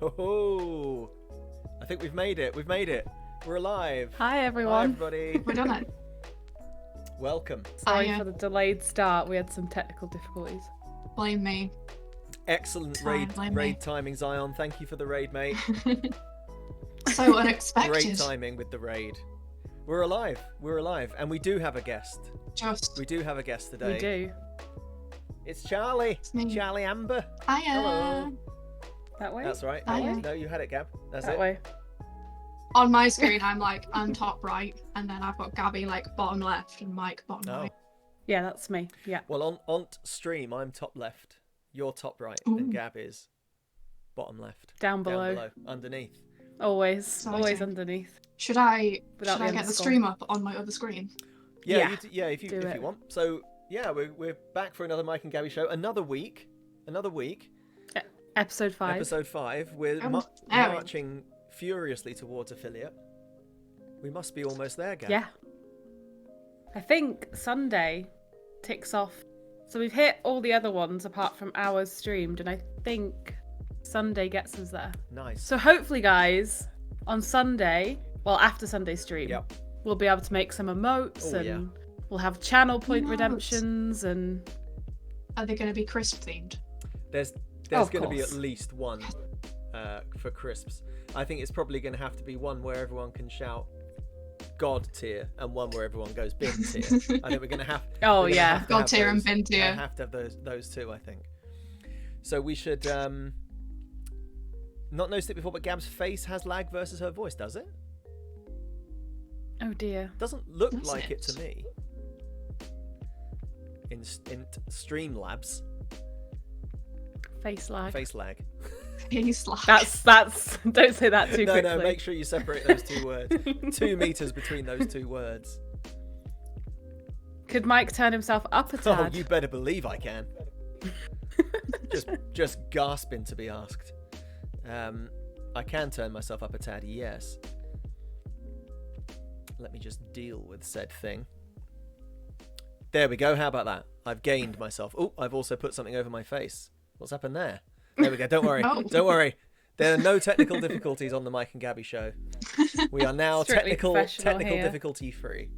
Oh, I think we've made it. We've made it. We're alive. Hi, everyone. Hi, everybody. We've done it. Welcome. Sorry for the delayed start. We had some technical difficulties. Blame me. Excellent raid timing, Zion. Thank you for the raid, mate. So unexpected. Great timing with the raid. We're alive. We're alive. And we do have a guest. We do have a guest today. We do. It's Charlie. It's me. Charlie Amber. Hiya. Hello. That way? That's right. Hiya. No, you had it, Gab. That's That it. way. On my screen, I'm top right, and then I've got Gabby bottom left and Mike bottom right. Yeah, that's me. Yeah. Well, on stream, I'm top left. You're top right. Ooh. And Gab is bottom left. Down below. Down below. Underneath. Always. Exciting. Always underneath. Should I Without the get the underscore. stream up on my other screen? Yeah, Yeah, if do you it. want. So yeah, we're back for another Mike and Gabby show. Another week. Episode 5. Episode 5. We're Oh. marching furiously towards affiliate. We must be almost there, Gab. Yeah. I think Sunday ticks off. So we've hit all the other ones apart from ours streamed, and I think Sunday gets us there. Nice. So hopefully, guys, on Sunday, well, after Sunday's stream, Yep. we'll be able to make some emotes, Oh, and yeah. we'll have channel point Emotes. redemptions, and Are they going to be crisp themed? There's Of going to be at course. least one for crisps. I think it's probably going to have to be one where everyone can shout God tier and one where everyone goes bin tier. I think we're going to have. Oh, we're gonna yeah. have to God have tier and those- bin tier. Have to have those two, I think. So we should not noticed it before, but Gab's face has lag versus her voice, does it? oh dear. Doesn't look Does like it it? to me. In Streamlabs, Face lag. face lag. He's like, That's. Don't say that too No, quickly. make sure you separate those two words. 2 meters between those two words. Could Mike turn himself up a Oh, tad? you better believe I can. just gasping to be asked. I can turn myself up a tad, yes. Let me just deal with said thing. There we go. How about that? I've gained myself. Oh, I've also put something over my face. What's happened there? There we go. Don't worry. Oh. Don't worry. There are no technical difficulties on the Mike and Gabby show. We are now Strictly professional technical here. difficulty free.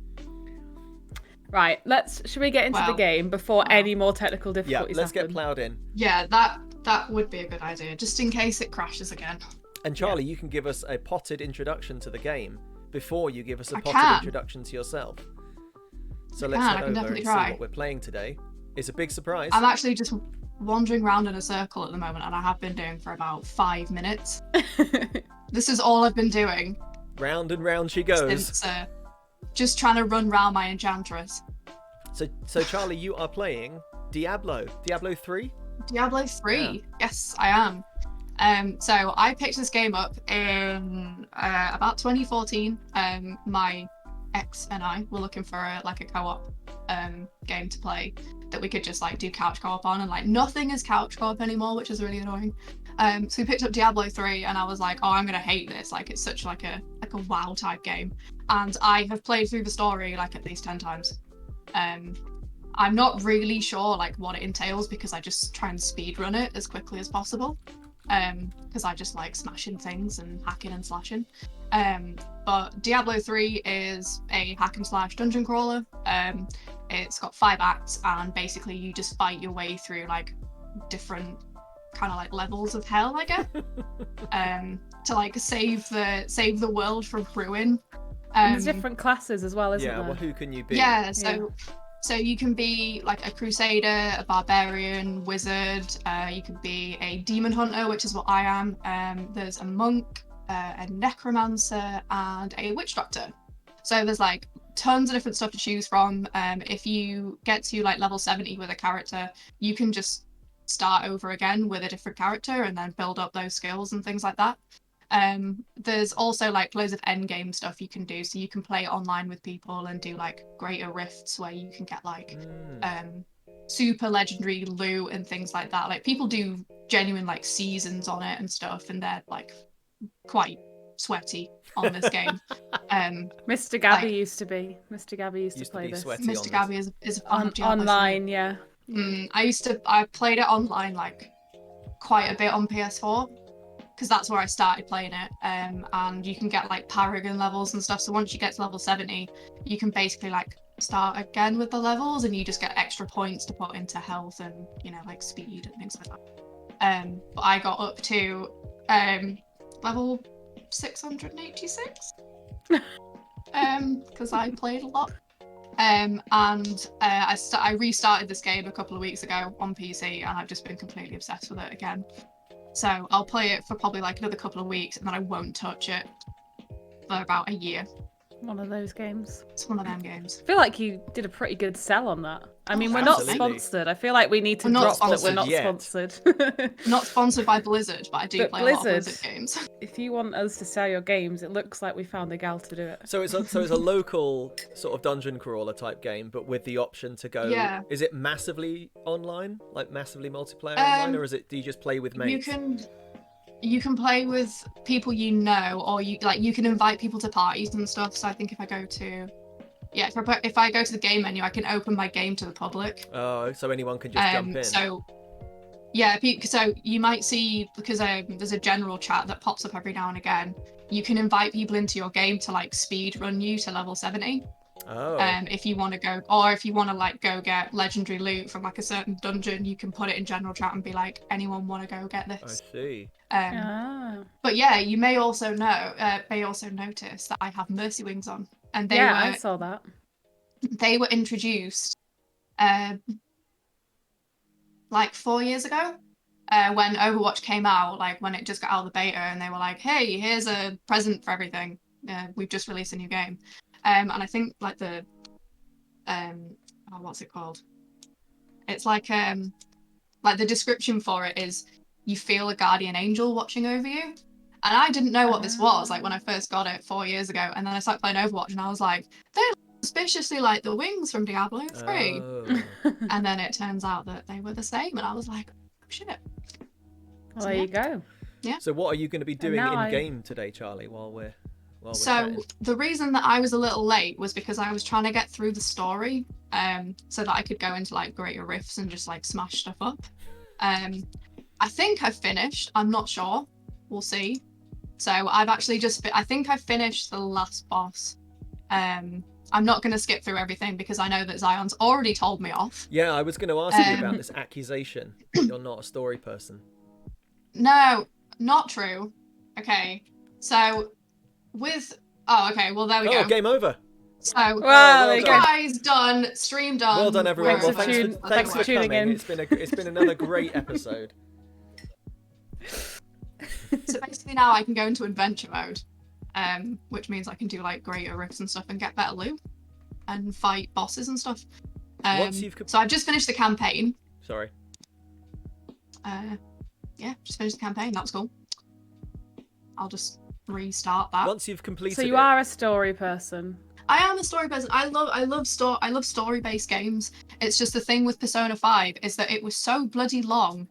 Right. Should we get into the Wow. game before any more technical Yeah, difficulties let's get happen? ploughed in. yeah, that would be a good idea, just in case it crashes again. And Charlie, you can give us a potted introduction to the game before you give us a I potted can. introduction to yourself. So I let's can, I head can over and definitely see try. what we're playing today. It's a big surprise. I'm actually just wandering around in a circle at the moment, and I have been doing for about 5 minutes. This is all I've been doing Round and round she goes. since just trying to run round my enchantress. So Charlie, you are playing Diablo 3? Diablo 3. Yes, I am. So I picked this game up in about 2014. My ex and I were looking for a co-op game to play that we could just do couch co-op on, and nothing is couch co-op anymore, which is really annoying. So we picked up Diablo 3, and I was like, oh, I'm gonna hate this. It's such a WoW type game, and I have played through the story at least 10 times. I'm not really sure what it entails because I just try and speed run it as quickly as possible. Because I just like smashing things and hacking and slashing. But Diablo 3 is a hack and slash dungeon crawler. It's got 5 acts, and basically you just fight your way through different kind of levels of hell, I guess. To save the world from ruin. And there's different classes as well, isn't Yeah, there? well, who can you be? Yeah, so you can be a crusader, a barbarian, wizard. You could be a demon hunter, which is what I am. There's a monk, a necromancer, and a witch doctor. So there's tons of different stuff to choose from. If you get to level 70 with a character, you can just start over again with a different character and then build up those skills and things like that. There's also loads of end game stuff you can do, so you can play online with people and do greater rifts where you can get super legendary loot and things like that. People do genuine seasons on it and stuff, and they're quite sweaty on this game. Mr. Gabby used to be. Mr. Gabby used to play be this. sweaty Mr. Gabby is a fan of Diablo 3. Online, yeah. I played it online quite a bit on PS4. because that's where I started playing it. And you can get like paragon levels and stuff. So once you get to level 70, you can basically like start again with the levels, and you just get extra points to put into health and, you know, like speed and things like that. But I got up to level 686 because I played a lot. And I restarted this game a couple of weeks ago on PC, and I've just been completely obsessed with it again. So I'll play it for probably like another couple of weeks, and then I won't touch it for about a year. One of those games. It's one of them games. I feel like you did a pretty good sell on that. I mean, we're absolutely. not sponsored. I feel like we need to We're not drop that we're sponsored not yet. sponsored. Not sponsored by Blizzard, but I do But play a lot of Blizzard. Blizzard games. If you want us to sell your games, it looks like we found a gal to do it. So it's a local sort of dungeon crawler type game, but with the option to go. Yeah. Is it massively online, like massively multiplayer online, or do you just play with mates? You can play with people you know, or you can invite people to parties and stuff. So I think if I go to the game menu, I can open my game to the public. Oh, so anyone can just jump in. So you might see, because there's a general chat that pops up every now and again. You can invite people into your game to like speed run you to level 70. Oh. If you want to go, or if you want to like go get legendary loot from like a certain dungeon, you can put it in general chat and be like, anyone want to go get I this? see. But yeah, you may also notice that I have Mercy Wings on, and I saw that. They were introduced like 4 years ago, when Overwatch came out, like when it just got out of the beta, and they were like, hey, here's a present for everything. We've just released a new game. And I think like the what's it called? It's like the description for it is you feel a guardian angel watching over you. And I didn't know what this was like when I first got it 4 years ago, and then I started playing Overwatch and I was like, they're suspiciously like the wings from Diablo 3. Oh. And then it turns out that they were the same, and I was like, oh, shit. Well, there you go. Yeah. So what are you going to be doing now in game today, Charlie? While we're So chatting? the reason that I was a little late was because I was trying to get through the story, so that I could go into like greater rifts and just like smash stuff up. I think I've finished. I'm not sure. We'll see. So I've actually I think I finished the last boss. I'm not going to skip through everything because I know that Zion's already told me off. Yeah, I was going to ask you about this accusation that you're not a story person. No, not true. Okay, so okay, well there we go. Oh, game over. So, Well, guys, done, stream done. Well done, everyone. Thanks Well, for thanks for tuning coming. in. It's been another great episode. So basically now I can go into adventure mode, which means I can do like greater rifts and stuff and get better loot and fight bosses and stuff. Once you've So I've just finished the campaign. Sorry. Yeah, just finished the campaign. That was cool. I'll just restart that. Once you've completed So you it, are a story person. I am a story person. I love story-based games. It's just the thing with Persona 5 is that it was so bloody long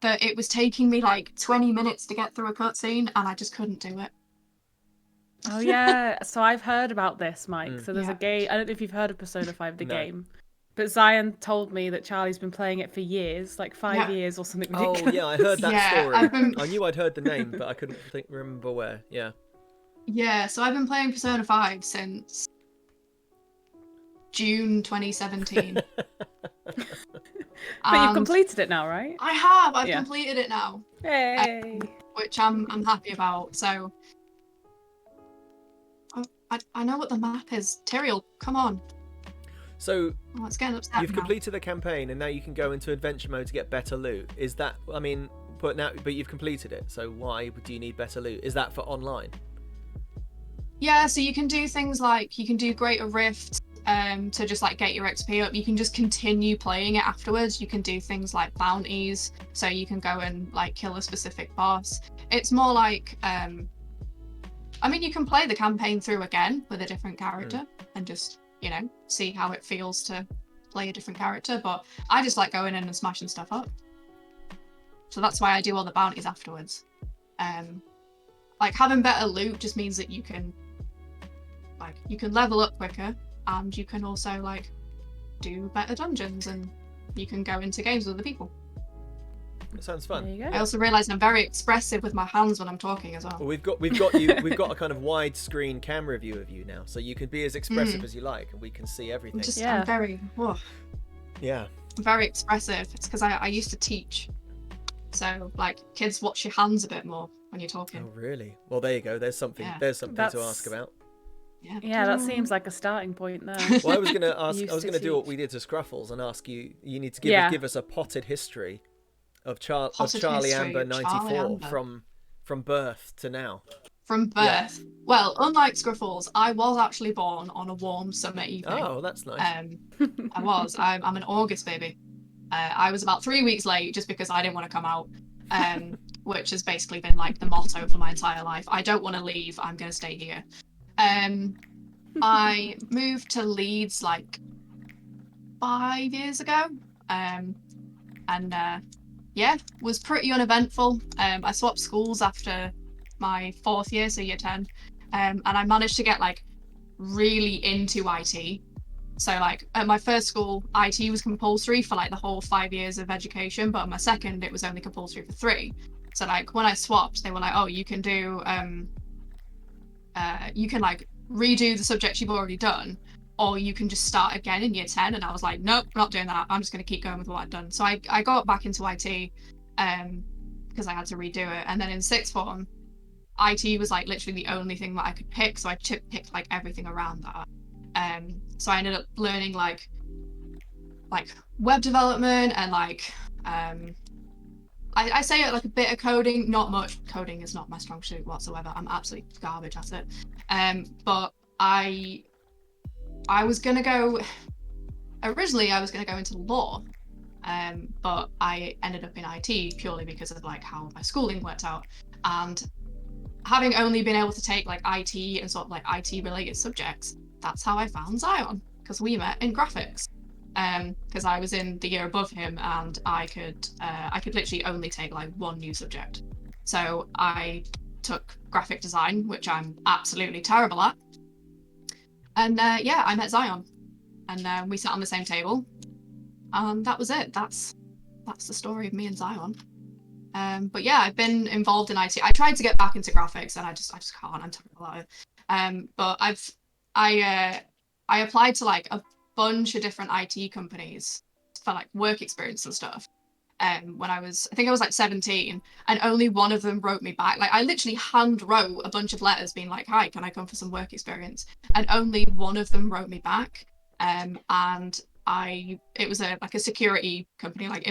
that it was taking me like 20 minutes to get through a cutscene, and I just couldn't do it. Oh yeah, so I've heard about this, Mike. So there's Yeah. a game. I don't know if you've heard of Persona 5, the No. game, but Zion told me that Charlie's been playing it for years, like 5 years or something Oh ridiculous. yeah, I heard that Yeah, story. I knew I'd heard the name, but I couldn't remember where. Yeah. Yeah, so I've been playing Persona 5 since June 2017. But you've completed it now, right? I have. I've Yeah. completed it now, Hey. which I'm happy about. So I know what the map is. Tyrael, come on. So Oh, it's getting upset you've now. completed the campaign, and now you can go into adventure mode to get better loot. Is that? I mean, but you've completed it. So why do you need better loot? Is that for online? Yeah, so you can do things like you can do greater rifts to just like get your XP up. You can just continue playing it afterwards. You can do things like bounties, so you can go and like kill a specific boss. It's more like I mean, you can play the campaign through again with a different character and just, you know, see how it feels to play a different character, but I just like going in and smashing stuff up. So that's why I do all the bounties afterwards. Like having better loot just means that you can level up quicker, and you can also like do better dungeons, and you can go into games with other people. It sounds fun. There you go. I also realise I'm very expressive with my hands when I'm talking as well. Well, we've got a kind of widescreen camera view of you now, so you can be as expressive as you like, and we can see everything. I'm very, Yeah. I'm very expressive. It's because I used to teach, so like kids watch your hands a bit more when you're talking. Oh, really? Well, there you go. There's something. There's something to ask about. Yeah, that seems like a starting point there. Well, I was gonna ask. Used I was to gonna do what teach. we did to Scruffles and ask you. You need to give us a potted history of CharlieAmber94 from birth to now. From birth. Yeah. Well, unlike Scruffles, I was actually born on a warm summer evening. Oh, that's nice. I was. I'm an August baby. I was about 3 weeks late just because I didn't want to come out, which has basically been like the motto for my entire life. I don't want to leave. I'm going to stay here. I moved to Leeds like 5 years ago. Was pretty uneventful. I swapped schools after my 4th year, so year 10, and I managed to get like really into IT. So like at my first school, IT was compulsory for like the whole 5 years of education, but at my second, it was only compulsory for 3. So like when I swapped, they were like, oh, you can do you can like redo the subjects you've already done, or you can just start again in year 10. And I was like, nope, not doing that. I'm just going to keep going with what I've done. So I got back into IT because I had to redo it. And then in 6th form, IT was like literally the only thing that I could pick. So I picked like everything around that. So I ended up learning like web development and like I say it like a bit of coding, not much. Coding is not my strong suit whatsoever. I'm absolutely garbage at it. But I was gonna go. Originally, I was gonna go into law, but I ended up in IT purely because of like how my schooling worked out, and having only been able to take like IT and sort of like IT related subjects, that's how I found Zion, because we met in graphics. Because I was in the year above him, and I could literally only take like one new subject. So I took graphic design, which I'm absolutely terrible at. And I met Zion, and we sat on the same table, and that was it. That's the story of me and Zion. But yeah, I've been involved in IT. I tried to get back into graphics, and I just can't. I'm terrible at it. But I applied to like a bunch of different IT companies for like work experience and stuff. When I think I was like 17, and only one of them wrote me back. Like I literally hand wrote a bunch of letters being like, hi, can I come for some work experience? And only one of them wrote me back. And it was a security company, like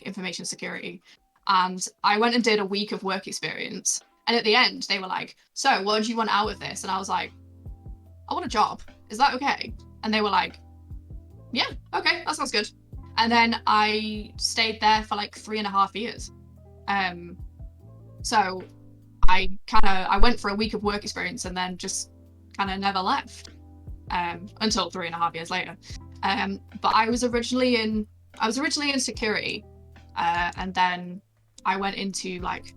information security. And I went and did a week of work experience. And at the end, they were like, so what do you want out of this? And I was like, I want a job. Is that okay? And they were like, yeah, okay, that sounds good. And then I stayed there for like 3.5 years. So I went for a week of work experience and then just kind of never left until 3.5 years later. But I was originally in security, and then I went into like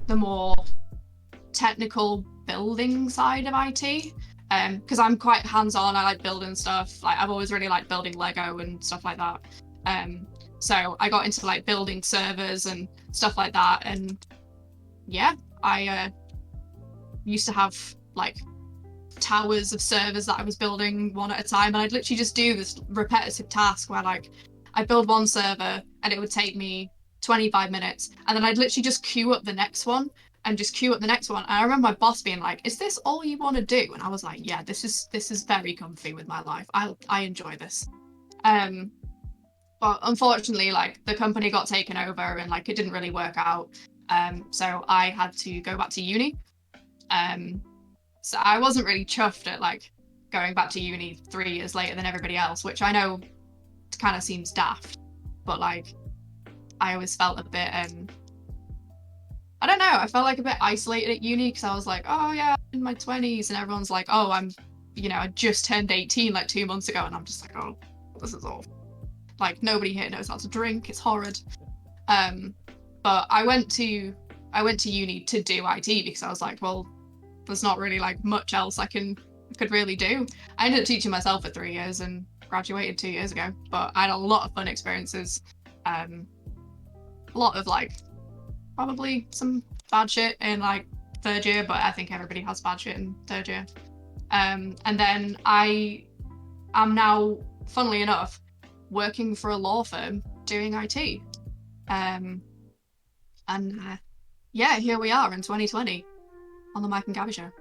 the more technical building side of IT. Because I'm quite hands-on. I like building stuff. Like I've always really liked building Lego and stuff like that. So I got into like building servers and stuff like that. And yeah, I used to have like towers of servers that I was building one at a time. And I'd literally just do this repetitive task where like I'd build one server and it would take me 25 minutes. And then I'd literally just queue up the next one. And just queue up the next one. And I remember my boss being like, is this all you want to do? And I was like, yeah, this is very comfy with my life. I enjoy this. But unfortunately, like the company got taken over and like it didn't really work out. So I had to go back to uni. So I wasn't really chuffed at like going back to uni 3 years later than everybody else, which I know kind of seems daft, but like I always felt a bit I don't know, I felt like a bit isolated at uni because I was like, oh yeah, I'm in my 20s, and everyone's like, oh, I just turned 18 like 2 months ago, and I'm just like, oh, this is awful. Like nobody here knows how to drink, it's horrid. But I went to uni to do IT because I was like, well, there's not really like much else I could really do. I ended up teaching myself for 3 years and graduated 2 years ago, but I had a lot of fun experiences. a lot of like probably some bad shit in like 3rd year, but I think everybody has bad shit in 3rd year. And then I am now, funnily enough, working for a law firm doing IT. Yeah, here we are in 2020 on the Mike and Gabby Show.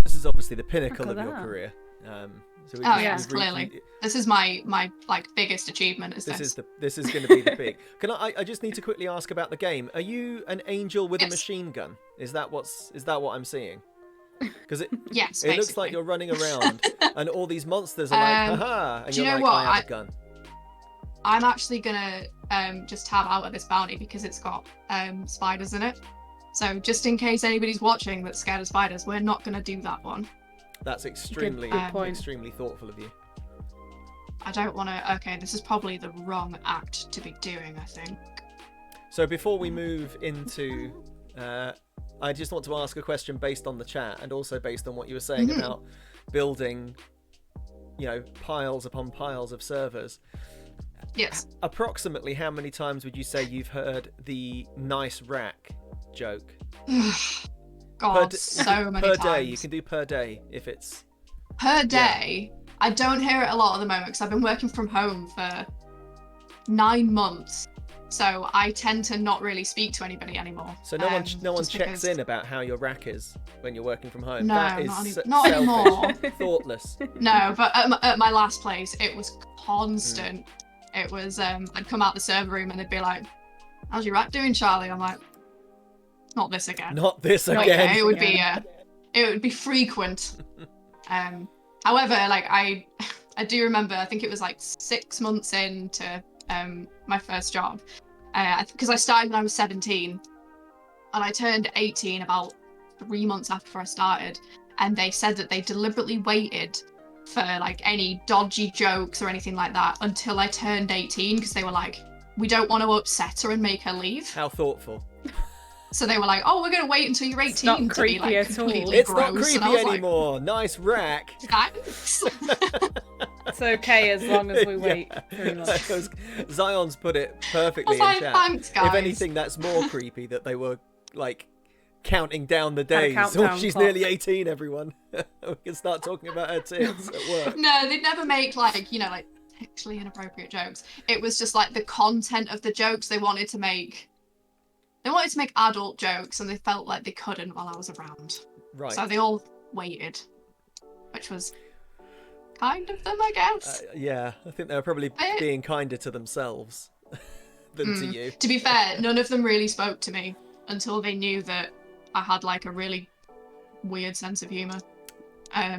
This is obviously the pinnacle of your career. So yes, clearly. This is my like biggest achievement. This is going to be the big. Can I just need to quickly ask about the game. Are you an angel with a machine gun? Is that what I'm seeing? Because it looks like you're running around and all these monsters are like, haha, and you're like, I have a gun. I'm actually gonna just tab out of this bounty because it's got spiders in it. So just in case anybody's watching that's scared of spiders, we're not gonna do that one. That's extremely thoughtful of you. I don't want to. Okay, this is probably the wrong act to be doing, I think. So before we move into, I just want to ask a question based on the chat and also based on what you were saying about building, piles upon piles of servers. Yes. Approximately how many times would you say you've heard the nice rack joke? God, so many times. Per day, you can do per day if it's... Per day? Yeah. I don't hear it a lot at the moment because I've been working from home for 9 months. So I tend to not really speak to anybody anymore. So no one checks in about how your rack is when you're working from home? No, that is not anymore. Thoughtless. No, but at my last place, it was constant. It was, I'd come out the server room and they'd be like, how's your rack doing, Charlie? I'm like, not this again. Not this again. Okay, it would be frequent. However, like I do remember, I think it was like 6 months into my first job, because I started when I was 17, and I turned 18 about 3 months after I started, and they said that they deliberately waited for like any dodgy jokes or anything like that until I turned 18 because they were like, we don't want to upset her and make her leave. How thoughtful. So they were like, oh, we're going to wait until you're 18 it's not to be like at all. completely It's gross. not creepy anymore. Like, nice rack. Thanks. It's okay as long as we wait 3 months. Zion's put it perfectly in like, chat. Thanks, guys. If anything, that's more creepy that they were like counting down the days. She's clock. Nearly 18, everyone. We can start talking about her tits at work. No, they'd never make like sexually inappropriate jokes. It was just like the content of the jokes they wanted to make. They wanted to make adult jokes and they felt like they couldn't while I was around. Right. So they all waited, which was kind of them, I guess. Yeah, I think they were probably being kinder to themselves than to you. To be fair, none of them really spoke to me until they knew that I had like a really weird sense of humour. I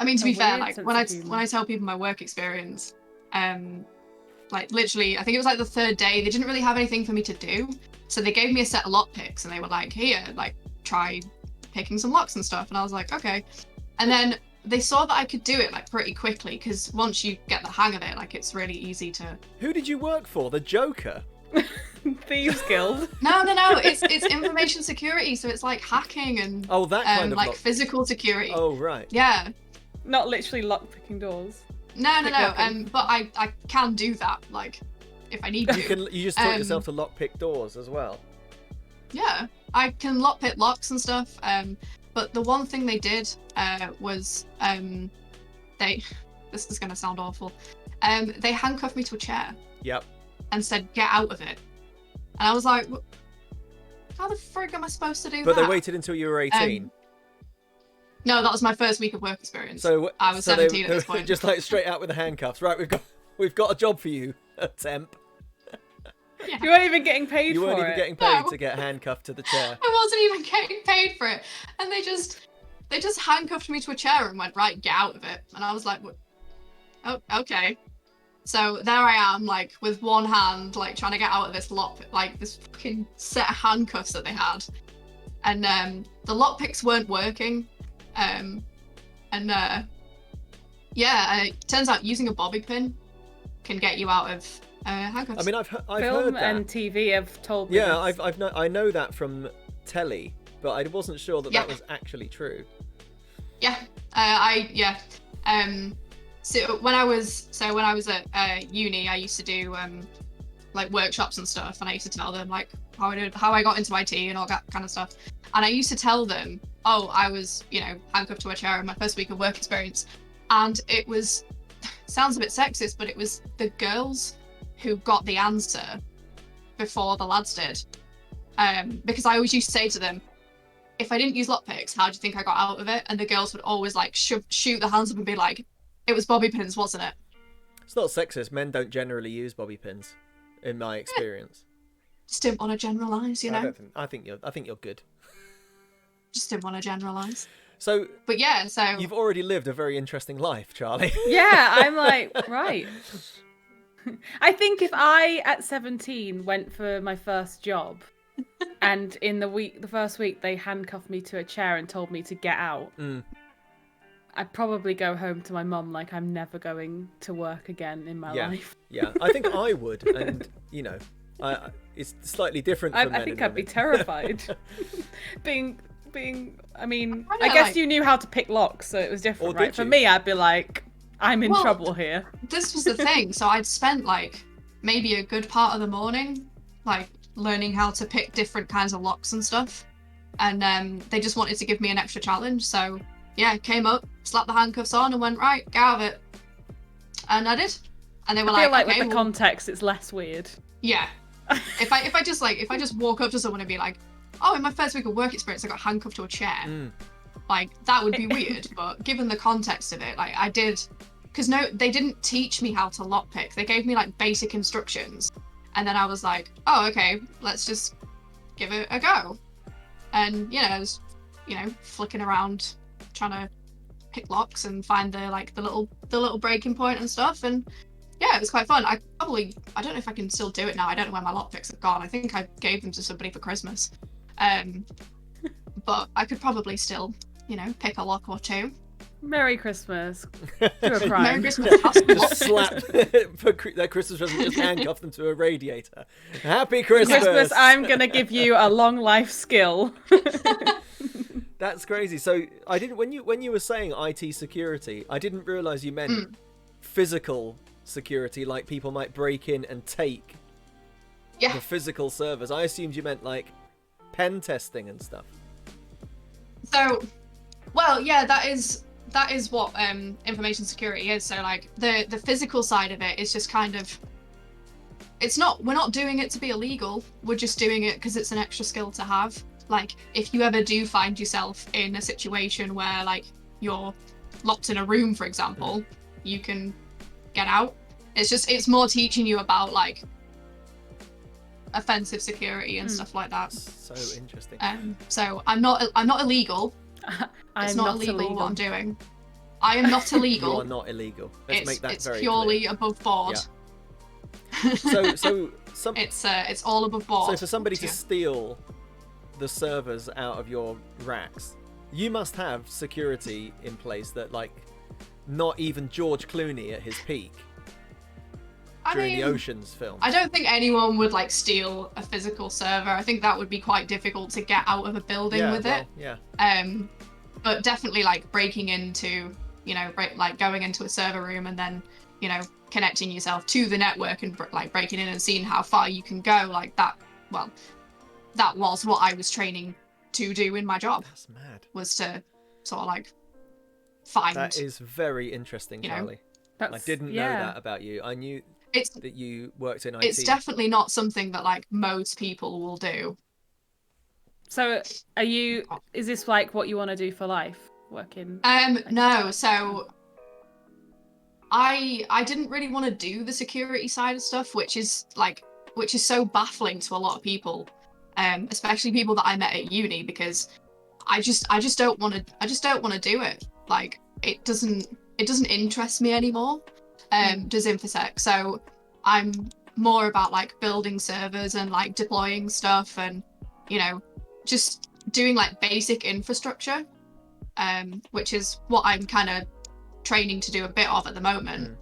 mean, to be fair, like when I tell people my work experience, like literally, I think it was like the 3rd day, they didn't really have anything for me to do. So they gave me a set of lock picks and they were like, here, like try picking some locks and stuff. And I was like, okay. And then they saw that I could do it like pretty quickly because once you get the hang of it, like it's really easy to... Who did you work for? The Joker? Thieves Guild? No. It's information security. So it's like hacking and that kind of like physical security. Oh, right. Yeah. Not literally lock-picking doors. No. But I can do that, like, if I need to. You just taught yourself to lockpick doors as well. Yeah, I can lockpick locks and stuff. But the one thing they did was this is gonna sound awful. They handcuffed me to a chair. Yep. And said, get out of it. And I was like, how the frick am I supposed to do that? But they waited until you were 18. No, that was my first week of work experience. So I was 17 at this point. Just like straight out with the handcuffs. Right, we've got a job for you, temp. Yeah. You weren't even getting paid for it. You weren't even getting paid to get handcuffed to the chair. I wasn't even getting paid for it. And they just handcuffed me to a chair and went, right, get out of it. And I was like, oh, okay. So there I am, like, with one hand, like, trying to get out of this this fucking set of handcuffs that they had. And the lockpicks weren't working. It turns out using a bobby pin can get you out of handcuffs. I mean, I've heard that. Film and TV have told me. Yeah, I know that from telly, but I wasn't sure that was actually true. Yeah, So when I was at uni, I used to do like workshops and stuff, and I used to tell them like how I got into IT and all that kind of stuff. And I used to tell them, oh, I was, you know, handcuffed to a chair in my first week of work experience. And it was, sounds a bit sexist, but it was the girls who got the answer before the lads did. Because I always used to say to them, if I didn't use lockpicks, how do you think I got out of it? And the girls would always like shoot their hands up and be like, it was bobby pins, wasn't it? It's not sexist. Men don't generally use bobby pins, in my experience. Just didn't want to generalise, you know. I think you're good. Just didn't want to generalise. So, but yeah, so you've already lived a very interesting life, Charlie. Yeah, I'm like, right. I think if I at 17 went for my first job, and in the first week they handcuffed me to a chair and told me to get out. I'd probably go home to my mum like I'm never going to work again in my life. Yeah, I think I would, and you know, it's slightly different. For men I think and I'd women. be terrified. being. I mean, I guess you knew how to pick locks, so it was different, right? For me, I'd be like, I'm in trouble here. This was the thing. So I'd spent like maybe a good part of the morning, like learning how to pick different kinds of locks and stuff, and they just wanted to give me an extra challenge. So yeah, came up, slapped the handcuffs on, and went, right, get out of it. And I did. And they were I feel like okay, with the context, it's less weird. Yeah. if I just walk up to someone and be like, oh, in my first week of work experience, I got handcuffed to a chair. Like that would be weird. But given the context of it, like I did, because they didn't teach me how to lockpick. They gave me like basic instructions, and then I was like, oh, okay, let's just give it a go. And I was, flicking around, trying to pick locks and find the little breaking point and stuff. And yeah, it was quite fun. I don't know if I can still do it now. I don't know where my lockpicks have gone. I think I gave them to somebody for Christmas. But I could probably still, pick a lock or two. Merry Christmas. Do a crime. Merry Christmas. Just slap that Christmas present, just handcuff them to a radiator. Happy Christmas. I'm gonna give you a long life skill. That's crazy. So I didn't when you were saying IT security, I didn't realise you meant physical security, like people might break in and take the physical servers. I assumed you meant like pen testing and stuff. So, well, yeah, that is what information security is. So like the physical side of it is just kind of, we're not doing it to be illegal. We're just doing it because it's an extra skill to have. Like if you ever do find yourself in a situation where like you're locked in a room, for example, you can get out. It's more teaching you about like offensive security and stuff like that. So interesting. So I'm not illegal. It's not illegal what I'm doing. I am not illegal. You are not illegal. Let's make that it's very purely clear. Above board. Yeah. So it's all above board. So for somebody to steal the servers out of your racks, you must have security in place that like not even George Clooney at his peak during the Oceans film. I don't think anyone would like steal a physical server. I think that would be quite difficult to get out of a building with it. Yeah. But definitely like breaking into, going into a server room and then, connecting yourself to the network and like breaking in and seeing how far you can go like that. Well, that was what I was training to do in my job. That's mad. Was to sort of like find. That is very interesting, Charlie. I didn't know that about you. I knew that you worked in IT. It's definitely not something that like most people will do. So is this like what you want to do for life? Working? No. So I didn't really want to do the security side of stuff, which is so baffling to a lot of people, especially people that I met at uni, because I just don't want to do it. Like it doesn't interest me anymore. Does InfoSec. So I'm more about like building servers and like deploying stuff and just doing like basic infrastructure, which is what I'm kind of training to do a bit of at the moment.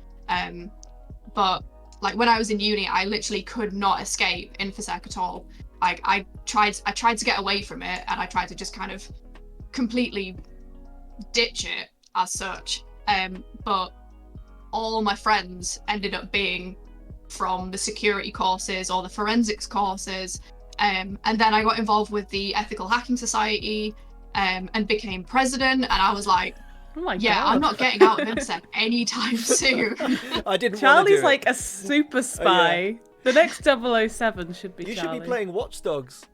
But like when I was in uni, I literally could not escape InfoSec at all. Like I tried to get away from it, and I tried to just kind of completely ditch it as such. But all my friends ended up being from the security courses or the forensics courses. And then I got involved with the Ethical Hacking Society and became president. And I was like, oh my God. I'm not getting out of InfoSec anytime soon. I didn't Charlie's do like a super spy. Yeah. The next 007 should be You Charlie. should be playing Watch Dogs.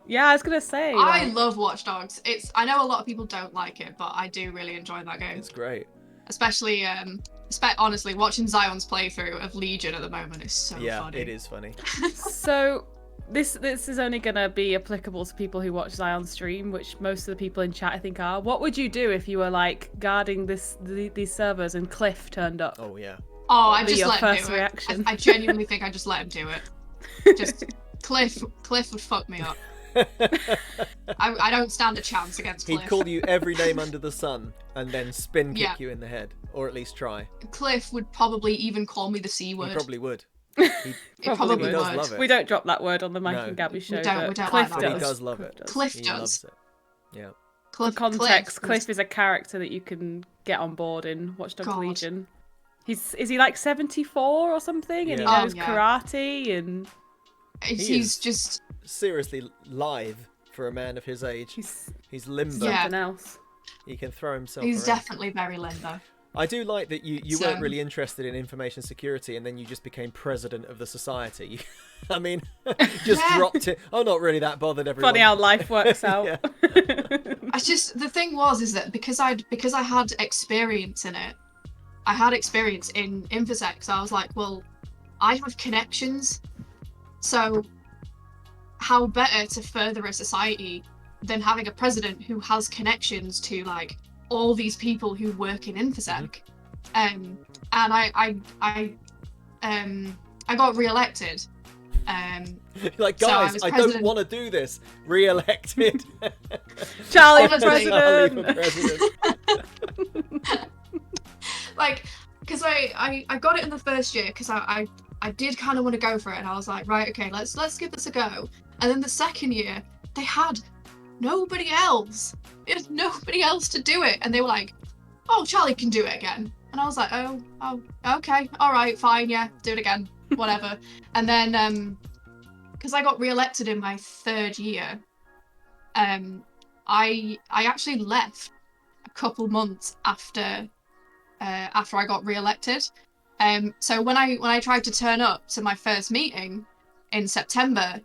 Yeah, I was going to say. I love Watch Dogs. I know a lot of people don't like it, but I do really enjoy that game. It's great. Especially, honestly, watching Zion's playthrough of Legion at the moment is so funny. Yeah, it is funny. So this is only going to be applicable to people who watch Zion stream, which most of the people in chat I think are. What would you do if you were like guarding these servers and Cliff turned up? Oh yeah. Oh, I just let him first do reaction? it. I genuinely think I just let him do it. Just Cliff would fuck me up. I don't stand a chance against Cliff. He'd call you every name under the sun and then spin kick you in the head, or at least try. Cliff would probably even call me the C word. He probably would. He probably does would. love it. We don't drop that word on the Mike and Gabby Show. We don't Cliff like But that. he does love it. Cliff He does. loves it. Yeah. For context, Cliff is a character that you can get on board in Watch Dogs Legion. Is he like 74 or something? And he knows karate and he's just seriously lithe for a man of his age. He's limber. Something else. He can throw himself He's around. definitely very limber. I do like that you weren't really interested in information security, and then you just became president of the society. I mean, just dropped it. I'm not really that bothered. Everyone. Funny how life works out. The thing was that because I had experience in it, I had experience in InfoSec, so I was like, well, I have connections, so how better to further a society than having a president who has connections to like all these people who work in InfoSec. And I got re-elected. Like, guys, I don't want to do this. Re-elected. Charlie for president. Like, because I got it in the first year because I did kind of want to go for it, and I was like, right, okay, let's give this a go. And then the second year, they had nobody else. They had nobody else to do it, and they were like, "Oh, Charlie can do it again." And I was like, "Oh, okay, all right, fine, yeah, do it again, whatever." And then, because I got re-elected in my third year, I actually left a couple months after I got re-elected. So when I tried to turn up to my first meeting in September,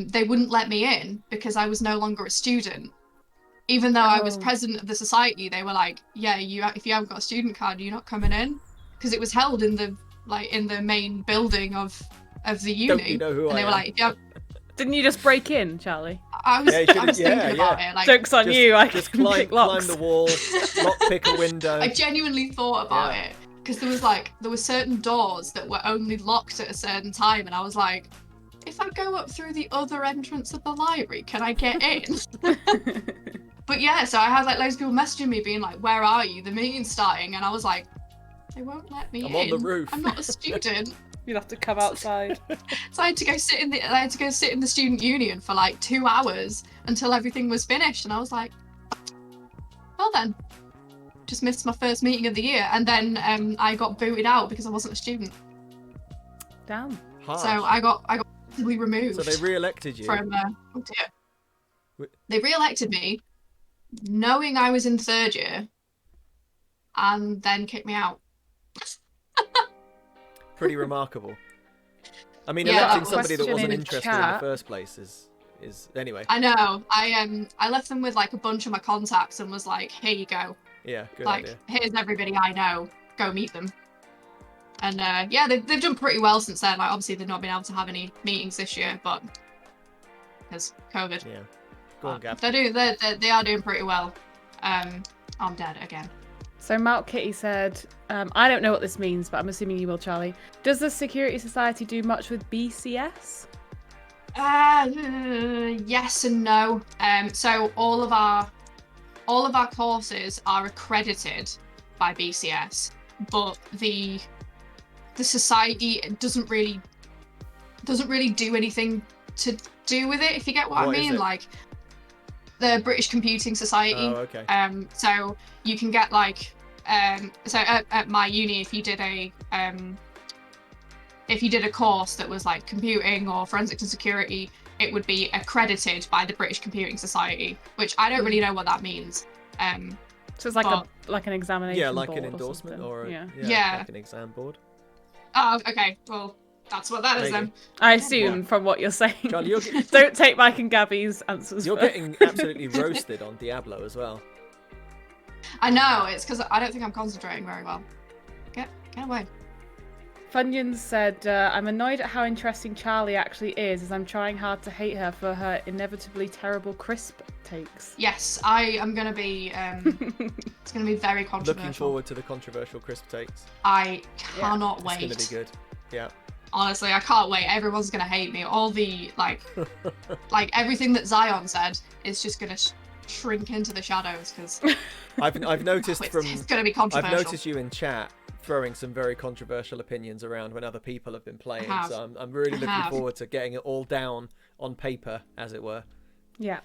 they wouldn't let me in because I was no longer a student. Even though I was president of the society, they were like, "Yeah, if you haven't got a student card, you're not coming in," because it was held in the main building of the uni. Don't you know who and they I were am? like, "Yeah." Didn't you just break in, Charlie? I was thinking about it. Like, joke's on you. I just can pick climb locks. the wall, pick a window. I genuinely thought about it because there were certain doors that were only locked at a certain time, and I was like, if I go up through the other entrance of the library, can I get in? But yeah, so I had like loads of people messaging me being like, "Where are you? The meeting's starting," and I was like, "They won't let me in. I'm on the roof. I'm not a student." You'd have to come outside. So I had to go sit in the student union for like 2 hours until everything was finished, and I was like, "Well then, just missed my first meeting of the year," and then I got booted out because I wasn't a student. Damn. Harsh. So I got removed. So they re-elected you. From oh dear. They re-elected me, knowing I was in third year, and then kicked me out. Pretty remarkable. I mean, Yeah, electing somebody that question wasn't in interested in the chat. first place is anyway. I know. I left them with like a bunch of my contacts and was like, "Here you go. Yeah, good Like, idea. here's everybody I know. Go meet them." And yeah, they've done pretty well since then. Like, obviously they've not been able to have any meetings this year, but because COVID. Yeah. Go on, Gab. They are doing pretty well. I'm dead again. So Mount Kitty said, I don't know what this means, but I'm assuming you will, Charlie. Does the Security Society do much with BCS? Yes and no. So all of our courses are accredited by BCS, but the society doesn't really do anything to do with it, if you get what I What is mean. it? Like the British Computing Society. Oh, okay. So you can get like so at my uni, if you did a if you did a course that was like computing or forensics and security, it would be accredited by the British Computing Society, which I don't really know what that means. So it's like an examination. Yeah, like board an endorsement or like an exam board. Oh, okay. Well, that's what that is then. I assume from what you're saying. Charlie, Don't take Mike and Gabby's answers. You're getting absolutely roasted on Diablo as well. I know, it's because I don't think I'm concentrating very well. Get away. Funyuns said, I'm annoyed at how interesting Charlie actually is, as I'm trying hard to hate her for her inevitably terrible crisp takes. Yes, I am going to be, it's going to be very controversial. Looking forward to the controversial crisp takes. I cannot wait. It's going to be good. Yeah. Honestly, I can't wait. Everyone's going to hate me. All the, like everything that Zion said is just going to shrink into the shadows, because I've noticed it's going to be controversial. I've noticed you in chat throwing some very controversial opinions around when other people have been playing, so I'm really looking forward to getting it all down on paper, as it were. Yeah.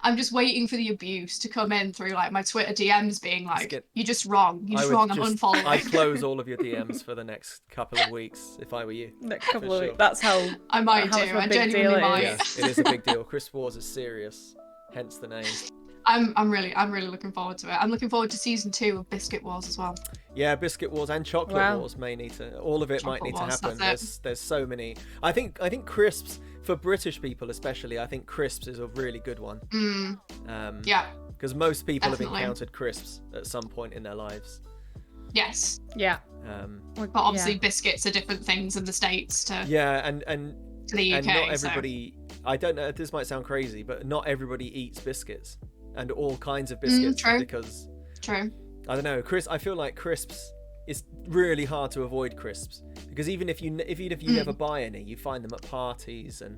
I'm just waiting for the abuse to come in through like my Twitter DMs being like, you're just wrong. You're just wrong. I'm unfollowing. I'd close all of your DMs for the next couple of weeks if I were you. Next couple of weeks. That's how I might do. I genuinely might. Yeah, it is a big deal. Crisp Wars is serious, hence the name. I'm really looking forward to it. I'm looking forward to season 2 of Biscuit Wars as well. Yeah, Biscuit Wars and Chocolate Wars may need to. All of it might need to happen. There's so many. I think crisps for British people especially. I think crisps is a really good one. Yeah. Because most people have encountered crisps at some point in their lives. Yes. Yeah. But obviously biscuits are different things in the States to. Yeah, and to the UK. And not everybody. So. I don't know. This might sound crazy, but not everybody eats biscuits. And all kinds of biscuits because I don't know, I feel like crisps, it's really hard to avoid crisps because even if you never buy any, you find them at parties and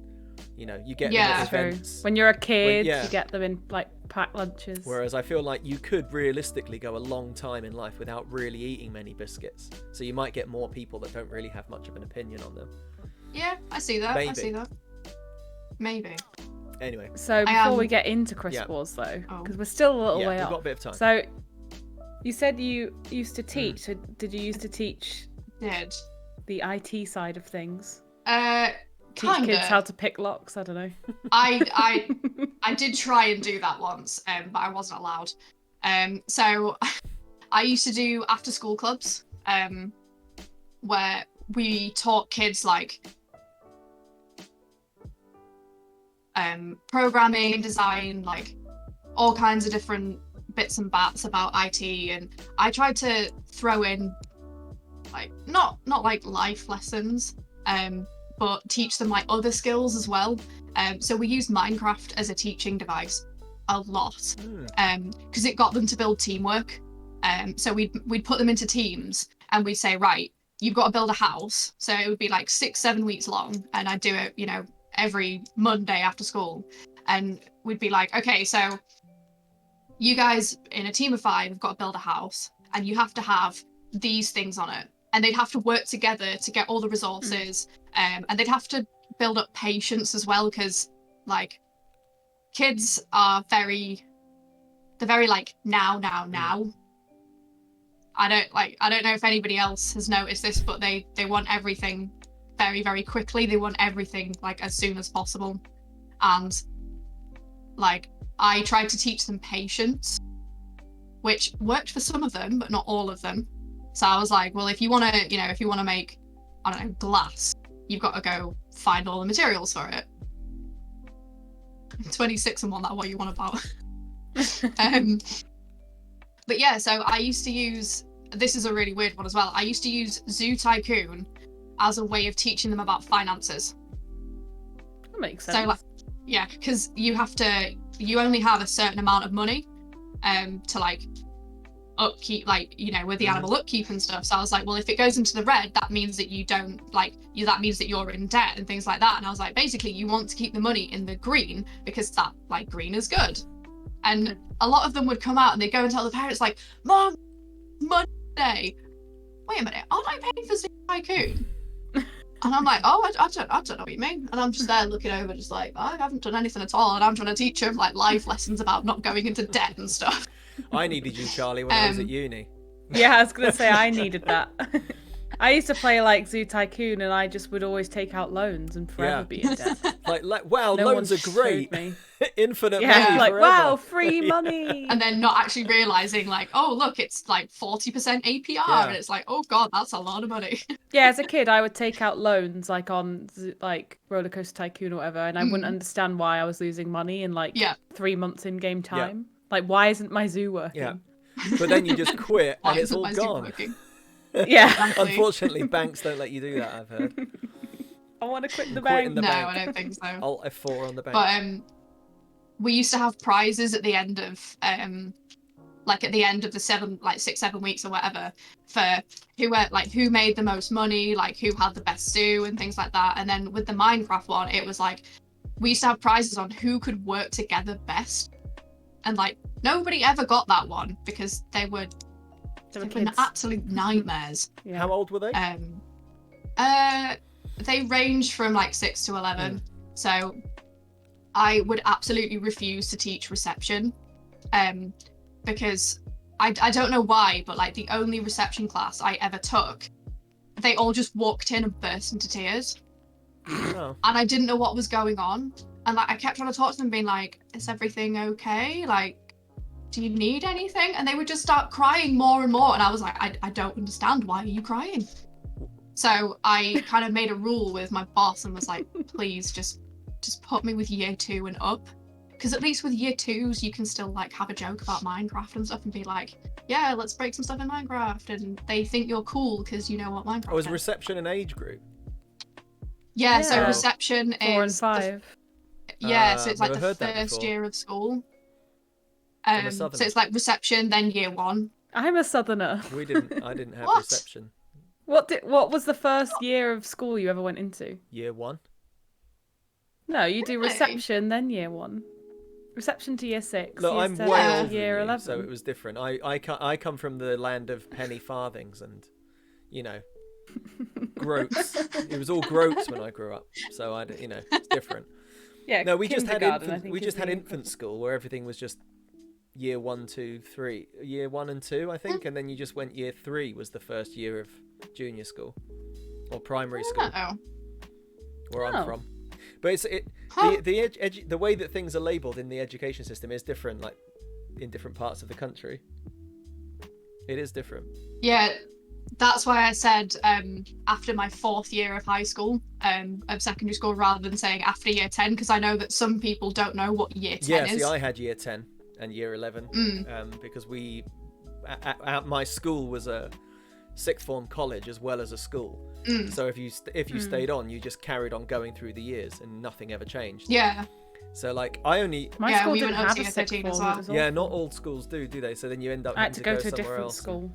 you get them at events. When you're a kid, you get them in like packed lunches. Whereas I feel like you could realistically go a long time in life without really eating many biscuits, so you might get more people that don't really have much of an opinion on them. Yeah, I see that. I see that. Maybe. Anyway, so before we get into Crisp Wars though, because we're still a little way off. We've got a bit of time. So you said you used to teach. So did you used to teach the IT side of things? Teach kids how to pick locks? I don't know. I did try and do that once, but I wasn't allowed. So I used to do after school clubs, where we taught kids like programming, design, like all kinds of different bits and bats about IT, and I tried to throw in like not like life lessons, but teach them like other skills as well. So we used Minecraft as a teaching device a lot, because it got them to build teamwork. So we'd put them into teams and we'd say, right, you've got to build a house. So it would be like 6-7 weeks long, and I'd do it, every Monday after school, and we'd be like, okay, so you guys in a team of 5 have got to build a house, and you have to have these things on it, and they'd have to work together to get all the resources, and they'd have to build up patience as well, because like kids are very like now. I don't know if anybody else has noticed this, but they want everything very, very quickly. They want everything like as soon as possible, and like I tried to teach them patience, which worked for some of them but not all of them. So I was like, well, if you want to make, I don't know, glass, you've got to go find all the materials for it. 26 and what you want about. But yeah, so I used to use, this is a really weird one as well, I used to use Zoo Tycoon as a way of teaching them about finances. That makes sense. So like, yeah, because you only have a certain amount of money to like upkeep, like, with the animal upkeep and stuff. So I was like, well, if it goes into the red, that means that that means that you're in debt and things like that. And I was like, basically you want to keep the money in the green because that, like, green is good. And a lot of them would come out and they'd go and tell the parents like, Mom, Monday. Wait a minute, aren't I paying for Zoo Tycoon? And I'm like, oh, I don't know what you mean. And I'm just there looking over, just like, I haven't done anything at all. And I'm trying to teach them like life lessons about not going into debt and stuff. I needed you, Charlie, when I was at uni. Yeah, I was going to say I needed that. I used to play like Zoo Tycoon, and I just would always take out loans and forever be in debt. Like wow, No loans one are great. showed me. Infinite Yeah, money like forever. wow, free money. And then not actually realizing like, oh look, it's like 40% APR, and it's like, oh god, that's a lot of money. Yeah, as a kid, I would take out loans like on like Roller Coaster Tycoon or whatever, and I wouldn't understand why I was losing money in like 3 months in game time. Like, why isn't my zoo working? Yeah, but then you just quit and it's all Why isn't my zoo gone. working? Yeah. Exactly. Unfortunately, banks don't let you do that. I've heard. I want to quit the Quit bank. in the No, bank. I don't think so. Alt F4 on the bank. But we used to have prizes at the end of like at the end of the 6-7 weeks or whatever, for who made the most money, like who had the best zoo and things like that. And then with the Minecraft one, it was like we used to have prizes on who could work together best, and like nobody ever got that one because they were absolute nightmares. Yeah. How old were they? They ranged from like 6 to 11. So I would absolutely refuse to teach reception, because I don't know why, but like the only reception class I ever took, they all just walked in and burst into tears. Oh. And I didn't know what was going on. And like I kept trying to talk to them, being like, is everything okay? Like, do you need anything? And they would just start crying more and more. And I was like, I don't understand. Why are you crying? So I kind of made a rule with my boss and was like, please just put me with year 2 and up. Because at least with year 2s, you can still like have a joke about Minecraft and stuff and be like, yeah, let's break some stuff in Minecraft. And they think you're cool because you know what Minecraft is. Was reception an age group? Yeah, so reception 4 is... and 5. So it's like the first year of school. So it's like reception, then year 1. I'm a southerner. I didn't have reception. What was the first year of school you ever went into? Year 1. No, you do reception, then year 1. Reception to year 6. Look, I'm way older year than you, 11. so it was different. I come from the land of penny farthings and, you know, groats. It was all groats when I grew up, so it's different. Yeah. No, we just had infant school where everything was just year 1, 2, 3, year 1 and 2, I think, and then you just went year 3 was the first year of junior school or primary school, where I'm from. But the way that things are labelled in the education system is different, like in different parts of the country. It is different. Yeah, that's why I said after my 4th year of high school, of secondary school, rather than saying after year 10, because I know that some people don't know what year 10 is. Yeah, see, I had year 10 and year 11 because my school was a 6th form college as well as a school. So if you stayed on, you just carried on going through the years and nothing ever changed. Yeah. So like my school didn't have a 6th form as well. Yeah, not all schools do they? So then you end up I had to go to a somewhere different else. school.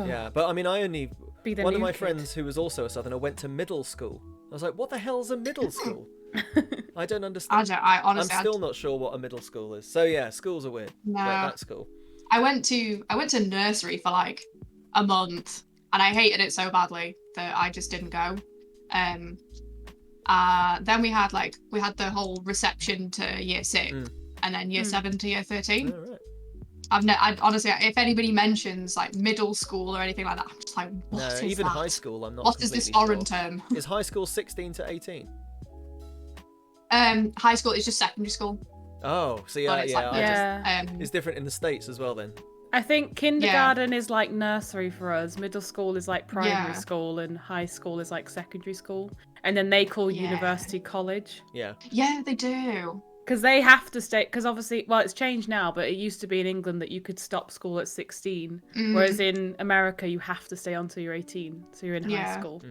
Yeah, but I mean, one of my kid. friends who was also a southerner went to middle school. I was like, what the hell's a middle school? I don't understand. I'm still not sure what a middle school is. So yeah, schools are weird. No. But that's cool. I went to nursery for like a month, and I hated it so badly that I just didn't go. Then we had the whole reception to year 6, and then year 7 to year 13. Oh, right. I honestly, if anybody mentions like middle school or anything like that, I'm just like, what is even that? high school, I'm not. What is this foreign term? Is high school 16 to 18? High school is just secondary school. Oh, so it's different in the States as well then. I think kindergarten is like nursery for us, middle school is like primary school, and high school is like secondary school. And then they call university college. Yeah. Yeah, they do. Because they have to stay, because obviously, well, it's changed now, but it used to be in England that you could stop school at 16. Whereas in America, you have to stay on until you're 18. So you're in high school.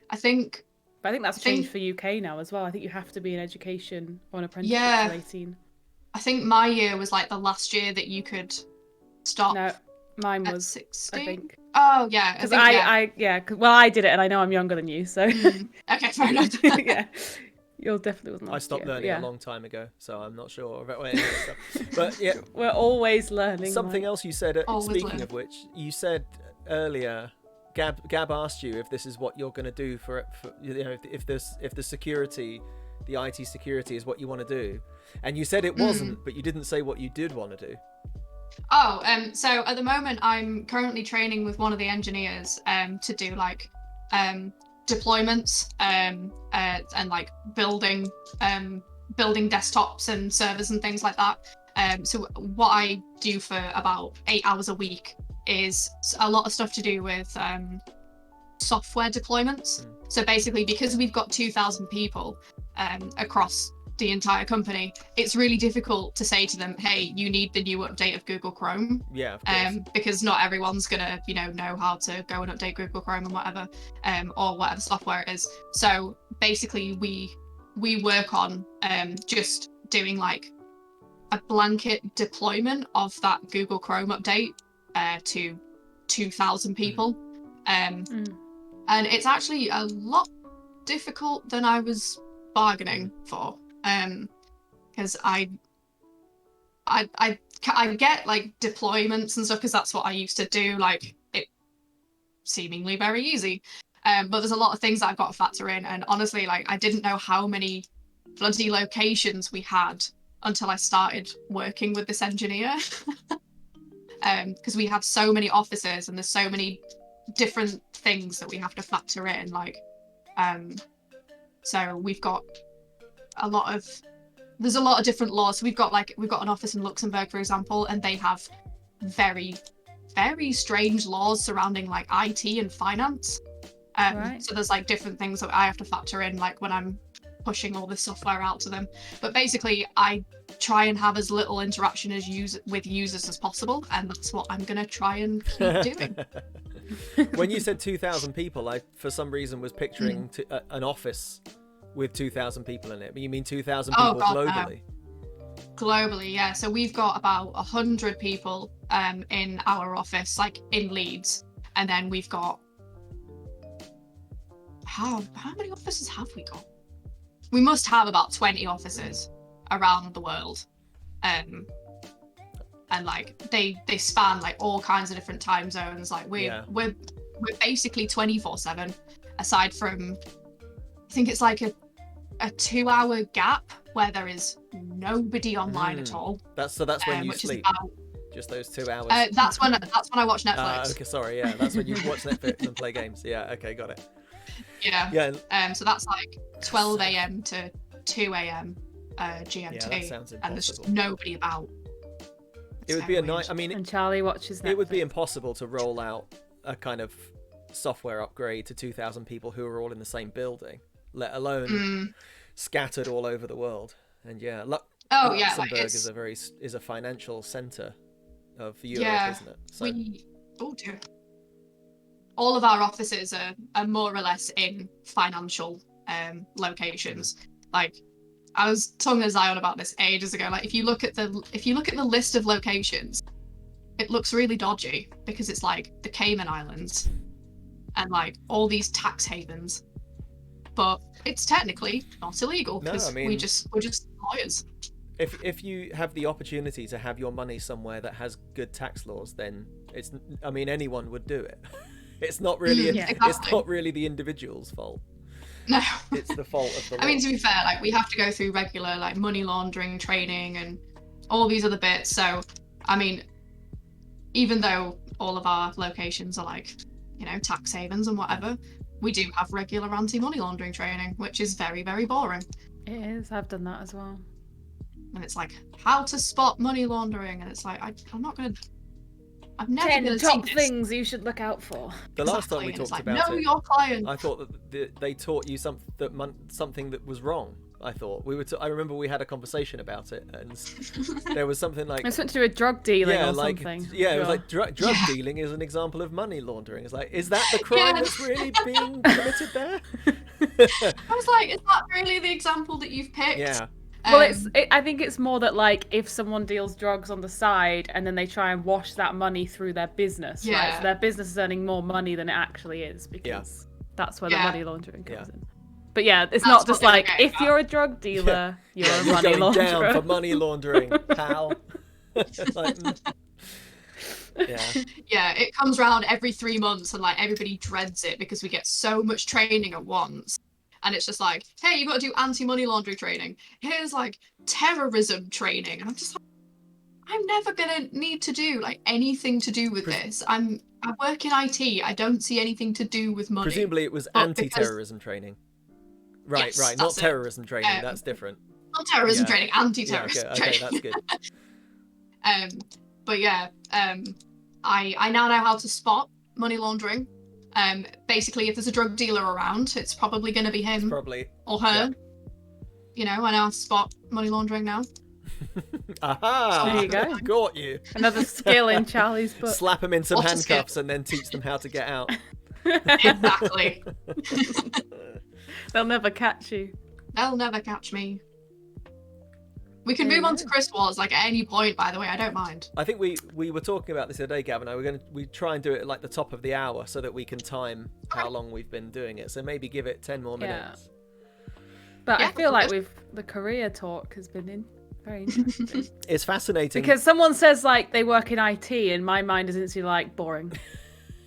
I think that's changed for UK now as well. I think you have to be in education or an apprenticeship until 18. I think my year was like the last year that you could stop. No, mine was 16. I think. Oh yeah, because I did it, and I know I'm younger than you, so. Okay, fair enough. Yeah, you definitely wasn't. I stopped learning a long time ago, so I'm not sure about any of this stuff. But yeah, we're always learning. Something else you said. Speaking of which, you said earlier, Gab asked you if this is what you're going to do for if the security, the IT security is what you want to do, and you said it wasn't, but you didn't say what you did want to do. Oh, so at the moment I'm currently training with one of the engineers to do like deployments and like building desktops and servers and things like that. So what I do for about 8 hours a week is a lot of stuff to do with software deployments. So basically, because we've got 2,000 people across the entire company, it's really difficult to say to them, hey, you need the new update of Google Chrome. Yeah, of course. Because not everyone's gonna, know how to go and update Google Chrome and whatever, or whatever software it is. So basically, we work on just doing like a blanket deployment of that Google Chrome update to 2,000 people. And it's actually a lot difficult than I was bargaining for. Because I get like deployments and stuff because that's what I used to do. Like it seemingly very easy, but there's a lot of things that I've got to factor in. And honestly, like I didn't know how many bloody locations we had until I started working with this engineer. Because we have so many offices and there's so many different things that we have to factor in. Like, so we've got there's a lot of different laws. So we've got an office in Luxembourg, for example, and they have very, very strange laws surrounding like IT and finance. Right. So there's like different things that I have to factor in, like when I'm pushing all this software out to them. But basically, I try and have as little interaction with users as possible, and that's what I'm gonna try and keep doing. When you said 2,000 people, I for some reason was picturing an office with 2,000 people in it. But you mean 2,000 people globally? Globally, yeah. So we've got about 100 people in our office, like in Leeds, and then we've got how many offices have we got? We must have about 20 offices around the world, and like they span like all kinds of different time zones. Like we're basically 24/7, aside from I think it's like a 2-hour gap where there is nobody online at all. That's when you sleep. Just those 2 hours. That's when I watch Netflix. Okay, sorry. Yeah, that's when you watch Netflix and play games. Yeah. Okay, got it. Yeah. Yeah. So that's like 12 a.m. to 2 a.m. GMT. Yeah, that sounds impossible. And there's just nobody about. It would be a night. I mean, and Charlie watches Netflix. It would be impossible to roll out a kind of software upgrade to 2,000 people who are all in the same building, let alone scattered all over the world. And yeah, Luxembourg is a financial center of Europe, isn't it? So all of our offices are more or less in financial locations. Like I was talking to Zion about this ages ago. Like if you look at the list of locations, it looks really dodgy because it's like the Cayman Islands and like all these tax havens. But it's technically not illegal because we're just lawyers. If you have the opportunity to have your money somewhere that has good tax laws, then anyone would do it. It's not really it's not really the individual's fault. No, it's the fault of the law. I mean, to be fair, like we have to go through regular like money laundering training and all these other bits. So, I mean, even though all of our locations are like, tax havens and whatever, we do have regular anti-money laundering training, which is very, very boring. It is. I've done that as well. And it's like how to spot money laundering, and it's like I'm not gonna. I've never 10 top things you should look out for. The last time we talked about know your client. I thought that they taught you something that was wrong. I thought I remember we had a conversation about it, and there was something like I went to a drug dealing or something. Yeah, it was like drug dealing is an example of money laundering. It's like, is that the crime that's really being committed there? I was like, is that really the example that you've picked? Yeah. Well, I think it's more that like if someone deals drugs on the side and then they try and wash that money through their business, right? So their business is earning more money than it actually is because that's where the money laundering comes in. But it's not just like if you're a drug dealer, you're a money launderer. Down for money laundering, pal. Yeah, it comes around every 3 months and like everybody dreads it because we get so much training at once. And it's just like, hey, you've got to do anti-money laundering training. Here's like terrorism training. And I'm just like, I'm never gonna need to do like anything to do with this. I work in IT. I don't see anything to do with money. Presumably it was anti-terrorism training. Right, Yes, right, not terrorism training. That's different. Not terrorism training, anti-terrorism training. Okay, that's good. But yeah, I now know how to spot money laundering. Basically, if there's a drug dealer around, it's probably going to be him or her. Yeah. You know, I know how to spot money laundering now. Aha! There you go. Got you. Another skill in Charlie's book. Slap them in some handcuffs and then teach them how to get out. Exactly. They'll never catch you. They'll never catch me. We can move on to Chris Wars like at any point, by the way. I don't mind. I think we were talking about this the other day, Gavin. We try and do it at like the top of the hour so that we can time how long we've been doing it. So maybe give it 10 more minutes. But I feel like the career talk has been very interesting. It's fascinating. Because someone says like they work in IT and my mind is instantly like boring.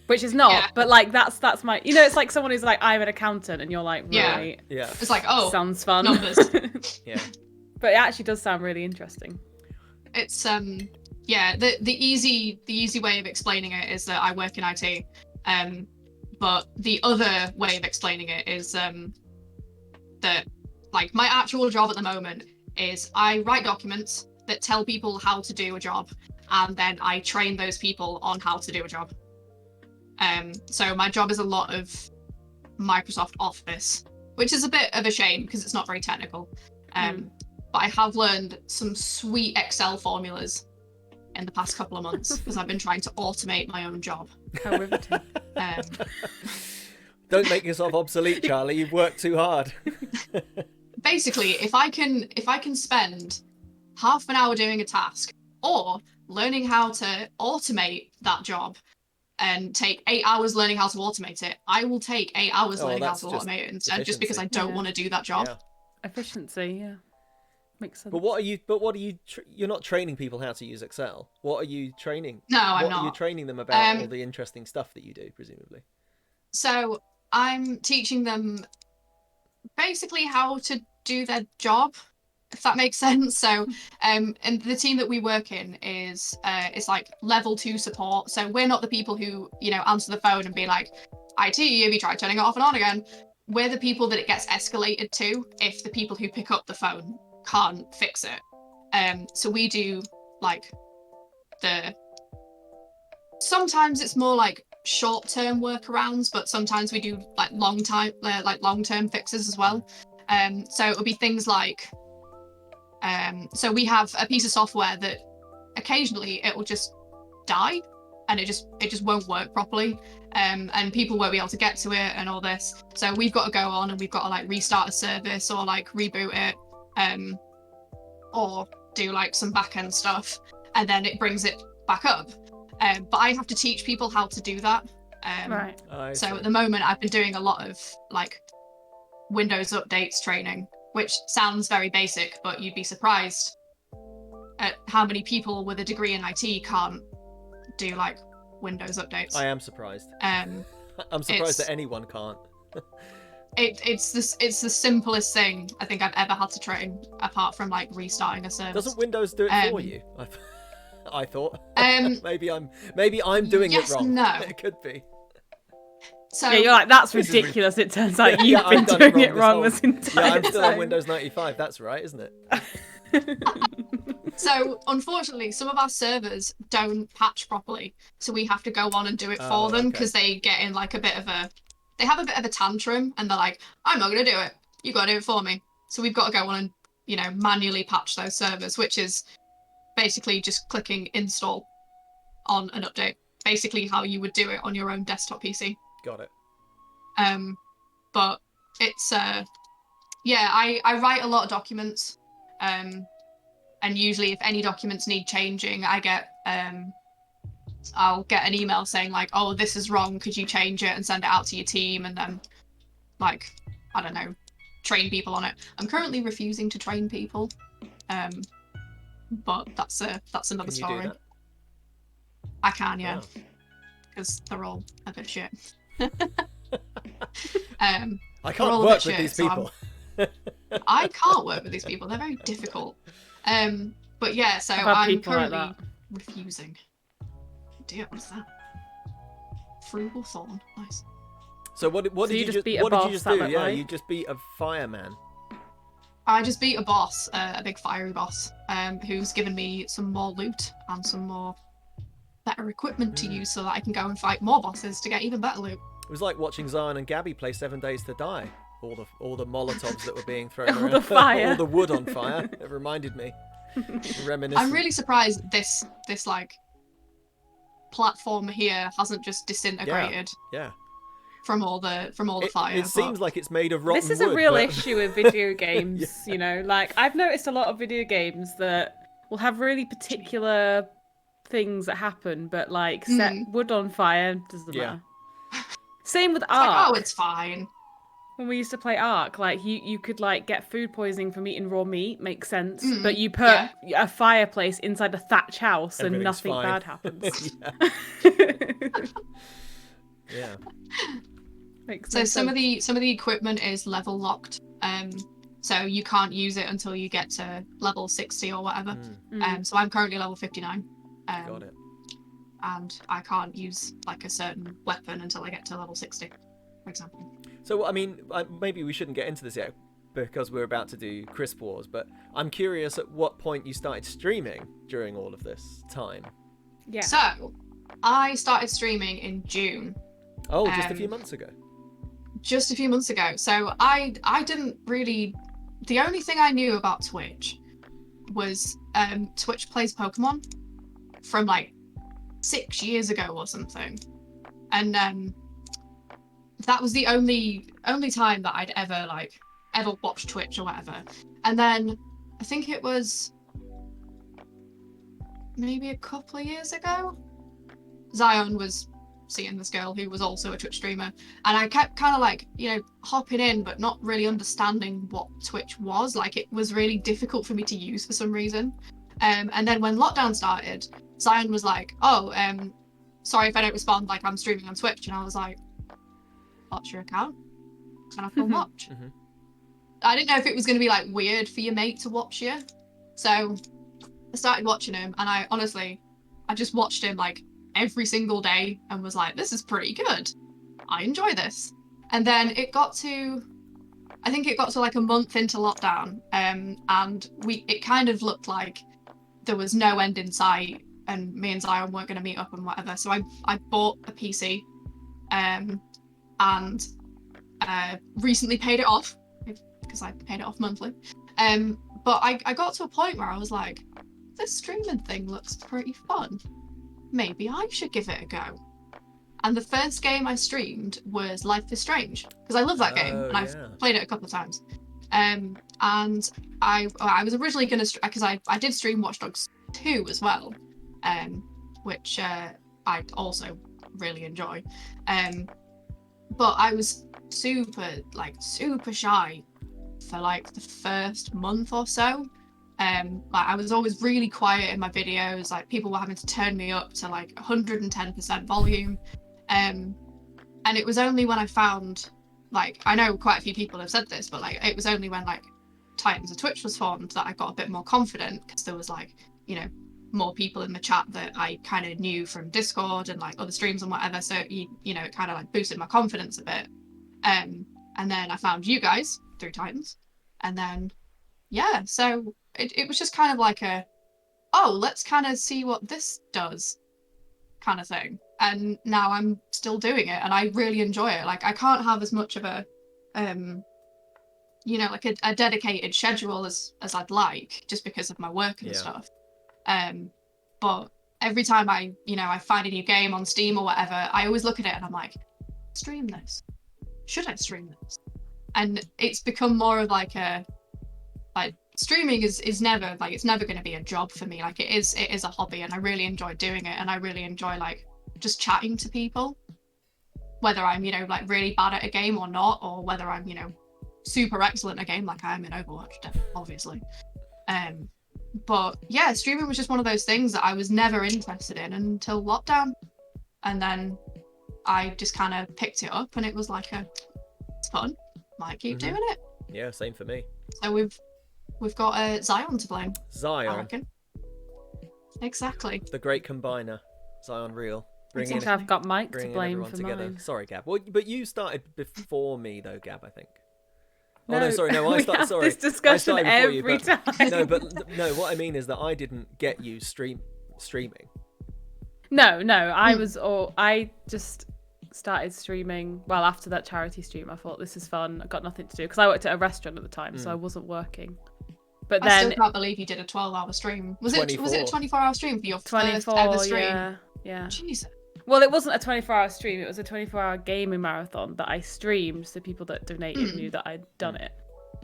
Which is not, but like that's my, you know, it's like someone who's like, I'm an accountant, and you're like, right. Yeah. It's like, oh, sounds fun. Numbers. Yeah. But it actually does sound really interesting. It's the easy way of explaining it is that I work in IT. But the other way of explaining it is that like my actual job at the moment is I write documents that tell people how to do a job, and then I train those people on how to do a job. So my job is a lot of Microsoft Office, which is a bit of a shame because it's not very technical. But I have learned some sweet Excel formulas in the past couple of months because I've been trying to automate my own job. How riveting. Don't make yourself obsolete, Charlie. You've worked too hard. Basically, if I can spend half an hour doing a task or learning how to automate that job and take 8 hours learning how to automate it, I will take 8 hours learning how to automate it instead, just because I don't want to do that job. Yeah. Efficiency, yeah. Makes sense. But you're not training people how to use Excel. What are you training? No, I'm not. What are you training them about all the interesting stuff that you do, presumably? So I'm teaching them basically how to do their job, if that makes sense. So and the team that we work in is it's like level 2 support. So we're not the people who, you know, answer the phone and be like, IT, have you tried turning it off and on again? We're the people that it gets escalated to if the people who pick up the phone can't fix it. So we do like sometimes it's more like short-term workarounds, but sometimes we do like long-term fixes as well. So it would be things like so we have a piece of software that occasionally it will just die and it just won't work properly, and people won't be able to get to it and all this. So we've got to go on and we've got to like restart a service or like reboot it, or do like some back-end stuff, and then it brings it back up. But I have to teach people how to do that. Right. So at the moment I've been doing a lot of like Windows updates training, which sounds very basic, but you'd be surprised at how many people with a degree in IT can't do like Windows updates. I am surprised. I'm surprised that anyone can't. It's the simplest thing I think I've ever had to train, apart from like restarting a service. Doesn't Windows do it for you? I thought. maybe I'm doing it wrong. No. It could be. So yeah, you're like, that's ridiculous. It turns out you've been doing it wrong this entire time. I'm still on Windows 95. That's right, isn't it? So unfortunately, some of our servers don't patch properly, so we have to go on and do it for them because they get in like they have a bit of a tantrum and they're like, I'm not going to do it. You got to do it for me. So we've got to go on and, you know, manually patch those servers, which is basically just clicking install on an update. Basically how you would do it on your own desktop PC. Got it. But it's I write a lot of documents. And usually if any documents need changing, I'll get an email saying like, oh, this is wrong, could you change it and send it out to your team, and then like, I don't know, train people on it. I'm currently refusing to train people. But that's another story. Do that? I can, yeah. Because they're all a bit shit. I can't work with these people. I can't work with these people. They're very difficult. But yeah, so I'm currently refusing. Dear, what's that? Frugal Thorn. Nice. So what did you just do? Yeah, you just beat a fireman. I just beat a boss, a big fiery boss, who's given me some more loot and some more better equipment to use so that I can go and fight more bosses to get even better loot. It was like watching Zion and Gabby play 7 Days to Die. All the Molotovs that were being thrown around. All the fire. All the wood on fire. It reminded me. Reminiscent. I'm really surprised this like platform here hasn't just disintegrated. Yeah. From all the fire. It seems like it's made of rotten wood. This is a real issue with video games, you know. Like, I've noticed a lot of video games that will have really particular things that happen, but like set wood on fire doesn't matter. Same with Ark. Like, oh, it's fine. When we used to play Ark, like you could like get food poisoning from eating raw meat, makes sense. But you put a fireplace inside a thatch house and nothing bad happens. Yeah. So some of the equipment is level locked. So you can't use it until you get to level 60 or whatever. So I'm currently level 59. Got it. And I can't use like a certain weapon until I get to level 60, for example. So I mean, maybe we shouldn't get into this yet because we're about to do Crisp Wars, but I'm curious at what point you started streaming during all of this time. Yeah. So I started streaming in June. Oh, just a few months ago. Just a few months ago. So I didn't really... The only thing I knew about Twitch was Twitch plays Pokemon from like 6 years ago or something. And that was the only time that I'd ever watched Twitch or whatever. And then I think it was maybe a couple of years ago, Zion was seeing this girl who was also a Twitch streamer, and I kept kind of like, you know, hopping in but not really understanding what Twitch was. Like, it was really difficult for me to use for some reason. And then when lockdown started, Zion was like, oh, sorry if I don't respond, like I'm streaming on Twitch. And I was like, what's your account? Can I come watch? I didn't know if it was going to be like weird for your mate to watch you. So I started watching him, and I just watched him like every single day and was like, this is pretty good. I enjoy this. And then I think it got to like a month into lockdown, and it kind of looked like there was no end in sight, and me and Zion weren't going to meet up and whatever. So I bought a PC, and recently paid it off because I paid it off monthly. But I got to a point where I was like, this streaming thing looks pretty fun. Maybe I should give it a go. And the first game I streamed was Life is Strange, because I love that game, and I've played it a couple of times. And I was originally going to, because I did stream Watch Dogs 2 as well, which I also really enjoy. But I was super shy for like the first month or so. Like, I was always really quiet in my videos. Like, people were having to turn me up to like 110% volume. And it was only when I found, like, I know quite a few people have said this, but like, it was only when like Titans of Twitch was formed that I got a bit more confident, because there was like, you know, more people in the chat that I kind of knew from Discord and like other streams and whatever. So you know, it kind of like boosted my confidence a bit. And then I found you guys through Titans, and then so it was just kind of like let's kind of see what this does kind of thing. And now I'm still doing it, and I really enjoy it. Like, I can't have as much of a you know, like a dedicated schedule as I'd like, just because of my work and stuff. But every time I find a new game on Steam or whatever, I always look at it and I'm like, stream this. Should I stream this? And it's become more of like streaming is never, like, it's never going to be a job for me. Like, it is a hobby, and I really enjoy doing it, and I really enjoy like just chatting to people, whether I'm, you know, like really bad at a game or not, or whether I'm, you know, super excellent at a game like I am in Overwatch, obviously. But yeah, streaming was just one of those things that I was never interested in until lockdown, and then I just kind of picked it up, and it was like it's fun, might keep doing it. Yeah, same for me. So we've got Zion to blame. Zion. I reckon. Exactly. The great combiner, Zion Real. Exactly. I've got Mike to blame for together. mine. Sorry, Gab. Well, but you started before me, though, Gab. I think. No, oh no, sorry, no. I started. Sorry, this discussion every time. No, what I mean is that I didn't get you streaming. No, I just started streaming. Well, after that charity stream, I thought this is fun. I got nothing to do because I worked at a restaurant at the time, so I wasn't working. But then I still can't believe you did a 12-hour stream. Was it a 24-hour stream for your first ever stream? Yeah. Jesus. Well, it wasn't a 24-hour stream. It was a 24-hour gaming marathon that I streamed, so people that donated knew that I'd done it.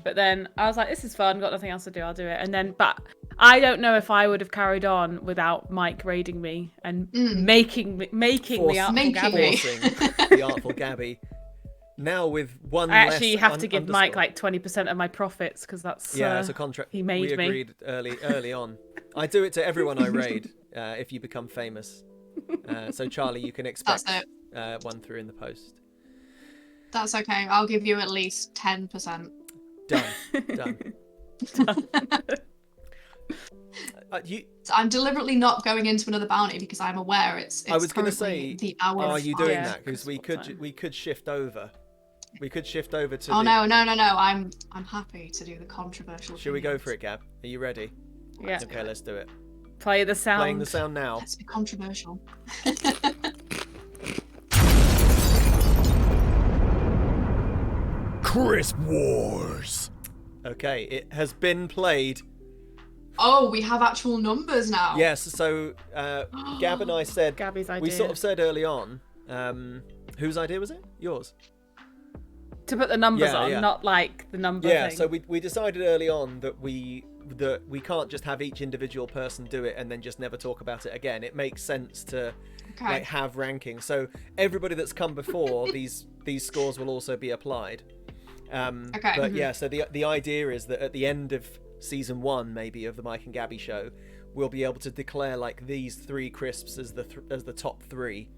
But then I was like, this is fun. Got nothing else to do. I'll do it. And then, but I don't know if I would have carried on without Mike raiding me and making the Artful Gabby. Forcing the Artful Gabby. Now with one I actually have to give Mike like 20% of my profits because that's it's a contract he made we agreed early on. I do it to everyone I raid if you become famous. So Charlie, you can expect one through in the post. That's okay. I'll give you at least 10%. Done. So I'm deliberately not going into another bounty because I'm aware it's I was going to say, the hour. Are you doing that? Because we could shift over. We could shift over to. Oh no! I'm happy to do the controversial. Should we go for it, Gab? Are you ready? Yeah. Okay, let's do it. Play the sound. Playing the sound now. Let's be controversial. Crisp Wars. Okay, it has been played. Oh, we have actual numbers now. Yes. So Gab and I said. Gabby's idea. We sort of said early on. Whose idea was it? Yours. To put the numbers on, not like the number thing. Yeah, so we decided early on that we can't just have each individual person do it and then just never talk about it again. It makes sense to like have rankings. So everybody that's come before, these scores will also be applied. But yeah, so the idea is that at the end of season 1, maybe, of the Mike and Gabby show, we'll be able to declare like these 3 crisps as the top 3.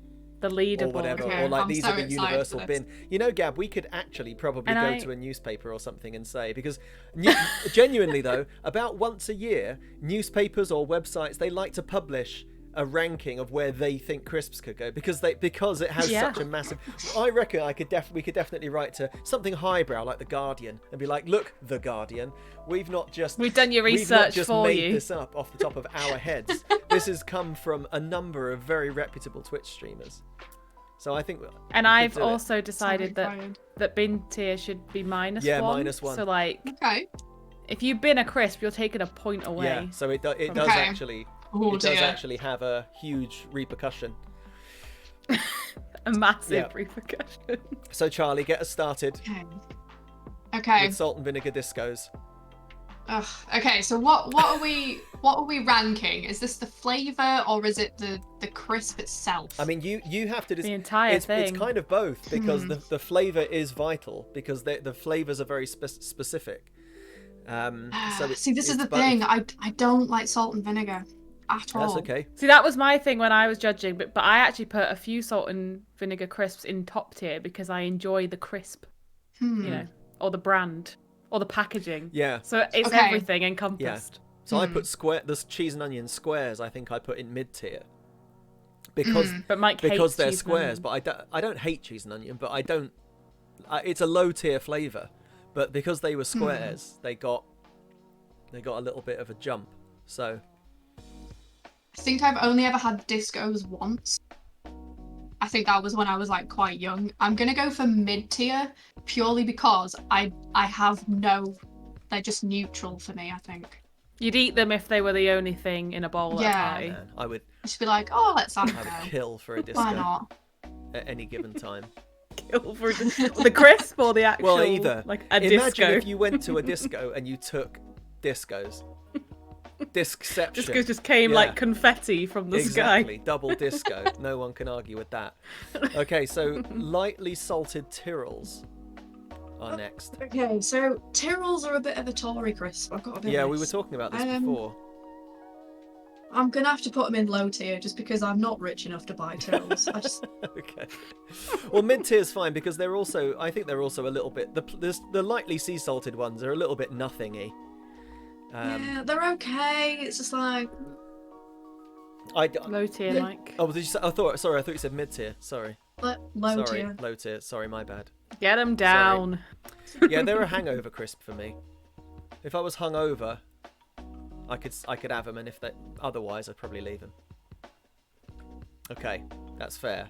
The leaderboard, or whatever, or like these are the universal bin. You know, Gab, we could actually probably go to a newspaper or something and say, because genuinely though, about once a year, newspapers or websites, they like to publish a ranking of where they think crisps could go because it has such a massive. I reckon we could definitely write to something highbrow like the Guardian and be like, look, the Guardian, we've done your research for you. Made this up off the top of our heads. This has come from a number of very reputable Twitch streamers. So I think. And I've also decided that bin tier should be -1. Yeah, -1. So like, if you bin a crisp, you're taking a point away. Yeah. So it does actually. It does actually have a huge repercussion. A massive repercussion. So Charlie, get us started. Okay. With salt and vinegar discos. Ugh. Okay, so what are we ranking? Is this the flavour or is it the crisp itself? I mean, you have to the entire thing. It's kind of both because the flavour is vital because the flavours are very specific. So see, this is the thing. I don't like salt and vinegar. At all. That's okay. See, that was my thing when I was judging, but I actually put a few salt and vinegar crisps in top tier because I enjoy the crisp, you know, or the brand, or the packaging. Yeah. So it's everything encompassed. Yeah. So I put the cheese and onion squares. I think I put in mid tier because but Mike hates they're cheese squares. But I don't hate cheese and onion, but it's a low tier flavour. But because they were squares, they got a little bit of a jump. So. I think I've only ever had discos once. I think that was when I was like quite young. I'm gonna go for mid tier purely because they're just neutral for me, I think. You'd eat them if they were the only thing in a bowl at a party. I would just be like, oh, let's have I would kill for a disco. Why not? At any given time. Kill for the crisp or the actual. Well, either. Like a Imagine disco. if you went to a disco and you took discos. Discception. Disco just came like confetti from the sky. Exactly, double disco. No one can argue with that. Okay, so lightly salted Tyrrells are next. Okay, so Tyrrells are a bit of a Tory crisp. I've got to be honest. We were talking about this before. I'm gonna have to put them in low tier just because I'm not rich enough to buy Tyrrells. Okay. Well, mid tier is fine because I think they're also a little bit. The lightly sea salted ones are a little bit nothingy. Yeah, they're okay. It's just like Low tier, Mike. Oh, did you say? I thought you said mid tier. Sorry. Low tier. Low tier. Sorry, my bad. Get them down. Yeah, they're a hangover crisp for me. If I was hungover, I could have them, and if they otherwise, I'd probably leave them. Okay, that's fair.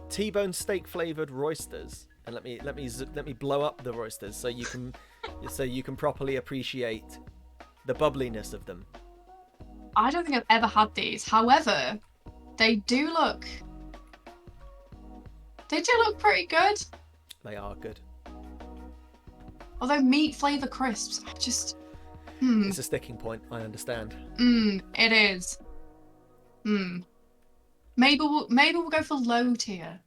T-bone steak flavored roysters, and let me blow up the roysters so you can properly appreciate the bubbliness of them. I don't think I've ever had these. However, they do look pretty good. They are good. Although meat flavour crisps, I just... It's a sticking point, I understand. It is. Maybe we'll go for low tier.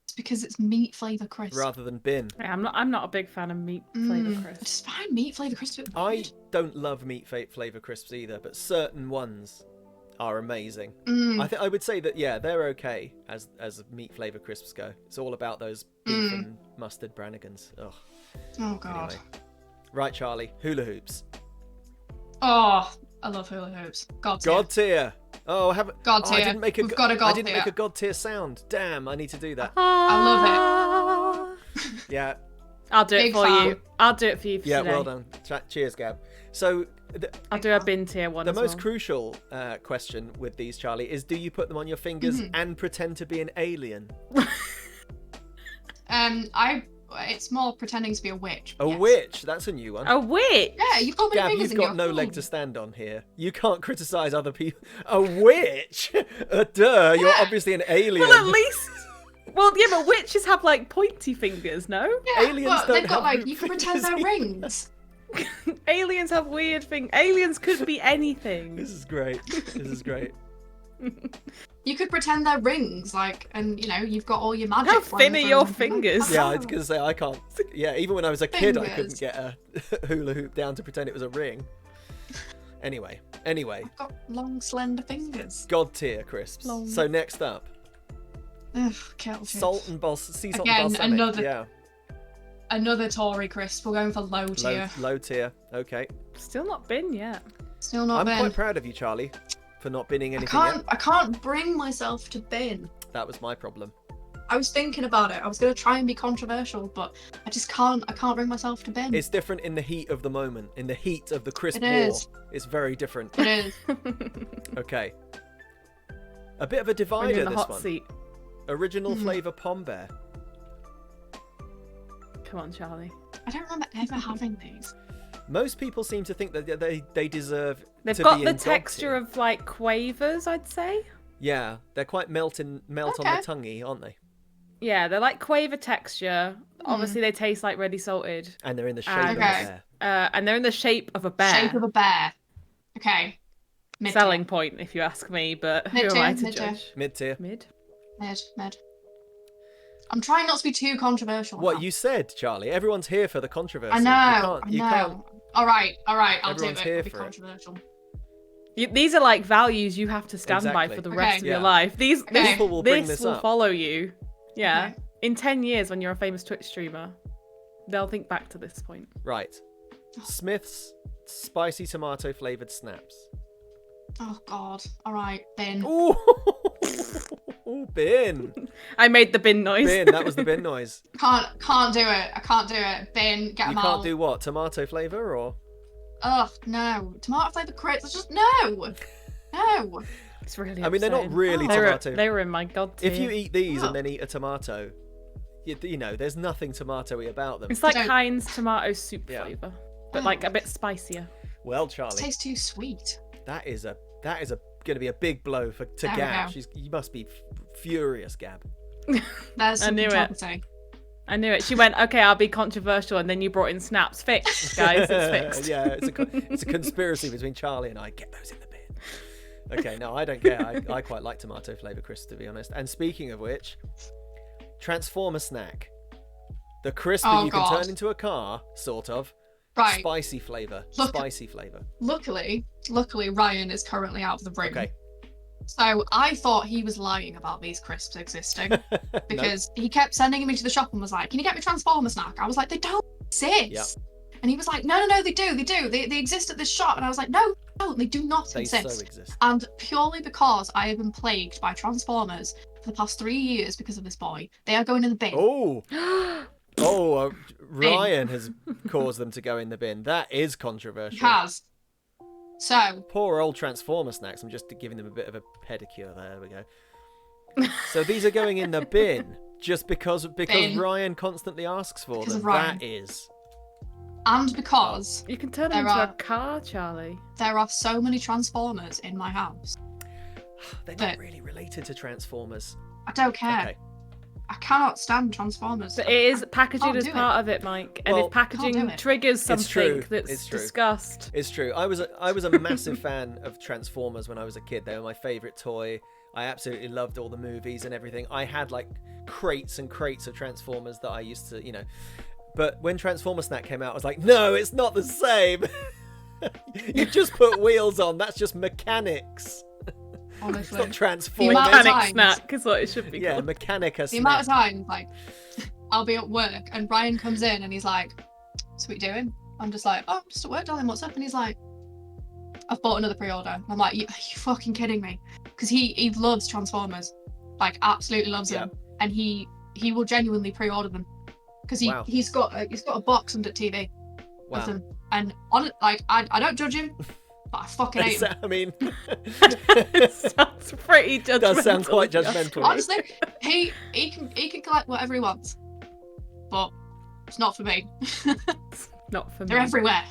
It's because it's meat flavour crisps. Rather than bin. Yeah, I'm not a big fan of meat flavour crisps. Just find meat flavour crisps. I don't love meat flavour crisps either, but certain ones are amazing. I would say that they're okay as meat flavour crisps go. It's all about those beef and mustard Brannigans. Ugh. Oh god. Anyway. Right, Charlie, hula hoops. Oh, I love hula hoops. God tier. Oh, God tier. I didn't make a We've got a God I didn't tier. make a God tier sound. Damn, I need to do that. I love it. Yeah. I'll do Big it for fan. you. I'll do it for you for today. Well done. Cheers, Gab. So I'll do a bin tier one. The most crucial question with these, Charlie, is: do you put them on your fingers and pretend to be an alien? It's more pretending to be a witch. A witch? That's a new one. A witch? Yeah, you've got Gab, you've got no leg to stand on here. You can't criticize other people. A witch? Duh, you're obviously an alien. Well, at least... Well, yeah, but witches have, like, pointy fingers, no? Yeah, aliens they've got, like, you can pretend they're rings. Aliens have weird things. Aliens could be anything. This is great. You could pretend they're rings, and you've got all your magic. How thin are your fingers? Yeah, I was gonna say I can't. Yeah, even when I was a kid, I couldn't get a hula hoop down to pretend it was a ring. Anyway. I've got long, slender fingers. God tier crisps. So next up, kettle chips. salt and balsamic. Another Tory crisp. We're going for low tier. Low tier. Okay. Still not bin yet. Still not bin. I'm quite proud of you, Charlie, for not binning anything yet. I can't bring myself to bin. That was my problem. I was thinking about it. I was going to try and be controversial, but I just can't. I can't bring myself to bin. It's different in the heat of the moment, in the heat of the crisp war. It's very different. It is. Okay. A bit of a divider, this one. Seat. Original flavour Pom Bear. Come on, Charlie. I don't remember ever having these. Most people seem to think that they deserve They've to got be the in texture of like quavers, I'd say. Yeah, they're quite melt on the tonguey, aren't they? Yeah, they're like quaver texture. Obviously, they taste like ready salted. And they're in the shape of a bear. And they're in the shape of a bear. Shape of a bear. Okay. Mid-tier. Selling point, if you ask me, but who am I to judge? Mid-tier. Mid. I'm trying not to be too controversial. What you said, Charlie? Everyone's here for the controversy. I know. You can't. All right. I'll do Everyone's it. here It'll be for it. controversial. These are like values you have to stand by for the rest of your life. People will bring this up. Follow you. Yeah. Okay. In 10 years, when you're a famous Twitch streamer, they'll think back to this point. Right. Smith's spicy tomato flavoured snaps. Oh, God. All right, bin. Ooh, bin. I made the bin noise. Bin, that was the bin noise. Can't do it. I can't do it. Bin, get them out. You can't do what? Tomato flavour or? Ugh, no. Tomato flavoured crisps. Just no. No. It's really I mean, they're not really tomato. They were in my God tier. If you eat these and then eat a tomato, you know, there's nothing tomatoey about them. It's like Heinz tomato soup flavour, but like a bit spicier. Well, Charlie. It tastes too sweet. That is going to be a big blow to Gab. You must be furious, Gab. That's I knew it. I knew it. She went, okay, I'll be controversial, and then you brought in snaps. Fixed, guys. It's fixed. Yeah, it's a conspiracy between Charlie and I. Get those in the bin. Okay, no, I don't care. I quite like tomato flavour crisps, to be honest. And speaking of which, Transformer snack. The crisp that you can turn into a car, sort of. Right. Spicy flavour. Spicy flavour. Luckily, Ryan is currently out of the room. Okay. So I thought he was lying about these crisps existing because he kept sending me to the shop and was like, "Can you get me Transformer snack?" I was like, "They don't exist." Yep. And he was like, "No, they do. They exist at this shop." And I was like, "No, No, they do not They exist. so exist. And purely because I have been plagued by Transformers for the past 3 years because of this boy, they are going in the bin. Oh, Ryan has caused them to go in the bin. That is controversial. He has. So. Poor old Transformer snacks. I'm just giving them a bit of a pedicure. There we go. So these are going in the bin just because Ryan constantly asks for them. That is. And because you can turn them into a car, Charlie. There are so many Transformers in my house. They're not really related to Transformers. I don't care. Okay. I cannot stand Transformers. But it is packaging as part of it, Mike. And if packaging triggers something that's discussed. It's true. I was a massive fan of Transformers when I was a kid. They were my favourite toy. I absolutely loved all the movies and everything. I had like crates and crates of Transformers that I used to, But when Transformer Snack came out, I was like, no, it's not the same. You just put wheels on. That's just mechanics. Honestly. It's not Transformers. Mechanic Snack is what it should be called. Yeah, Mechanica Snack. The amount of times, like, I'll be at work and Ryan comes in and he's like, so what are you doing? I'm just like, oh, I'm just at work, darling, what's up? And he's like, I've bought another pre-order. And I'm like, are you fucking kidding me? Because he loves Transformers. Like, absolutely loves them. And he will genuinely pre-order them. Because he's got a box under TV of them, and on it, like I don't judge him, but I fucking hate him. I mean, it sounds pretty judgmental. Does sound quite judgmental. Honestly, he can collect whatever he wants, but it's not for me. Not for me. They're everywhere.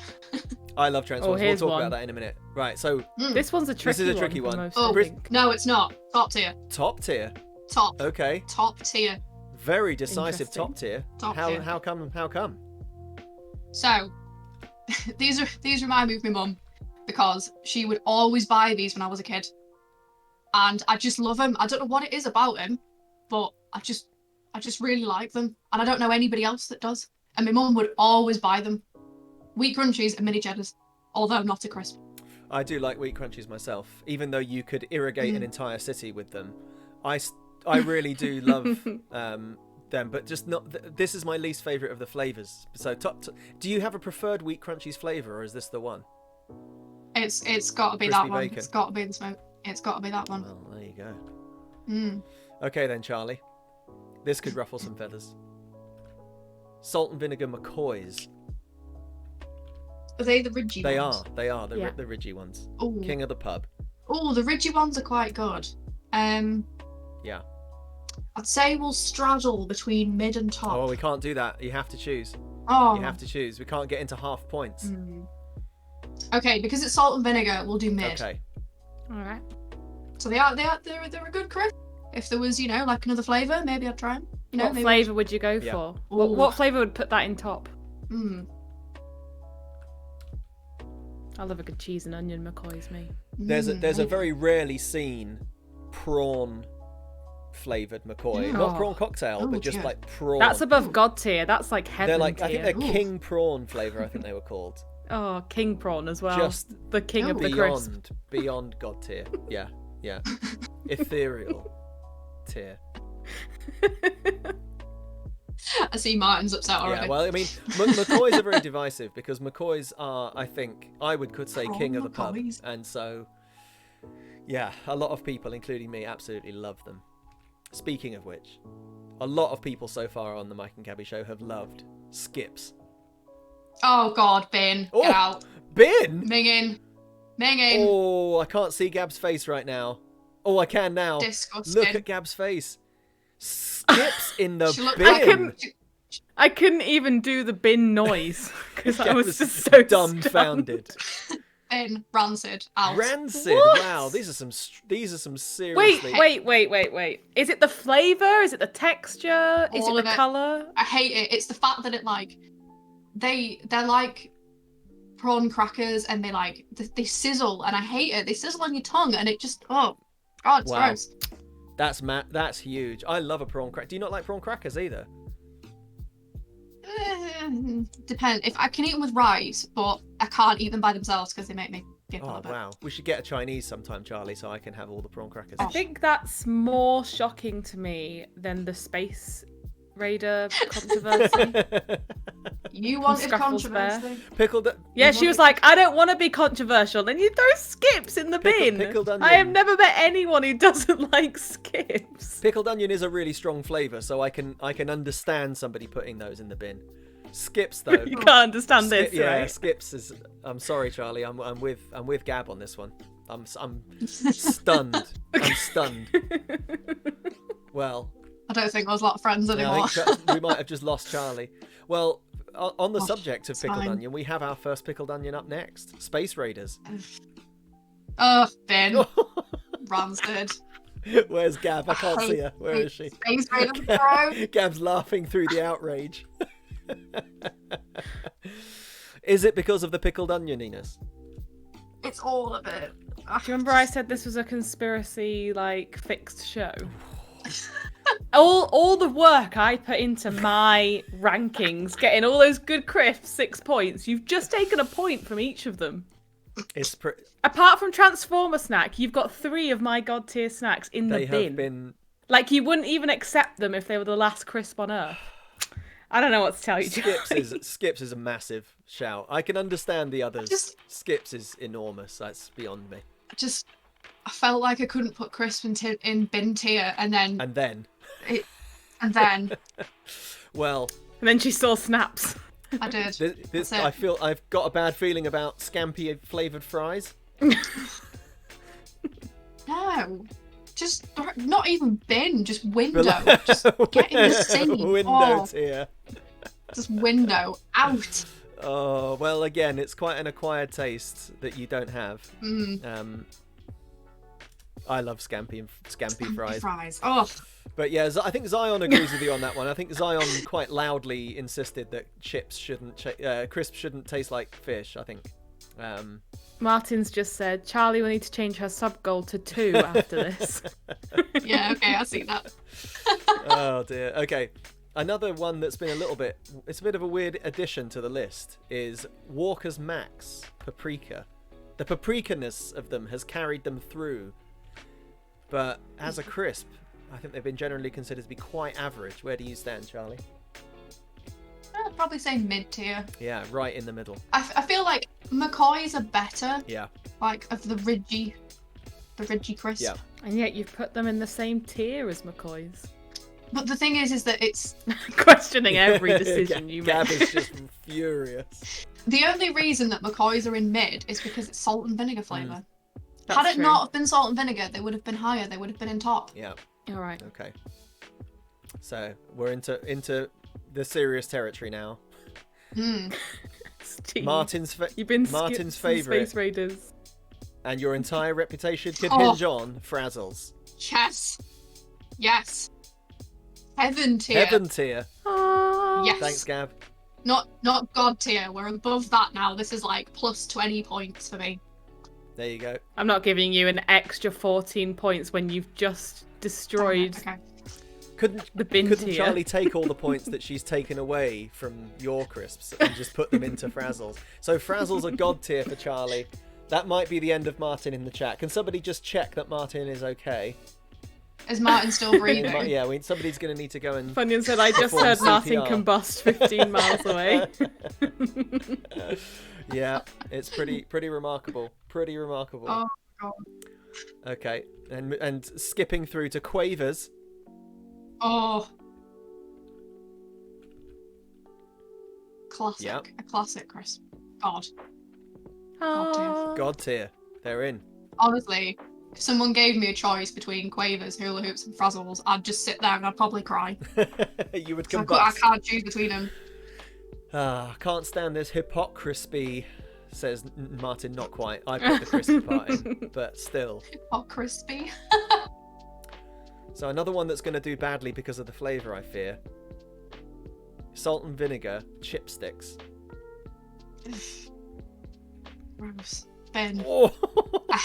I love Transformers. We'll talk about that in a minute. Right, so this one's a tricky one. This is a tricky one. No, it's not. Top tier. Top tier. Top. Okay. Top tier. Very decisive top tier. Tier. How come? So, these remind me of my mum because she would always buy these when I was a kid, and I just love them. I don't know what it is about them, but I just really like them, and I don't know anybody else that does. And my mum would always buy them. Wheat Crunchies and mini cheddars, although not a crisp. I do like Wheat Crunchies myself, even though you could irrigate an entire city with them. I really do love them, but just not. This is my least favourite of the flavours. So, do you have a preferred Wheat Crunchies flavour, or is this the one? It's got to be that one. It's got to be the smoke. It's got to be that one. Well, there you go. Okay then, Charlie. This could ruffle some feathers. Salt and vinegar McCoys. Are they the ridgy ones? They are the ridgy ones. Ooh. King of the pub. Oh, the ridgy ones are quite good. Yeah. I'd say we'll straddle between mid and top. Oh, we can't do that. You have to choose. Oh. You have to choose. We can't get into half points. Okay, because it's salt and vinegar, we'll do mid. Okay. All right. So they're a good crisp. If there was, like another flavour, maybe I'd try them. What flavour would you go for? What flavour would put that in top? I love a good cheese and onion McCoy's, me. There's a very rarely seen prawn flavoured McCoy. Not prawn cocktail, but just like prawn. That's above God tier. That's like heaven tier. I think they're king prawn flavour, I think they were called. Oh, king prawn as well. Just the king of the crisp. Beyond God tier. Yeah. Ethereal tier. I see Martin's upset already. Yeah, well, I mean, McCoys are very divisive because McCoys are, I think, could say king of the pub. And so, yeah, a lot of people, including me, absolutely love them. Speaking of which, a lot of people so far on the Mike and Gabby Show have loved Skips. Oh, God, Bin. Oh, get out. Bin? Minging. Oh, I can't see Gab's face right now. Oh, I can now. Disgusting. Look at Gab's face. Skips in the bin. I couldn't even do the bin noise because I was just so dumbfounded. Bin, rancid, out. Rancid. What? Wow, these are some seriously. Wait. Is it the flavour? Is it the texture? Is it the colour? I hate it. It's the fact that they're like prawn crackers and they sizzle, and I hate it. They sizzle on your tongue and it just it's gross. That's huge. I love a prawn cracker. Do you not like prawn crackers either? Depends. If I can eat them with rice, but I can't eat them by themselves because they make me feel a little bit. Wow. We should get a Chinese sometime, Charlie, so I can have all the prawn crackers. I think that's more shocking to me than the Space Raider controversy. You wanted controversy. Yeah, she was like, I don't want to be controversial. Then you throw skips in the bin. Pickled onion. I have never met anyone who doesn't like skips. Pickled onion is a really strong flavour, so I can understand somebody putting those in the bin. Skips though. You can't understand this, yeah, right? Skips is. I'm sorry, Charlie. I'm with Gab on this one. I'm stunned. I'm stunned. Well, I don't think there's a lot of friends anymore. We might have just lost Charlie. Well, on the subject of pickled onion, we have our first pickled onion up next. Space Raiders. Oh, bin. Rancid. Where's Gab? I can't see her. Where is she? Space Raiders, bro. Gab's laughing through the outrage. Is it because of the pickled onioniness? It's all of it. Do you remember I said this was a conspiracy, fixed show? all the work I put into my rankings, getting all those good crisps, 6 points. You've just taken a point from each of them. Apart from Transformer snack, you've got 3 of my god tier snacks in the bin. They have been... you wouldn't even accept them if they were the last crisp on Earth. I don't know what to tell you, Skips is a massive shout. I can understand the others. Skips is enormous. That's beyond me. I felt like I couldn't put crisp in bin tier, and then. Well. And then she saw snaps. I did. I feel I've got a bad feeling about scampi flavoured fries. No. Just not even bin, just window. Just get in the scene. Window tier. Just window out. Oh, well, again, it's quite an acquired taste that you don't have. I love scampi fries. Oh. But yeah, I think Zion agrees with you on that one. I think Zion quite loudly insisted that crisps shouldn't taste like fish, I think. Martin's just said, Charlie will need to change her sub-goal to 2 after this. Yeah, okay, I see that. Oh, dear. Okay. Another one that's been it's a bit of a weird addition to the list is Walker's Max Paprika. The paprika-ness of them has carried them through. But as a crisp, I think they've been generally considered to be quite average. Where do you stand, Charlie? I'd probably say mid-tier. Yeah, right in the middle. I feel like McCoys are better. Yeah. Of the ridgy crisp. Yeah. And yet you've put them in the same tier as McCoys. But the thing is that it's... questioning every decision you make. Gab is just furious. The only reason that McCoys are in mid is because it's salt and vinegar flavour. Had it not have been salt and vinegar, they would have been higher. They would have been in top. Yeah. All right. Okay. So we're into the serious territory now. Martin's favourite. Space Raiders. And your entire reputation could hinge on Frazzles. Yes. Heaven tier. Yes. Thanks, Gab. Not god tier. We're above that now. This is plus 20 points for me. There you go. I'm not giving you an extra 14 points when you've just destroyed the bin Couldn't tier. Charlie take all the points that she's taken away from your crisps and just put them into Frazzles? So Frazzles are god tier for Charlie. That might be the end of Martin in the chat. Can somebody just check that Martin is okay? Is Martin still breathing? Yeah, somebody's going to need to go and... Funyan said, I just heard Martin combust 15 miles away. Yeah, it's pretty remarkable. Pretty remarkable. Oh, God. Okay, and skipping through to Quavers. Oh. Classic. Yep. A classic crisp. God. God tier. They're in. Honestly, if someone gave me a choice between Quavers, Hula Hoops, and Frazzles, I'd just sit there and I'd probably cry. You would combust. I can't choose between them. Can't stand this hypocrisy, says Martin. Not quite. I put the crispy part in, but still. Hypocrisy. So another one that's going to do badly because of the flavour, I fear. Salt and vinegar chipsticks. Gross. Ben. Oh. I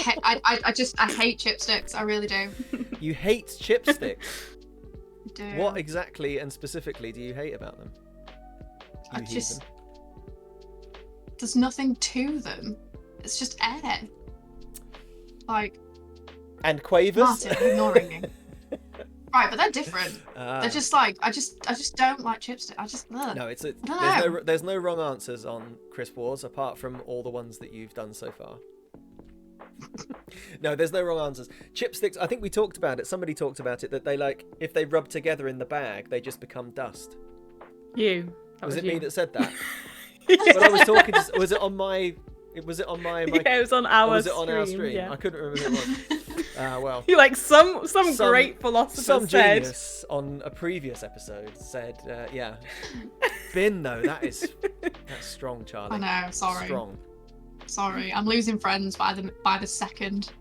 hate chipsticks. I really do. You hate chipsticks? I do. What exactly and specifically do you hate about them? There's nothing to them. It's just air. And Quavers? Martin, ignoring me. Right, but they're different. They're just like I just don't like chipstick. I just No, I there's no wrong answers on Crisp Wars apart from all the ones that you've done so far. No, there's no wrong answers. Chipsticks, I think we talked about it. Somebody talked about it, that they like, if they rub together in the bag, they just become dust. Was it you. me that said that? But I was talking to, was it on my yeah, it was on our was stream. It on our stream? Yeah. I couldn't remember who it was. Well. You're like some great philosopher some said. Genius on a previous episode said, yeah. Bin though, that's strong, Charlie. I know, sorry. Strong. Sorry, I'm losing friends by the second.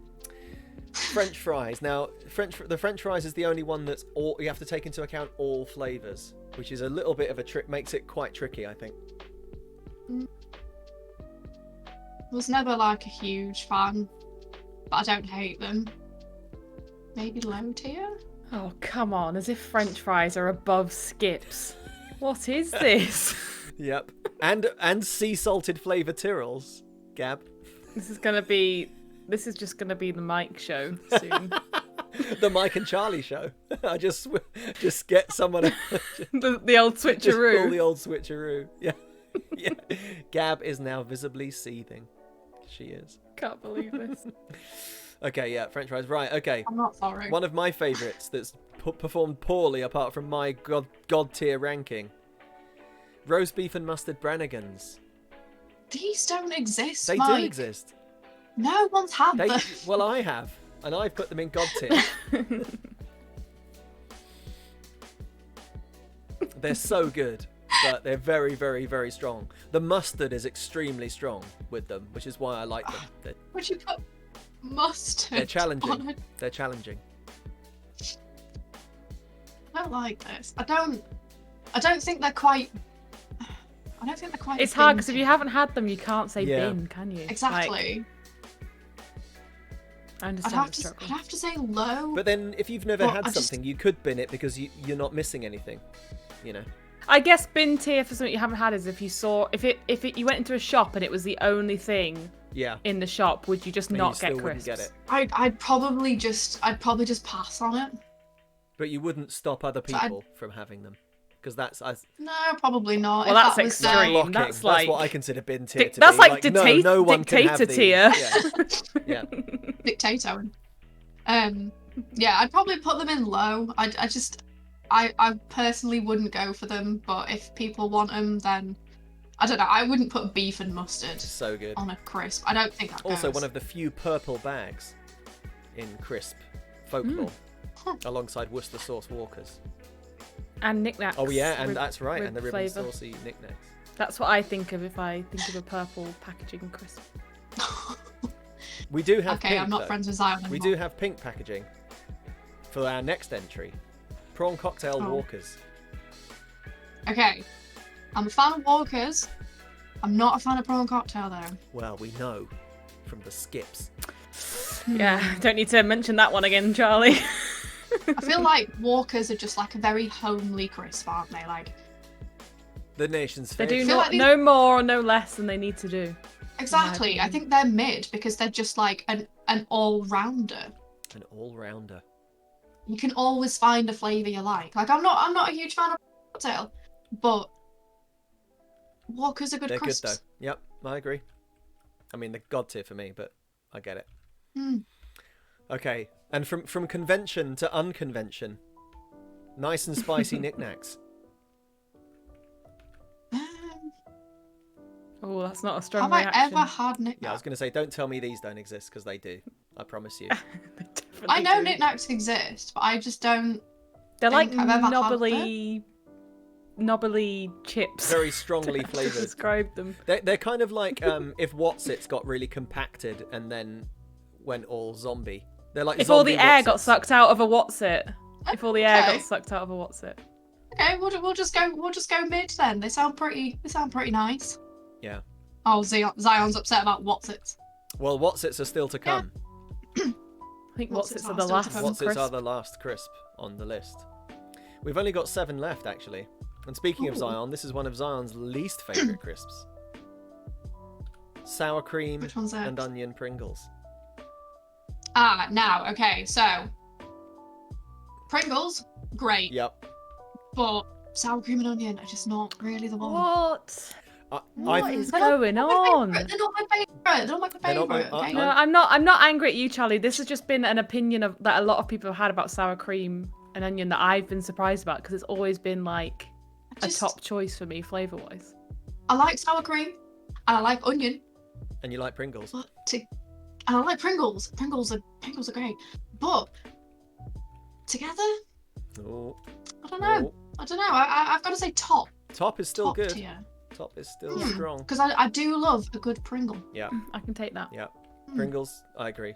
French fries. Now, the French fries is the only one that's all you have to take into account all flavors, which is a little bit of a trick. Makes it quite tricky, I think. Was never like a huge fan, but I don't hate them. Maybe low tier. Oh come on! As if French fries are above skips. What is this? Yep, and sea salted flavor Tyrrells. Gab. This is just gonna be the Mike show soon. The Mike and Charlie show. I just get someone. the old switcheroo. Just pull the old switcheroo. Yeah. Yeah. Gab is now visibly seething. She is. Can't believe this. Okay, yeah, French fries. Right, okay. I'm not sorry. One of my favourites that's performed poorly apart from my god tier ranking. Roast beef and mustard Brannigans. These don't exist, They Mike. do exist. No one's had them. Well, I have, and I've put them in god tier. They're so good, but they're very, very, very strong. The mustard is extremely strong with them, which is why I like them. Would you put mustard? They're challenging. On it? They're challenging. I don't like this. I don't think they're quite. I don't think they're quite. It's hard because if you haven't had them, you can't say Yeah. bin, can you? Exactly. I I'd understand have the to. struggle. I'd have to say low. But then, if you've never Well, had I just- something, you could bin it because you're not missing anything. You know. I guess bin tier for something you haven't had is if you saw if you went into a shop and it was the only thing Yeah. in the shop, would you just And not you still get wouldn't crisps? get it. I'd probably just pass on it. But you wouldn't stop other So I'd- people from having them, because that's No, probably not. Well, If that's that was, extreme. blocking. That's like what I consider bin tier to that's be. like no one can have dictator these. tier. Yeah. Yeah. dictator. Yeah, I'd probably put them in low. I personally wouldn't go for them, but if people want them, then I don't know. I wouldn't put beef and mustard So good. on a crisp. I don't think that Also, goes. one of the few purple bags in crisp folklore, alongside Worcester sauce Walkers. And knickknacks. Oh yeah, and with- that's right, with and the ribbon flavour. saucy knickknacks. That's what I think of if I think of a purple packaging crisp. We do have Okay, pink, I'm not though. friends with Zion anymore. We do have pink packaging for our next entry. Prawn cocktail Oh. Walkers. Okay, I'm a fan of Walkers. I'm not a fan of prawn cocktail though. Well, we know from the skips. Yeah, don't need to mention that one again, Charlie. I feel like Walkers are just like a very homely crisp, aren't they? Like The nation's They favourite. do feel not, like they- no more or no less than they need to do. exactly. I think they're mid because they're just like an all-rounder. An all-rounder. You can always find a flavour you like. Like I'm not a huge fan of cocktail, but Walkers are good They're crisps. good though. Yep, I agree. I mean, they're god tier for me, but I get it. Mm. Okay, and from convention to unconvention, nice and spicy knickknacks. Oh, that's not a strong Have reaction. I ever had knickknacks? Yeah, I was going to say, don't tell me these don't exist, because they do. I promise you. They definitely I know do. knickknacks exist, but I just don't. They're like think I've ever had knobbly chips. Very strongly to flavoured. describe them. They're kind of like if Wotsits got really compacted and then went all zombie. They're like If all the zombie air got Wotsits. sucked out of a what's it? If all the air Okay. got sucked out of a what's it? Okay, we'll just go mid then. They sound pretty nice. Yeah. Oh, Zion's upset about what's it. Well, Wotsits are still to come. I think what's Wotsits it's are the still last to come. Wotsits crisp. are the last crisp on the list. We've only got 7 left, actually. And speaking of Ooh. Zion, this is one of Zion's least favourite crisps. Sour cream Which one's that? and onion Pringles. Now, okay, so Pringles, great. Yep. But sour cream and onion are just not really the one. What? What is They're going on? They're not my favourite. They're not my favourite. Okay? No, I'm not angry at you, Charlie. This has just been an opinion that a lot of people have had about sour cream and onion that I've been surprised about because it's always been like a top choice for me flavour-wise. I like sour cream and I like onion. And you like Pringles. And I like Pringles. Pringles are great. But together, Oh. I don't know. I've got to say top. Top is still good. Tier. Top is still strong. Because I do love a good Pringle. Yeah. I can take that. Yeah. Pringles, I agree.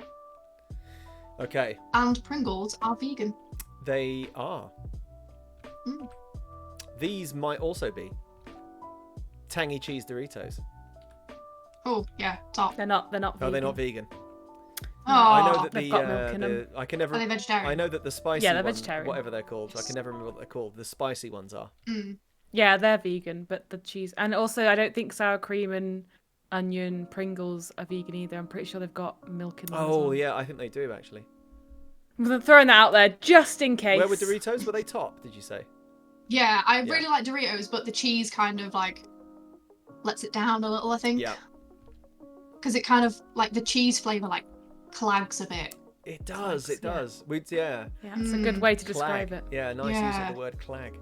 Okay. And Pringles are vegan. They are. These might also be tangy cheese Doritos. Oh yeah, top. They're not vegan. No, they're not vegan. Oh, I know that they've got milk in them. I can never. Are they vegetarian? I know that the spicy Yeah, they're ones, vegetarian. whatever they're called, I can never remember what they're called. The spicy ones are. Yeah, they're vegan, but the cheese and also I don't think sour cream and onion Pringles are vegan either. I'm pretty sure they've got milk in them. Oh yeah, I think they do actually. I'm throwing that out there just in case. Where were Doritos? Were they top? Did you say? Yeah, I really like Doritos, but the cheese kind of like lets it down a little, I think. Yeah. Because it kind of like the cheese flavour like clags a bit. It does. It does. Yeah, it's a good way to describe it. Yeah, nice use of the word clag.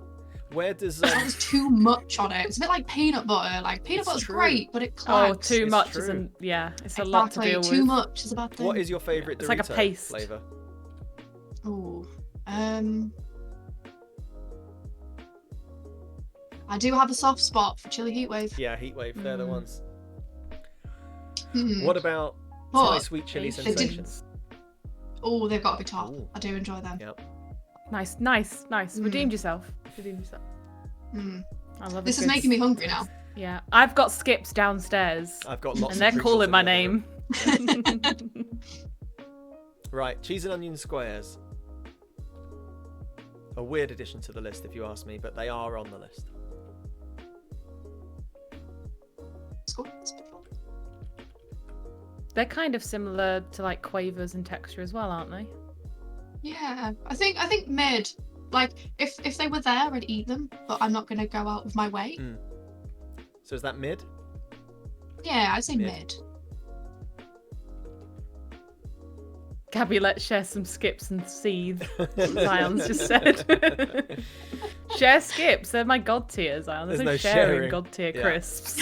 Where does there's too much on it. It's a bit like peanut butter. Like peanut butter's great, but it clags. Oh, too much isn't. Yeah, it's a lot to deal with. Too much is a bad thing. What is your favourite Dorito it's like a paste flavour? Oh, I do have a soft spot for chili heatwave. Yeah, heatwave. They're the ones. What about Thai sweet chili sensations? Oh, they've got to be top. Ooh. I do enjoy them. Yep. Nice. Redeemed yourself. I love it. This is making me hungry now. Yeah, I've got skips downstairs. I've got lots. And they're calling my name. Right, cheese and onion squares. A weird addition to the list, if you ask me, but they are on the list. They're kind of similar to like quavers in texture as well, aren't they? Yeah, I think mid. Like if they were there, I'd eat them, but I'm not gonna go out of my way. So is that mid? Yeah, I'd say mid. Gabby, let's share some skips and seethe. Zion's just said. Share skips. They're my god tier, Zion. There's no sharing god tier crisps.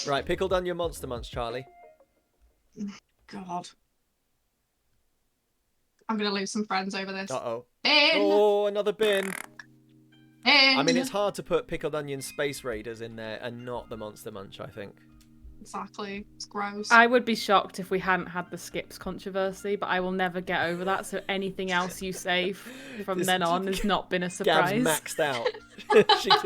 Right, pickled onion monster munch, Charlie. God. I'm going to lose some friends over this. Uh-oh. Bin! Oh, another bin. Bin! I mean, it's hard to put pickled onion Space Raiders in there and not the Monster Munch, I think. Exactly. It's gross. I would be shocked if we hadn't had the skips controversy, but I will never get over that, so anything else you say from then on has not been a surprise. Gab's maxed out.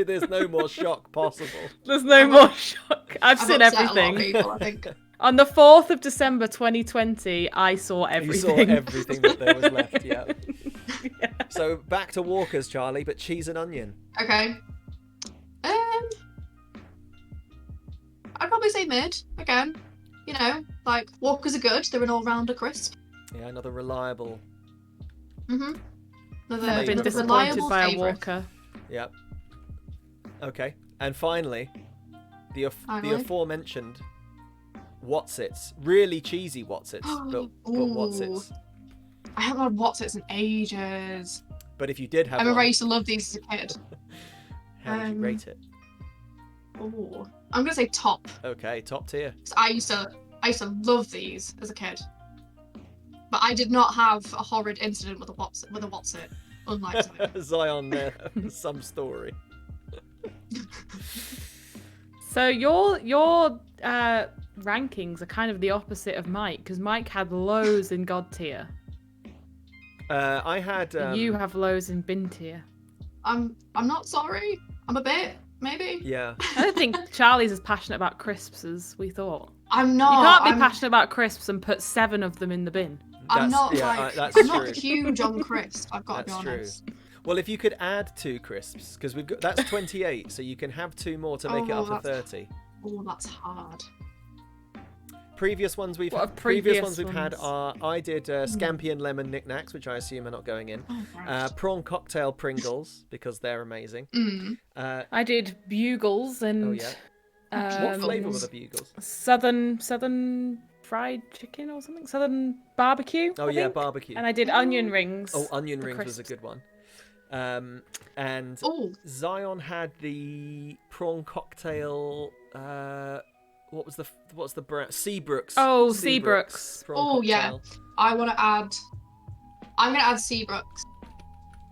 There's no more shock possible. There's no more shock. I've seen everything. A lot of people, I think. On the 4th of December 2020, I saw everything. You saw everything that there was left, yeah. So back to Walkers, Charlie, but cheese and onion. Okay. I'd probably say mid, again. You know, like, Walkers are good. They're an all-rounder crisp. Yeah, another reliable. Never been disappointed by a Walker. Yep. Okay. And finally, the aforementioned Wotsits. Really cheesy Wotsits, but Wotsits. I haven't had Wotsits in ages. But if you did have I remember I used to love these as a kid. How would you rate it? Oh, I'm gonna say top. Okay, top tier. I used to love these as a kid, but I did not have a horrid incident with a Wotsit, unlike Zion. There, some story. So your rankings are kind of the opposite of Mike, because Mike had lows in God tier. I had. You have lows in bin tier. I'm not sorry. I'm a bit. Maybe. Yeah. I don't think Charlie's as passionate about crisps as we thought. I'm not. You can't be passionate about crisps and put 7 of them in the bin. I'm not not huge on crisps. I've got to be honest. True. Well, if you could add 2 crisps, because that's 28, so you can have 2 more to make it up to 30. Oh, that's hard. Previous ones we've had are I did Scampi and Lemon Knickknacks, which I assume are not going in. Oh, right. Prawn Cocktail Pringles, because they're amazing. I did Bugles and. Oh yeah. What flavour were the Bugles? Southern fried chicken or something. Southern barbecue. Oh yeah, barbecue. And I did onion rings. Oh, onion rings was a good one. And Zion had the prawn cocktail. What's the brand? Seabrooks. Oh, Seabrooks. Oh yeah. I'm gonna add Seabrooks.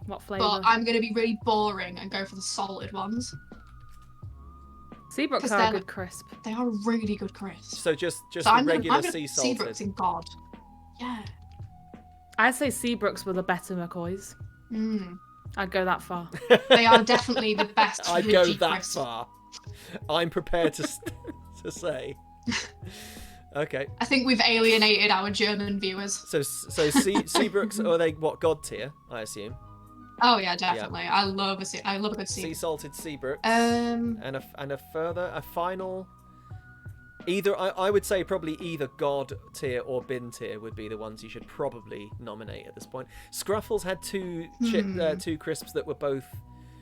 What flavour? But I'm gonna be really boring and go for the salted ones. Seabrooks are a good crisp. They are really good crisp. So just the regular sea salted. Seabrooks in God. Yeah. I'd say Seabrooks were the better McCoys. I'd go that far. They are definitely the best. I'd go that far. I'm prepared to say. Okay. I think we've alienated our German viewers. So Seabrooks, are they what, God tier? I assume. Oh yeah, definitely. Yeah. I love a good sea salted Seabrooks. And a final. Either I would say probably either God tier or bin tier would be the ones you should probably nominate at this point. Scruffles had two crisps that were both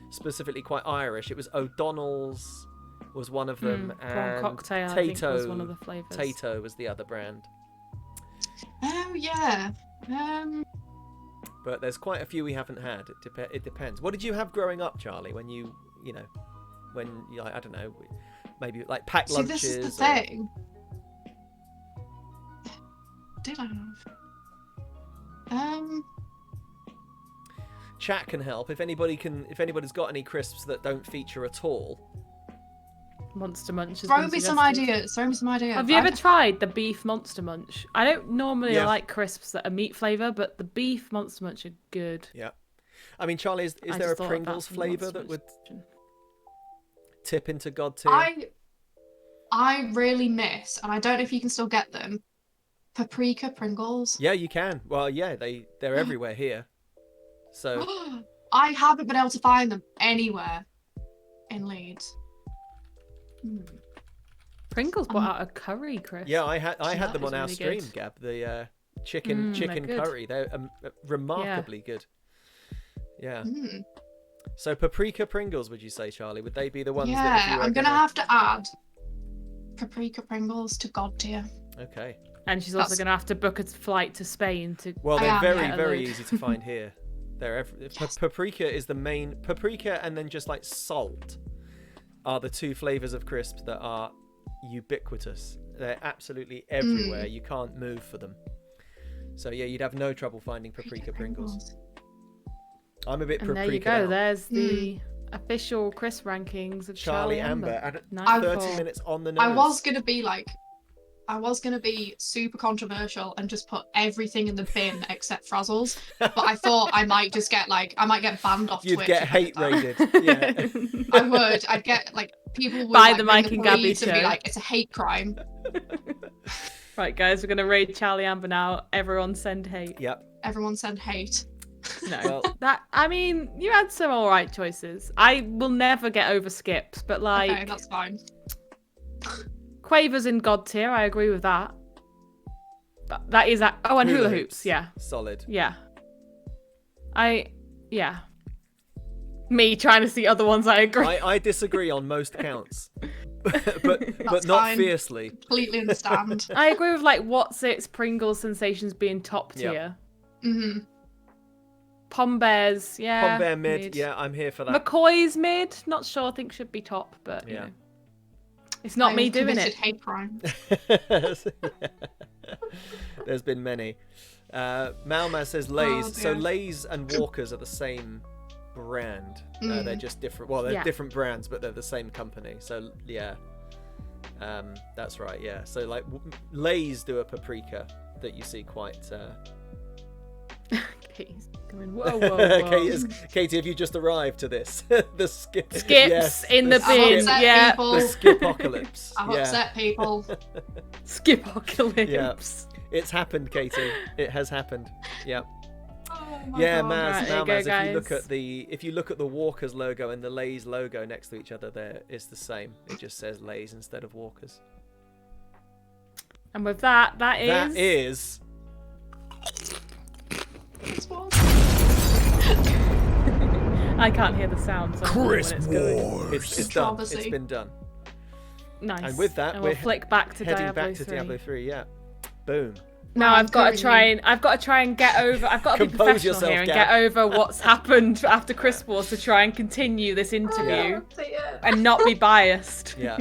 specifically quite Irish. It was O'Donnell's was one of them, and cocktail Tato, I think was one of the flavours. Tato was the other brand. Oh yeah. But there's quite a few we haven't had. It depends. What did you have growing up, Charlie? When you I don't know, maybe like packed lunches. This is the thing. Did I have? Chat can help if anybody's got any crisps that don't feature at all. Monster Munch. Throw me some ideas. Have you ever tried the beef Monster Munch? I don't normally like crisps that are meat flavour, but the beef Monster Munch are good. Yeah. I mean, Charlie, is there a Pringles flavour that would tip into God tier? I really miss, and I don't know if you can still get them, paprika Pringles. Yeah, you can. Well, yeah, they're everywhere here. So I haven't been able to find them anywhere in Leeds. Pringles brought out a curry crisp. Yeah, I had them on our stream, good. Gab. The chicken curry. They're remarkably good. Yeah. So paprika Pringles, would you say, Charlie? Would they be the ones? Yeah, I'm gonna have to add paprika Pringles to God tier. Okay. And she's also gonna have to book a flight to Spain to. Well, they're very easy to find here. They're paprika is the main paprika, and then just like salt are the two flavors of crisps that are ubiquitous. They're absolutely everywhere. You can't move for them. So yeah, you'd have no trouble finding paprika Pringles. I'm a bit paprika. There you go. Now. There's the official crisp rankings of CharlieAmber. 30 minutes on the nose. I was gonna be super controversial and just put everything in the bin except Frazzles, but I thought I might get banned off Twitch. You'd get hate raided. Yeah. I would. I'd get people would by the Mike and Gabby Show. Be like, it's a hate crime. Right, guys, we're gonna raid CharlieAmber now. Everyone send hate. Yep. Everyone send hate. No, you had some alright choices. I will never get over Skips, but okay, that's fine. Quavers in God tier, I agree with that. That is and hula hoops, yeah. Solid. Yeah. Me trying to see other ones, I agree. I disagree on most counts. but not fine. Fiercely. Completely understand. I agree with What's It's, Pringles, Sensations being top tier. Yep. Pom Bears, yeah. Pom Bear mid, yeah, I'm here for that. McCoy's mid, not sure, I think should be top, but you know. It's not me doing it. Hate crime. There's been many. Malma says Lay's. So Lay's and Walkers are the same brand. They're just different. Well, they're different brands, but they're the same company. So yeah, that's right. Yeah. So Lay's do a paprika that you see quite. Whoa. Katie, have you just arrived to this? The skips in the bin. Yeah. People. The skipocalypse. I've upset people. Skipocalypse. Yeah. It's happened, Katie. It has happened. Yeah. Oh my yeah, God. Maz. If you look at the Walkers logo and the Lay's logo next to each other, it's the same. It just says Lay's instead of Walkers. And with that That is... I can't hear the sound, so Chris when it's going. It's done. It's been done. Nice. And with that, we'll flick back to heading Diablo back to 3. Diablo 3. Yeah. Boom. Now I've got to try and get over. I've got to be professional yourself, here and Gab. get over what's happened after Chris Wars to try and continue this interview and not be biased. Yeah.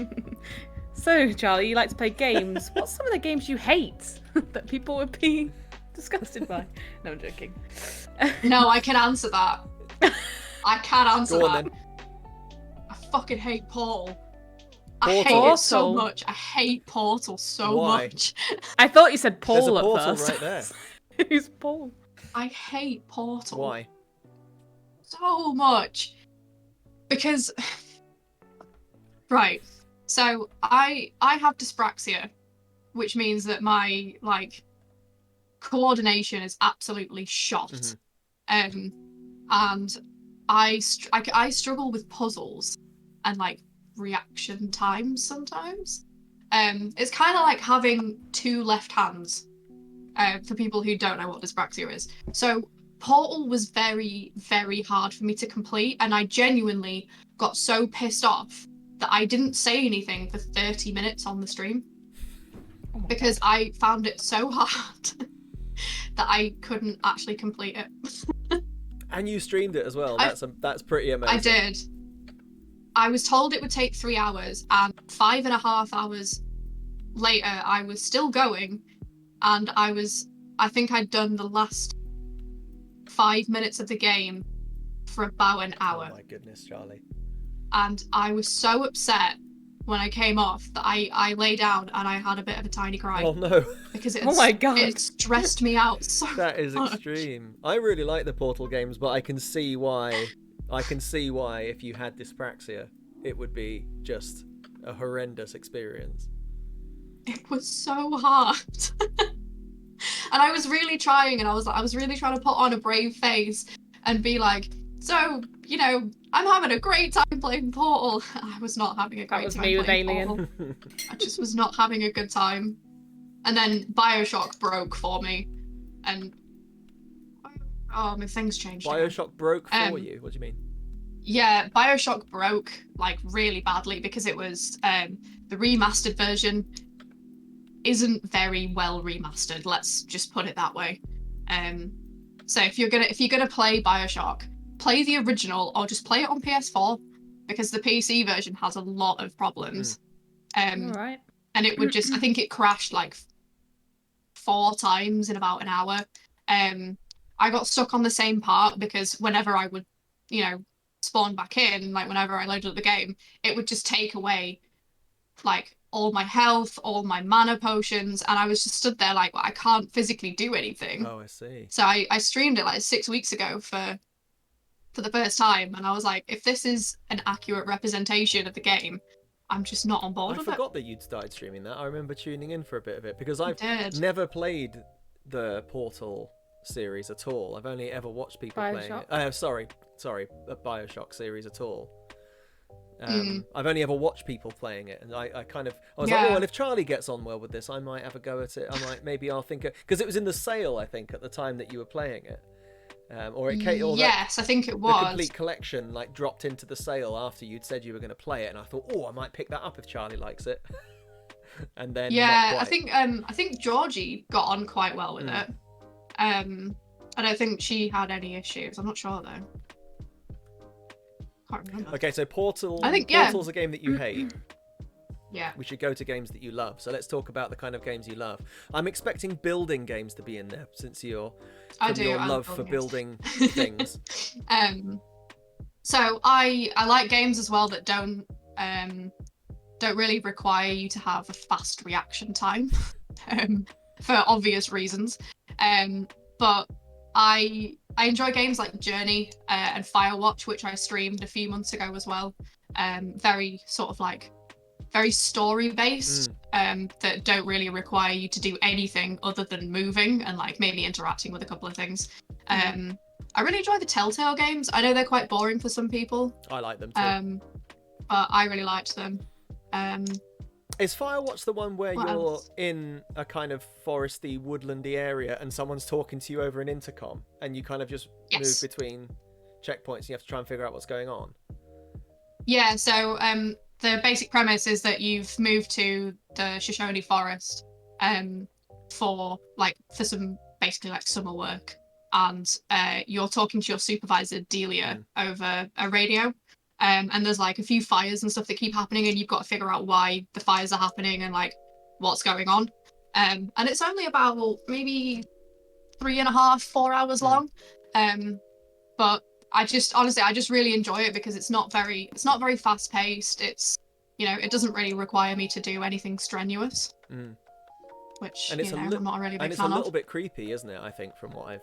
So, Charlie, you like to play games. What's some of the games you hate that people would be disgusted by? No, I'm joking. No, I can answer that. I can answer Go on, that. then. I fucking hate Portal. Portal? I hate it so much. I hate Portal so much. I thought you said Paul There's a at portal first. right there. Who's Paul? I hate Portal. Why? So much. Because... Right. So, I have dyspraxia, which means that my, like, coordination is absolutely shot. Mm-hmm. And I struggle with puzzles and, like, reaction times sometimes. It's kind of like having two left hands, for people who don't know what dyspraxia is. So Portal was very, very hard for me to complete, and I genuinely got so pissed off that I didn't say anything for 30 minutes on the stream because I found it so hard that I couldn't actually complete it. And you streamed it as well. That's pretty amazing. I did. I was told it would take 3 hours, and 5.5 hours later, I was still going, and I think I'd done the last 5 minutes of the game for about an hour. Oh my goodness, Charlie. And I was so upset when I came off that I lay down and I had a bit of a tiny cry. Oh no. Because oh my God. It stressed me out so That is much. extreme. I really like the Portal games, but I can see why if you had dyspraxia, it would be just a horrendous experience. It was so hard. And I was really trying, and I was really trying to put on a brave face and be like, so, you know, I'm having a great time playing Portal. I was not having a great time playing Portal. I just was not having a good time. And then BioShock broke for me, and oh, my things changed. BioShock broke for you? What do you mean? Yeah, BioShock broke like really badly because it was the remastered version isn't very well remastered. Let's just put it that way. So if you're gonna play BioShock, play the original or just play it on PS4 because the PC version has a lot of problems. All right. And it would just, I think it crashed like 4 times in about an hour. I got stuck on the same part because whenever I would, you know, spawn back in, like whenever I loaded up the game, it would just take away like all my health, all my mana potions, and I was just stood there like, well, I can't physically do anything. Oh, I see. So I streamed it like 6 weeks ago for the first time, and I was like, if this is an accurate representation of the game, I'm just not on board with it. I forgot that you'd started streaming that. I remember tuning in for a bit of it because I've never played the Portal series at all. I've only ever watched people playing it. Sorry, a BioShock series at all. I've only ever watched people playing it, and I was like, oh, well, if Charlie gets on well with this, I might have a go at it. I might, maybe I'll think, because it was in the sale, I think, at the time that you were playing it. Or it came, or yes, I think it was. The complete collection like dropped into the sale after you'd said you were going to play it, and I thought, oh, I might pick that up if Charlie likes it. And then I think Georgie got on quite well with it. I don't think she had any issues. I'm not sure though. Can't remember. Okay, so Portal's a game that you hate. Yeah. We should go to games that you love. So let's talk about the kind of games you love. I'm expecting building games to be in there since your love for building things. So I like games as well that don't really require you to have a fast reaction time, for obvious reasons. But I enjoy games like Journey and Firewatch, which I streamed a few months ago as well. Very sort of like very story based, that don't really require you to do anything other than moving and like maybe interacting with a couple of things. I really enjoy the Telltale games. I know they're quite boring for some people. I like them too. But I really liked them. Is Firewatch the one where you're in a kind of foresty, woodlandy area and someone's talking to you over an intercom and you kind of just move between checkpoints and you have to try and figure out what's going on? Yeah, so the basic premise is that you've moved to the Shoshone Forest for some basically like summer work, and you're talking to your supervisor Delia over a radio. And there's like a few fires and stuff that keep happening, and you've got to figure out why the fires are happening and like what's going on. And it's only about maybe 3.5, 4 hours long. But I just really enjoy it because it's not very fast paced. It's, it doesn't really require me to do anything strenuous. Which I'm not really a big fan of. And it's a little bit creepy, isn't it? I think from what I've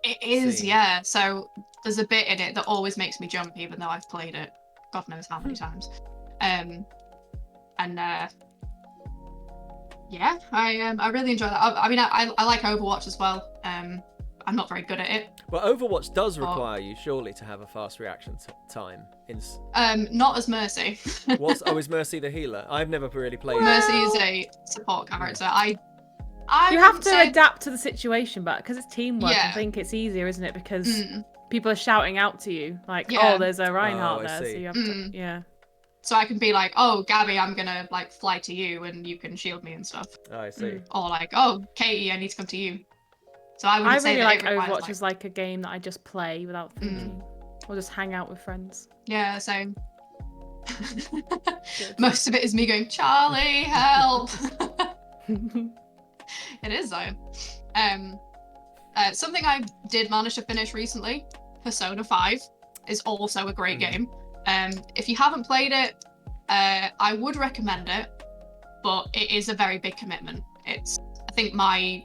It is, seen. yeah. So there's a bit in it that always makes me jump, even though I've played it God knows how many times. Yeah, I really enjoy that. I mean, I like Overwatch as well. I'm not very good at it. But Overwatch does require you, surely, to have a fast reaction time. Not as Mercy. Is Mercy the healer? I've never really played. Mercy is a support character. You have to adapt to the situation, but because it's teamwork, I think it's easier, isn't it? Because people are shouting out to you, like, "Oh, there's a Reinhardt there," so you have to, So I can be like, "Oh, Gabby, I'm gonna like fly to you, and you can shield me and stuff." Oh, I see. Or like, "Oh, Katie, I need to come to you." So I would say really that like Overwatch as like a game that I just play without thinking, or just hang out with friends. Yeah, same. Most of it is me going, "Charlie, help!" It is though. Something I did manage to finish recently, Persona 5, is also a great game. If you haven't played it, I would recommend it, but it is a very big commitment. I think my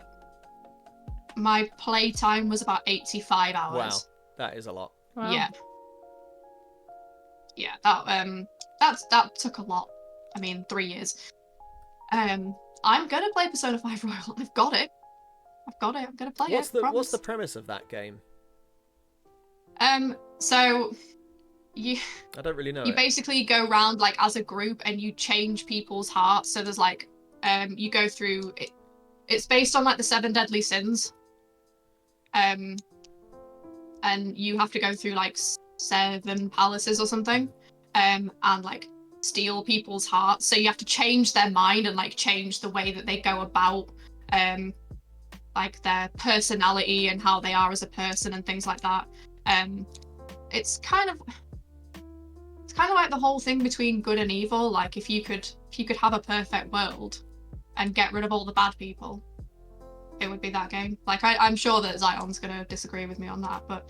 play time was about 85 hours. Wow, that is a lot. Wow. Yeah, that took a lot. I mean, 3 years. I'm gonna play Persona 5 Royal. I've got it. I'm gonna play it. What's the premise of that game? So I don't really know. You basically go around like as a group and you change people's hearts. So there's like you go through it. It's based on like the 7 deadly sins. And you have to go through like 7 palaces or something. And like steal people's hearts, so you have to change their mind and like change the way that they go about like their personality and how they are as a person and things like that. It's kind of like the whole thing between good and evil. Like if you could have a perfect world and get rid of all the bad people, it would be that game. Like I'm sure that Zion's gonna disagree with me on that, but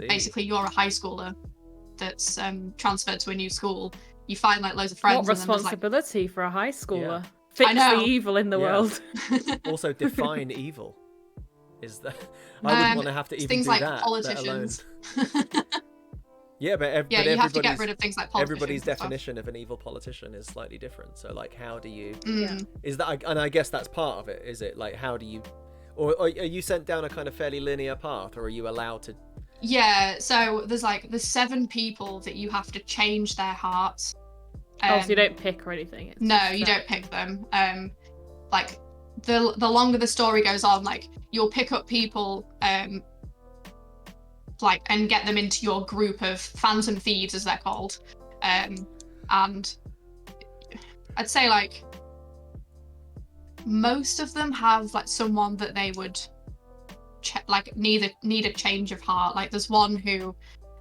basically you're a high schooler that's transferred to a new school. You find like loads of friends. What responsibility for a high schooler? Yeah. Fix the evil in the world. Also define evil. Is that I wouldn't want to have to even things do like that. Politicians. Yeah, but you have to get rid of things like politicians. Everybody's definition of an evil politician is slightly different. So like, how do you? Yeah. Is that? And I guess that's part of it. Is it like how do you? Or are you sent down a kind of fairly linear path, or are you allowed to? Yeah, so there's 7 people that you have to change their hearts. So you don't pick or anything? No, you don't pick them. Like the longer the story goes on, like you'll pick up people, like and get them into your group of phantom thieves, as they're called. And I'd say like most of them have like someone that they would need a change of heart. Like there's one who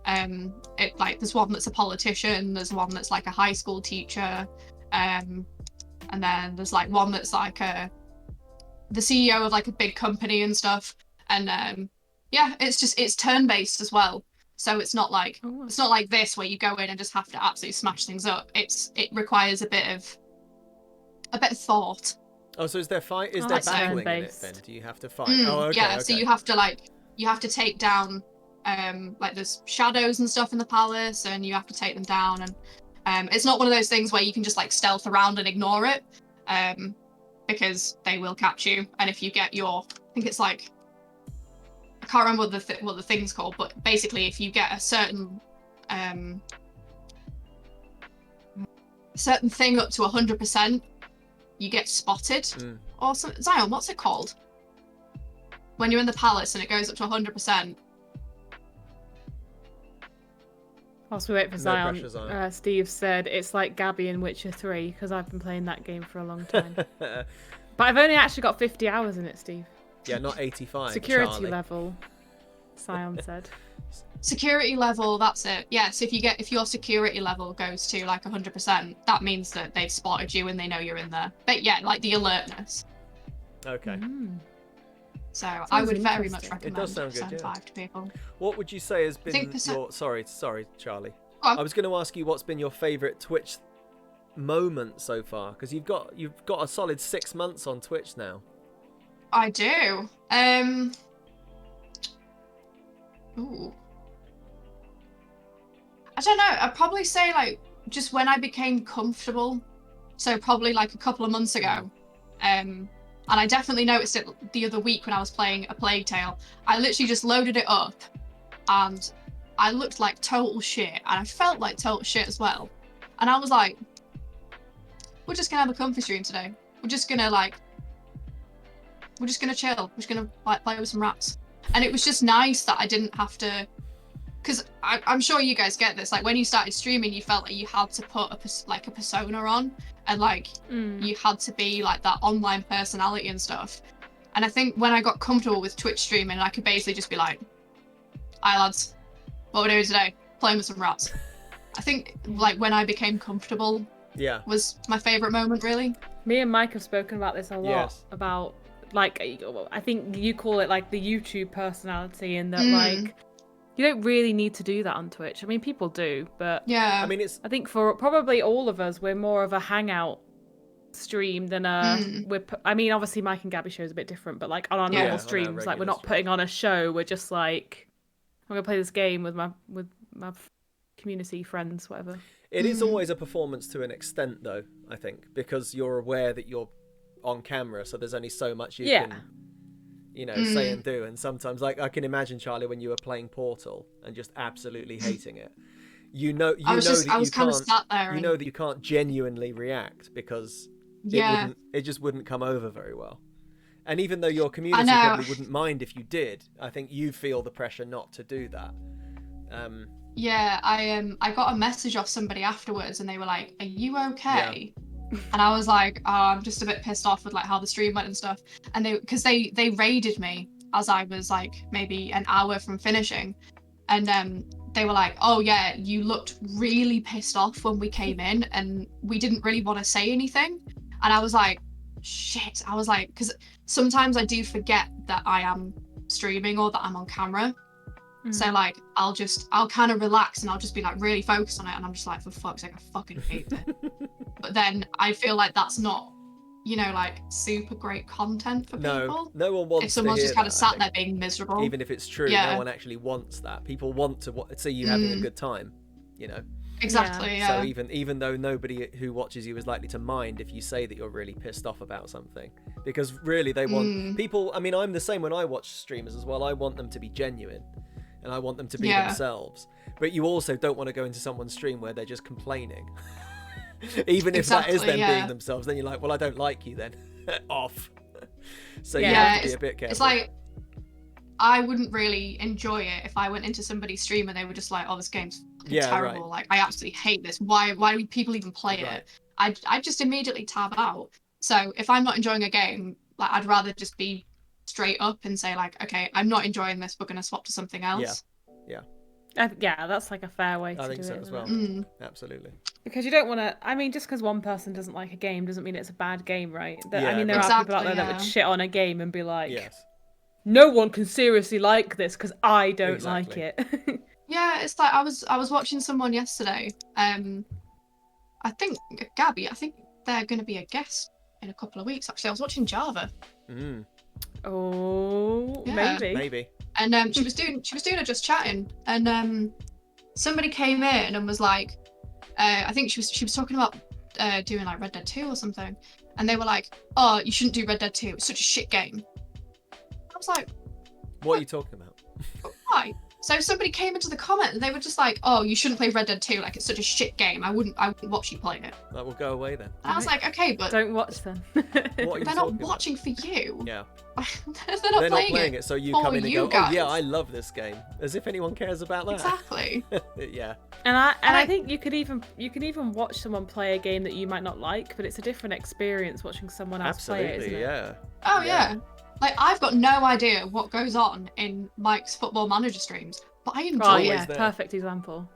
there's one that's a politician, there's one that's like a high school teacher, and then there's like one that's like the CEO of like a big company and stuff. And it's turn-based as well, so it's not like this where you go in and just have to absolutely smash things up. It requires a bit of thought. Oh, so is there battling in it then? Do you have to fight? Okay. So you have to take down like there's shadows and stuff in the palace, and you have to take them down. And it's not one of those things where you can just like stealth around and ignore it, because they will catch you. And if you get I think it's like, I can't remember what the thing's called, but basically if you get a certain certain thing up to 100%, you get spotted. Or something. Zion, what's it called? When you're in the palace and it goes up to 100%. Whilst we wait for Zion, Steve said it's like Gabby in Witcher 3 because I've been playing that game for a long time. But I've only actually got 50 hours in it, Steve. Yeah, not 85. Security Charlie. level, Zion said. Security level, that's it. Yeah, so if your security level goes to like 100%, that means that they've spotted you and they know you're in there. But yeah, like the alertness. Okay. So I would very much recommend it does sound good, Zone 5 to people. What would you say has been your... Sorry, Charlie. I was going to ask you what's been your favourite Twitch moment so far, because you've got a solid 6 months on Twitch now. I do. Ooh. I don't know. I'd probably say like just when I became comfortable. So probably like a couple of months ago. And I definitely noticed it the other week when I was playing A Plague Tale. I literally just loaded it up and I looked like total shit and I felt like total shit as well. And I was like, we're just gonna have a comfy stream today. We're just gonna chill. We're just gonna like play with some rats. And it was just nice that I didn't have to, because I'm sure you guys get this. Like when you started streaming, you felt like you had to put a persona on, and like you had to be like that online personality and stuff. And I think when I got comfortable with Twitch streaming, I could basically just be like, "Hi lads, what we're doing today? Playing with some rats." I think like when I became comfortable, was my favorite moment really. Me and Mike have spoken about this a lot about like I think you call it like the YouTube personality, and that like. You don't really need to do that on Twitch. I mean, people do, but yeah. I think for probably all of us, we're more of a hangout stream than I mean, obviously, Mike and Gabby Show is a bit different, but like on our normal streams, like we're not putting on a show. We're just like, I'm gonna play this game with my community friends, whatever. It is always a performance to an extent, though. I think because you're aware that you're on camera, so there's only so much you can. Say and do. And sometimes, like, I can imagine, Charlie, when you were playing Portal and just absolutely hating it, I was kind of sat there. You know that you can't genuinely react because it just wouldn't come over very well. And even though your community probably wouldn't mind if you did, I think you feel the pressure not to do that. I got a message off somebody afterwards and they were like, "Are you okay?" And I was like, "Oh, I'm just a bit pissed off with like how the stream went and stuff." And they raided me as I was like maybe an hour from finishing, and they were like, "Oh yeah, you looked really pissed off when we came in, and we didn't really want to say anything." And I was like, "Shit!" I was like, because sometimes I do forget that I am streaming or that I'm on camera. So like I'll kind of relax and I'll just be like really focused on it, and I'm just like, for fuck's sake, I fucking hate it. But then I feel like that's not, like super great content for people. No one wants. If someone's to just kind of sat there being miserable, even if it's true, no one actually wants that. People want to see you having a good time, Exactly. Yeah. So even though nobody who watches you is likely to mind if you say that you're really pissed off about something, because really they want people. I mean, I'm the same when I watch streamers as well. I want them to be genuine. And I want them to be themselves. But you also don't want to go into someone's stream where they're just complaining. Even if that is them being themselves, then you're like, well, I don't like you then. Off. So you have to be a bit careful. It's like, I wouldn't really enjoy it if I went into somebody's stream and they were just like, "Oh, this game's terrible. Right. Like, I absolutely hate this. Why do people even play it?" I just immediately tab out. So if I'm not enjoying a game, like I'd rather just be straight up and say like, "Okay, I'm not enjoying this, we're going to swap to something else." Yeah, that's like a fair way to do it. I think so as well. Absolutely. Because you don't want to, I mean, just because one person doesn't like a game doesn't mean it's a bad game, right? I mean, there are people out there that would shit on a game and be like, "No one can seriously like this because I don't like it." Yeah, it's like I was watching someone yesterday. I think Gabby, they're going to be a guest in a couple of weeks. Actually, I was watching Java. Oh, maybe. And she was doing a just chatting, and somebody came in and was like, I think she was talking about doing like Red Dead 2 or something, and they were like, "Oh, you shouldn't do Red Dead 2. It's such a shit game." I was like, "What are you talking about?" Why? So somebody came into the comment and they were just like, "Oh, you shouldn't play Red Dead 2. Like, it's such a shit game. I wouldn't watch you play it." That will go away then. And I was like, "Okay, but don't watch them." They're not watching for you. Yeah. They're not playing it, so you come in and go, guys. "Oh yeah, I love this game," as if anyone cares about that. Exactly. Yeah. And I think you could even watch someone play a game that you might not like, but it's a different experience watching someone else play it, isn't it? Yeah. Oh yeah. Like, I've got no idea what goes on in Mike's Football Manager streams, but I enjoy it. Yeah, perfect example.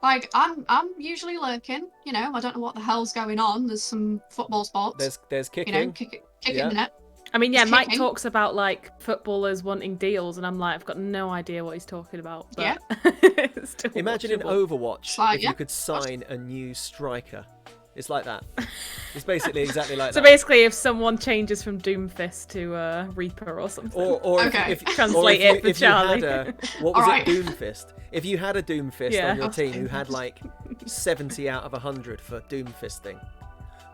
Like, I'm usually lurking, you know, I don't know what the hell's going on. There's some football sports. There's kicking. You know, kicking the net. I mean, yeah, Mike talks about, like, footballers wanting deals, and I'm like, I've got no idea what he's talking about. But Yeah. Imagine in Overwatch like, if you could sign a new striker. It's like that. It's basically exactly like that. So basically, if someone changes from Doomfist to Reaper or something. Or if translate it for Charlie. What was it, Doomfist? If you had a Doomfist on your team who had like 70 out of 100 for Doomfisting,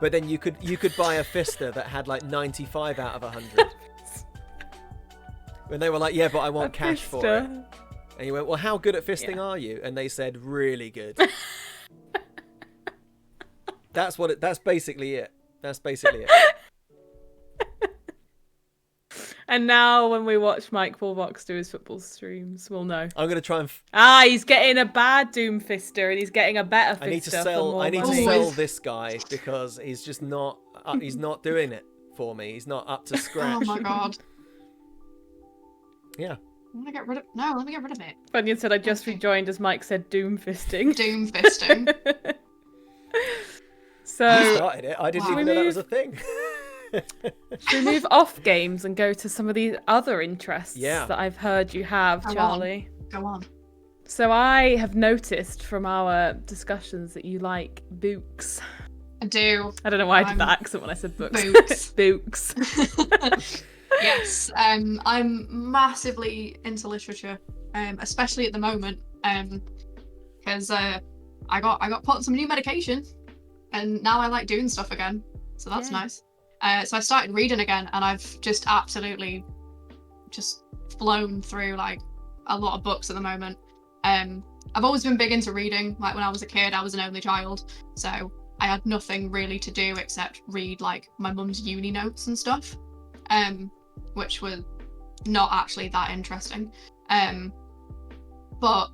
but then you could buy a Fister that had like 95 out of 100. When they were like, "Yeah, but I want cash for it," and you went, "Well, how good at fisting are you?" And they said, "Really good." That's basically it. That's basically it. And now when we watch Mike Wallbox do his football streams, we'll know. I'm going to try and... he's getting a bad Doomfister and he's getting a better Fister. I need to sell this guy because he's just not... he's not doing it for me. He's not up to scratch. Oh my god. Yeah. Let me get rid of it. Bunyan said, "I just rejoined," as Mike said, Doomfisting. Doomfisting. So you started it. I didn't even know that was a thing. Should we move off games and go to some of these other interests that I've heard you have, Charlie? Go on. So I have noticed from our discussions that you like books. I do. I don't know why I did that accent when I said books. Books. Books. Yes. I'm massively into literature, especially at the moment, because I got put on some new medication. And now I like doing stuff again, so that's nice. So I started reading again, and I've just absolutely just flown through like a lot of books at the moment. I've always been big into reading. Like when I was a kid, I was an only child, so I had nothing really to do except read like my mum's uni notes and stuff, which were not actually that interesting. But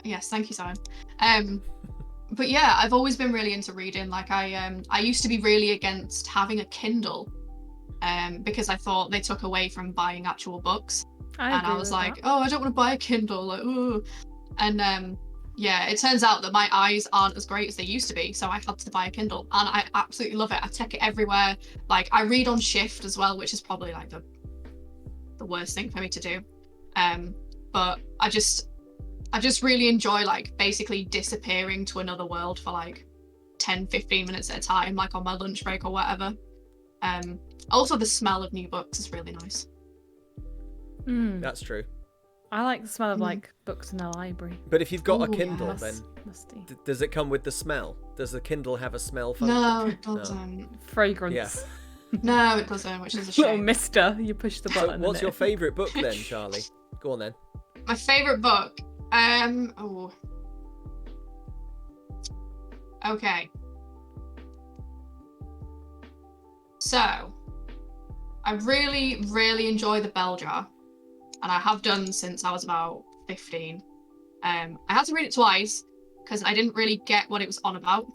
yes, thank you, Simon. But yeah, I've always been really into reading. Like I used to be really against having a Kindle, because I thought they took away from buying actual books. I was like, "Oh, I don't want to buy a Kindle." Like, ooh. And yeah, it turns out that my eyes aren't as great as they used to be, so I had to buy a Kindle, and I absolutely love it. I take it everywhere. Like I read on shift as well, which is probably like the worst thing for me to do. But I just really enjoy like basically disappearing to another world for like 10-15 minutes at a time, like on my lunch break or whatever. Also the smell of new books is really nice. That's true. I like the smell of like books in a library. But if you've got a Kindle, then musty. Does it come with the smell? Does the Kindle have a smell function? No, it doesn't. Fragrance. Yeah. No, it doesn't, which is a shame. Little mister, you push the button. So what's your favourite book then, Charlie? Go on then. My favourite book? Okay. So, I really, really enjoy The Bell Jar, and I have done since I was about 15. I had to read it twice because I didn't really get what it was on about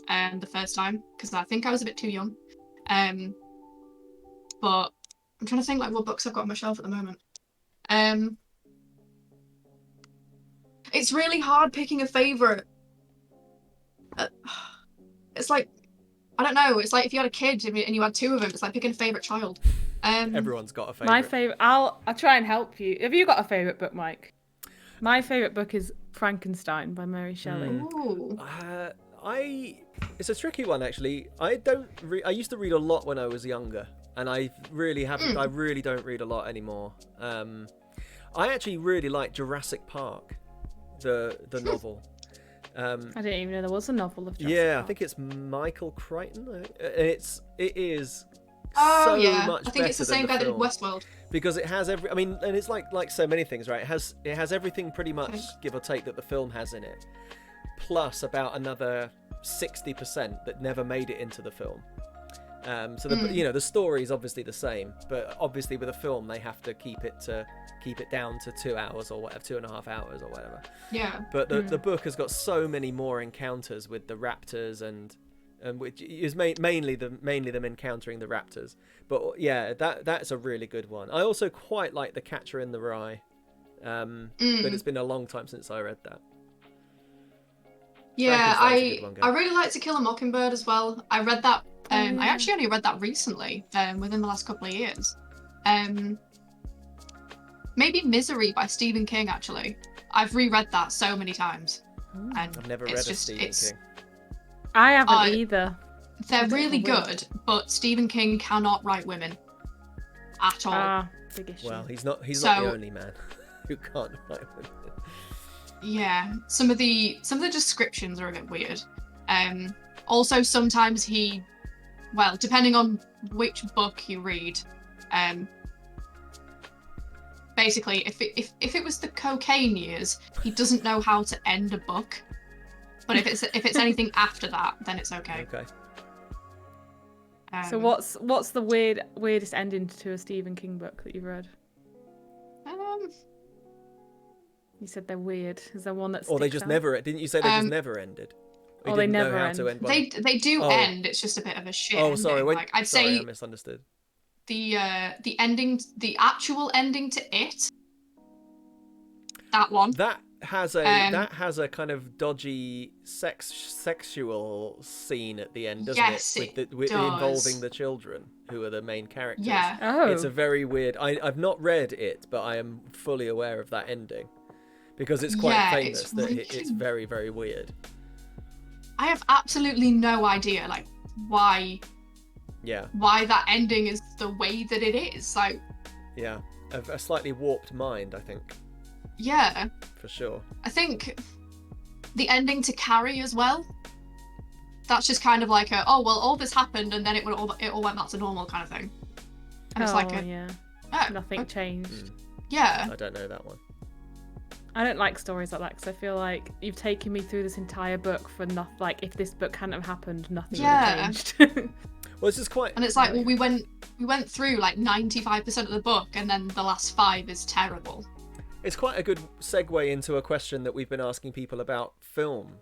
the first time, because I think I was a bit too young. But I'm trying to think like what books I've got on my shelf at the moment. It's really hard picking a favourite. It's like, I don't know, it's like if you had a kid and you had two of them, it's like picking a favourite child. Everyone's got a favourite. My favourite, I'll try and help you. Have you got a favourite book, Mike? My favourite book is Frankenstein by Mary Shelley. Ooh. It's a tricky one actually. I used to read a lot when I was younger, and I really haven't. I really don't read a lot anymore. I actually really like Jurassic Park, the novel. I didn't even know there was a novel of Jurassic Park. I think it's Michael Crichton. It is Oh so yeah, much I think it's the same guy that did Westworld. because it has every. I mean, and it's like so many things, right? It has everything pretty much, give or take, that the film has in it, plus about another 60% that never made it into the film. So the story is obviously the same, but obviously with a film they have to keep it down to 2 hours or whatever, 2.5 hours or whatever. Yeah. But the book has got so many more encounters with the raptors and which is mainly them encountering the raptors. But yeah, that's a really good one. I also quite like The Catcher in the Rye, but it's been a long time since I read that. Yeah, I really like To Kill a Mockingbird as well. I read that. I actually only read that recently, within the last couple of years. Maybe Misery by Stephen King, actually. I've reread that so many times. And I've never read a Stephen King. I haven't either. They're really good, but Stephen King cannot write women at all. Big issue. Well, he's not the only man who can't write women. Yeah, some of the descriptions are a bit weird. Also, sometimes depending on which book you read, basically, if it was the cocaine years, he doesn't know how to end a book. But if it's anything after that, then it's okay. Okay. So what's the weirdest ending to a Stephen King book that you've read? You said they're weird. Is there one that's or they just never? Didn't you say they just never ended? Or they never end. They do end. It's just a bit of a shit. Oh, sorry. Ending. I'd say I misunderstood. The ending, the actual ending to It. That one. That has a kind of dodgy sexual scene at the end, doesn't it? Involving the children who are the main characters. Yeah. Oh. It's a very weird. I've not read it, but I am fully aware of that ending because it's quite famous. It's very, very weird. I have absolutely no idea, why. Yeah. Why that ending is the way that it is, Yeah, a slightly warped mind, I think. Yeah. For sure. I think the ending to Carrie as well. That's just kind of like all this happened and then it all went back to normal kind of thing. And it's nothing changed. Yeah. I don't know that one. I don't like stories like that because I feel like you've taken me through this entire book for nothing. Like if this book hadn't have happened, nothing would have changed. Well, this is quite. And it's like, well, we went through 95% of the book, and then the last 5 is terrible. It's quite a good segue into a question that we've been asking people about film.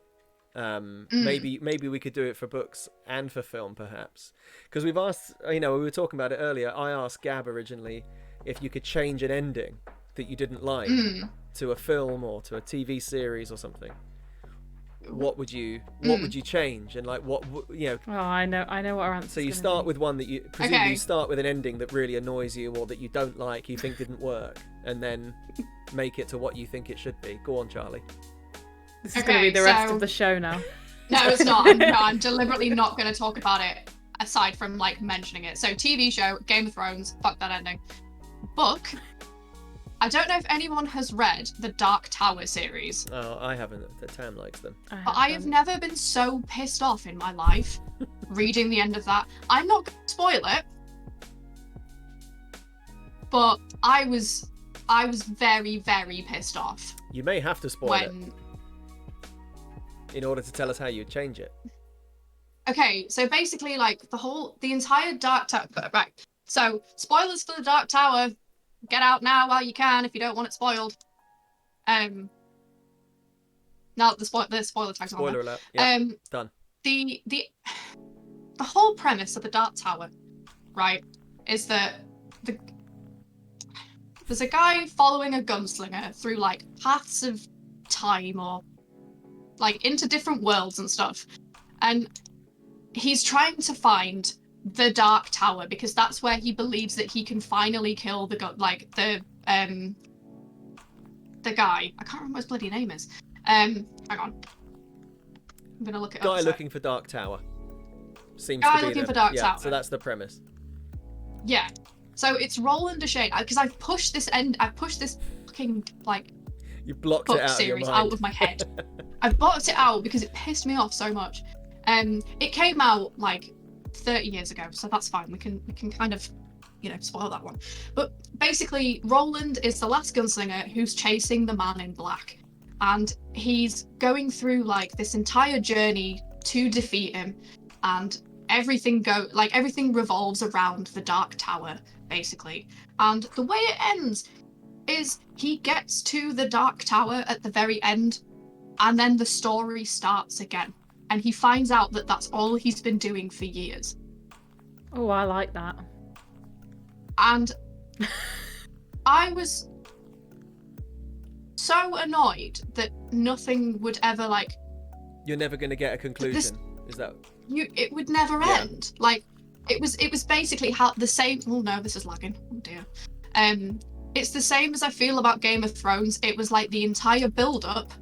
Maybe we could do it for books and for film, perhaps, because we've asked. We were talking about it earlier. I asked Gab originally if you could change an ending that you didn't like to a film or to a TV series or something. What would you change, and what Oh, I know what our answer. So you start with one that you presumably start with an ending that really annoys you or that you don't like, you think didn't work, and then make it to what you think it should be. Go on, Charlie. This is going to be the rest of the show now. No, it's not. I'm deliberately not going to talk about it aside from mentioning it. So TV show, Game of Thrones, fuck that ending. Book. I don't know if anyone has read the Dark Tower series. Oh, I haven't. Tam likes them. But I have never been so pissed off in my life reading the end of that. I'm not going to spoil it, but I was very, very pissed off. You may have to spoil it in order to tell us how you'd change it. Okay, so basically, the entire Dark Tower. Right. So spoilers for the Dark Tower. Get out now while you can if you don't want it spoiled. Now the spoiler tag's on. Spoiler alert. Yeah, done. The whole premise of the Dark Tower, right, is that there's a guy following a gunslinger through paths of time or into different worlds and stuff, and he's trying to find the Dark Tower because that's where he believes that he can finally kill the guy. I can't remember what his bloody name is. Hang on, I'm gonna look it up. Guy looking for Dark Tower. Seems guy to be looking for Dark Tower. So that's the premise. Yeah. So it's Roland Deschain because I've pushed this fucking you blocked book it out series of your mind. out of my head. I blocked it out because it pissed me off so much. It came out 30 years ago, so that's fine. We can kind of spoil that one. But basically, Roland is the last gunslinger who's chasing the man in black. And he's going through like this entire journey to defeat him. And everything revolves around the Dark Tower, basically. And the way it ends is he gets to the Dark Tower at the very end, and then the story starts again. And he finds out that that's all he's been doing for years. Oh, I like that. And I was so annoyed that nothing would ever like. You're never going to get a conclusion. Is that? It would never end. Like it was basically how the same. Oh no, this is lagging. Oh dear. It's the same as I feel about Game of Thrones. It was like the entire build-up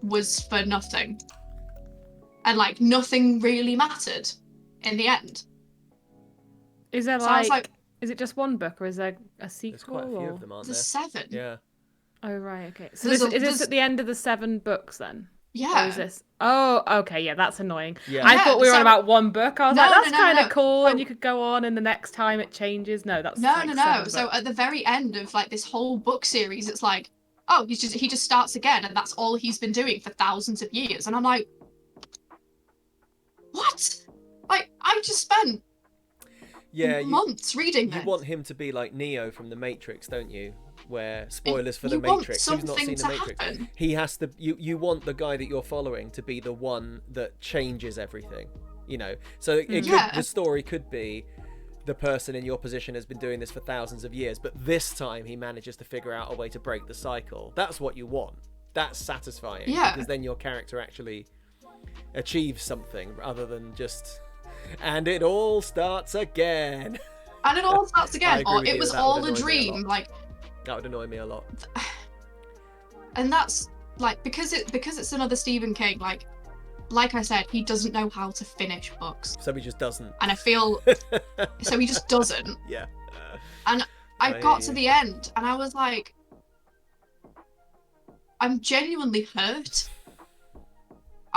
was for nothing, and like nothing really mattered in the end. Is there is it just one book, or is there a sequel? There's quite a few of them, aren't there? There's 7. Yeah. Oh right, okay. So is this at the end of the 7 books then? Yeah. Or is this? Oh, okay, yeah, that's annoying. Yeah. I thought we were on about one book. I was like, that's kind of cool, Oh. and you could go on, and the next time it changes. No, that's no. 7 So books. at the very end of like this whole book series, it's like, oh, he just starts again, and that's all he's been doing for thousands of years. And I'm like, what? Like, I just spent months reading this. You want him to be like Neo from The Matrix, don't you? Where spoilers for The You want Matrix. Who's not seen The something to Matrix? happen. He has to. You want the guy that you're following to be the one that changes everything. So the story could be the person in your position has been doing this for thousands of years, but this time he manages to figure out a way to break the cycle. That's what you want. That's satisfying. Yeah. Because then your character actually achieves something rather than just. And it all starts again. And it all starts again, or it was all a That dream. Like that would annoy me a lot. And that's like because it's another Stephen King. Like I said, he doesn't know how to finish books. So he just doesn't. And I feel so he just doesn't. Yeah. And I got to the end, and I was like, I'm genuinely hurt.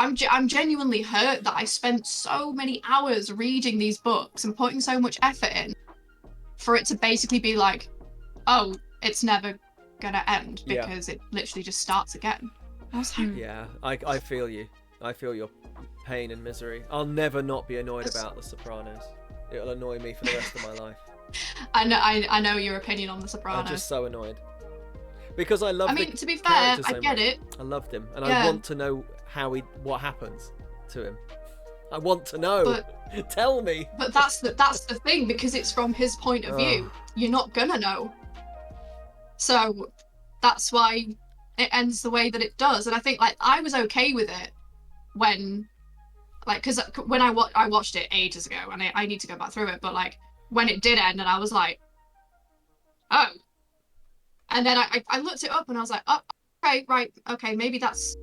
I'm genuinely hurt that I spent so many hours reading these books and putting so much effort in for it to basically be like, oh, it's never gonna end because it literally just starts again. I was like, yeah, I feel you. I feel your pain and misery. I'll never not be annoyed about The Sopranos. It'll annoy me for the rest of my life. I know your opinion on The Sopranos. I'm just so annoyed. Because I love. I mean, to be fair, I get it. I loved him, and I want to know what happens to him. I want to know. Tell me. But that's the thing, because it's from his point of view. You're not gonna know. So that's why it ends the way that it does. And I think I was okay with it when because when I watched it ages ago, and I need to go back through it. But when it did end, and I was like, oh. And then I looked it up, and I was like, oh, okay, right, okay, maybe that's.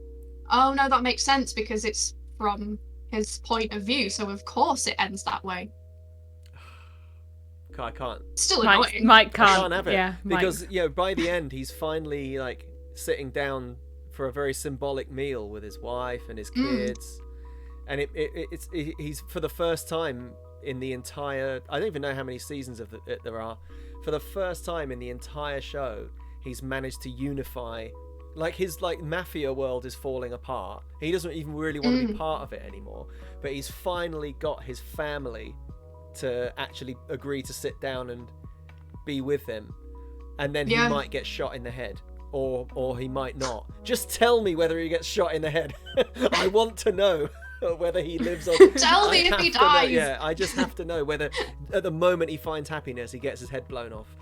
Oh no, that makes sense because it's from his point of view, so of course it ends that way. I can't. Still annoying. Mike can't. I can't have it. Yeah, because by the end he's finally sitting down for a very symbolic meal with his wife and his kids, and he's for the first time in the entire. I don't even know how many seasons of it there are. For the first time in the entire show, he's managed to unify. His mafia world is falling apart. He doesn't even really want to be part of it anymore. But he's finally got his family to actually agree to sit down and be with him. And then he might get shot in the head. Or he might not. Just tell me whether he gets shot in the head. I want to know whether he lives or... Tell me if he dies! Yeah, I just have to know whether at the moment he finds happiness, he gets his head blown off.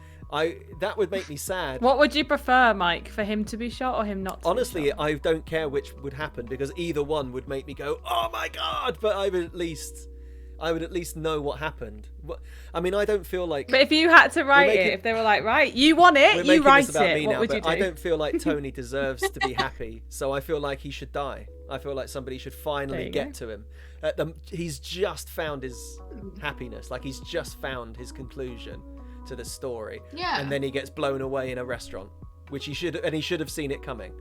That would make me sad. What would you prefer, Mike? For him to be shot or him not to Honestly, be shot? I don't care which would happen because either one would make me go, oh my god! But I would at least know what happened. I mean, I don't feel like... But if you had to write it, if they were like, right, you want it, you write it, what would you do? I don't feel like Tony deserves to be happy, so I feel like he should die. I feel like somebody should finally get to him. He's just found his happiness, he's just found his conclusion to the story, and then he gets blown away in a restaurant, which he should have seen it coming.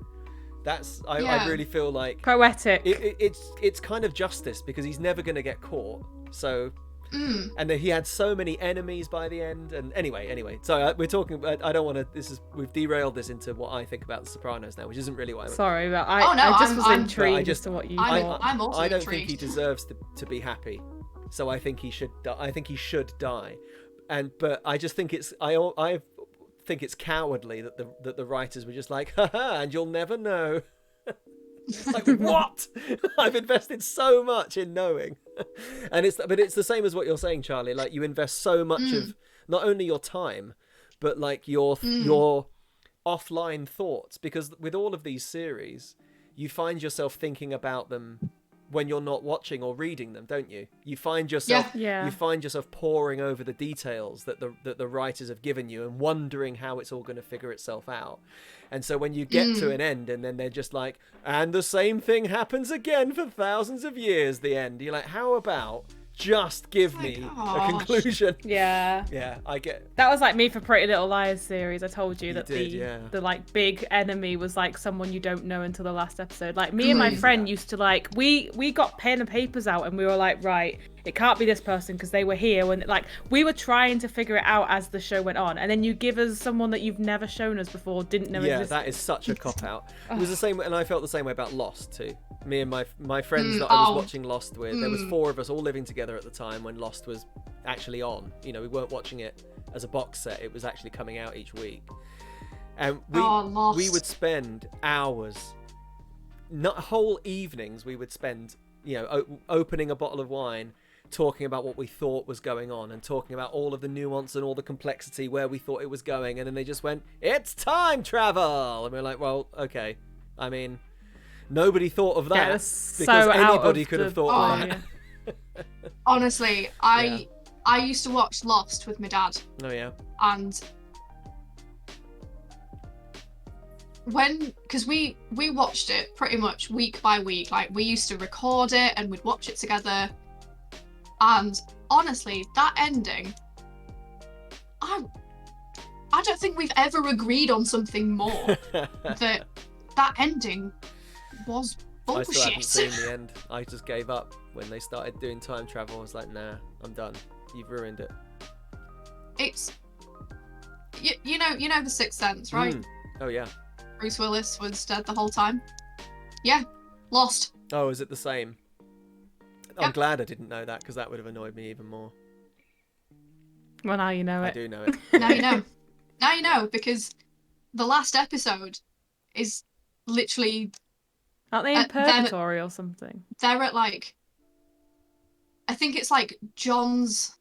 I really feel like poetic. It's kind of justice because he's never going to get caught. So And he had so many enemies by the end. And anyway, so we're talking. I don't want to. We've derailed this into what I think about The Sopranos now, which isn't really what I. Sorry, but I just was intrigued as to what you thought. I'm also I don't intrigued. think he deserves to be happy, so I think he should. I think he should die, but I just think it's. I think it's cowardly that the writers were just like, haha, and you'll never know. Like, what? I've invested so much in knowing. But it's the same as what you're saying, Charlie. Like, you invest so much of not only your time, but like your offline thoughts, because with all of these series, you find yourself thinking about them when you're not watching or reading them, don't you? You find yourself you find yourself poring over the details that the writers have given you and wondering how it's all going to figure itself out. And so when you get to an end and then they're just like, and the same thing happens again for thousands of years, the end, you're like, how about just give me a conclusion? Yeah, I get that was like me for Pretty Little Liars series. I told you that the like big enemy was like someone you don't know until the last episode. Like me and my friend used to like we got pen and papers out and we were like, right, it can't be this person because they were here when, like, we were trying to figure it out as the show went on, and then you give us someone that you've never shown us before, didn't know existed. That is such a cop out. It was the same, and I felt the same way about Lost too. Me and my friends that I was watching Lost with, there was 4 of us all living together at the time when Lost was actually on. You know, we weren't watching it as a box set, it was actually coming out each week. And we would spend hours, not whole evenings, we would spend, you know, opening a bottle of wine, talking about what we thought was going on and talking about all of the nuance and all the complexity where we thought it was going. And then they just went, it's time travel. And we're like, well, okay. I mean, nobody thought of that because anybody could have thought of that. Honestly, I used to watch Lost with my dad. Oh, yeah. And because we watched it pretty much week by week, like we used to record it and we'd watch it together. And honestly, that ending, I don't think we've ever agreed on something more. that ending was bullshit. I still haven't seen the end. I just gave up when they started doing time travel. I was like, nah, I'm done. You've ruined it. It's you know The Sixth Sense, right? Oh yeah. Bruce Willis was dead the whole time. Yeah, Lost. Oh, is it the same? I'm glad I didn't know that, because that would have annoyed me even more. Well, now you know it. I do know it. Now you know. Now you know, because the last episode is literally... Aren't they in purgatory or something? They're at, like... I think it's like John's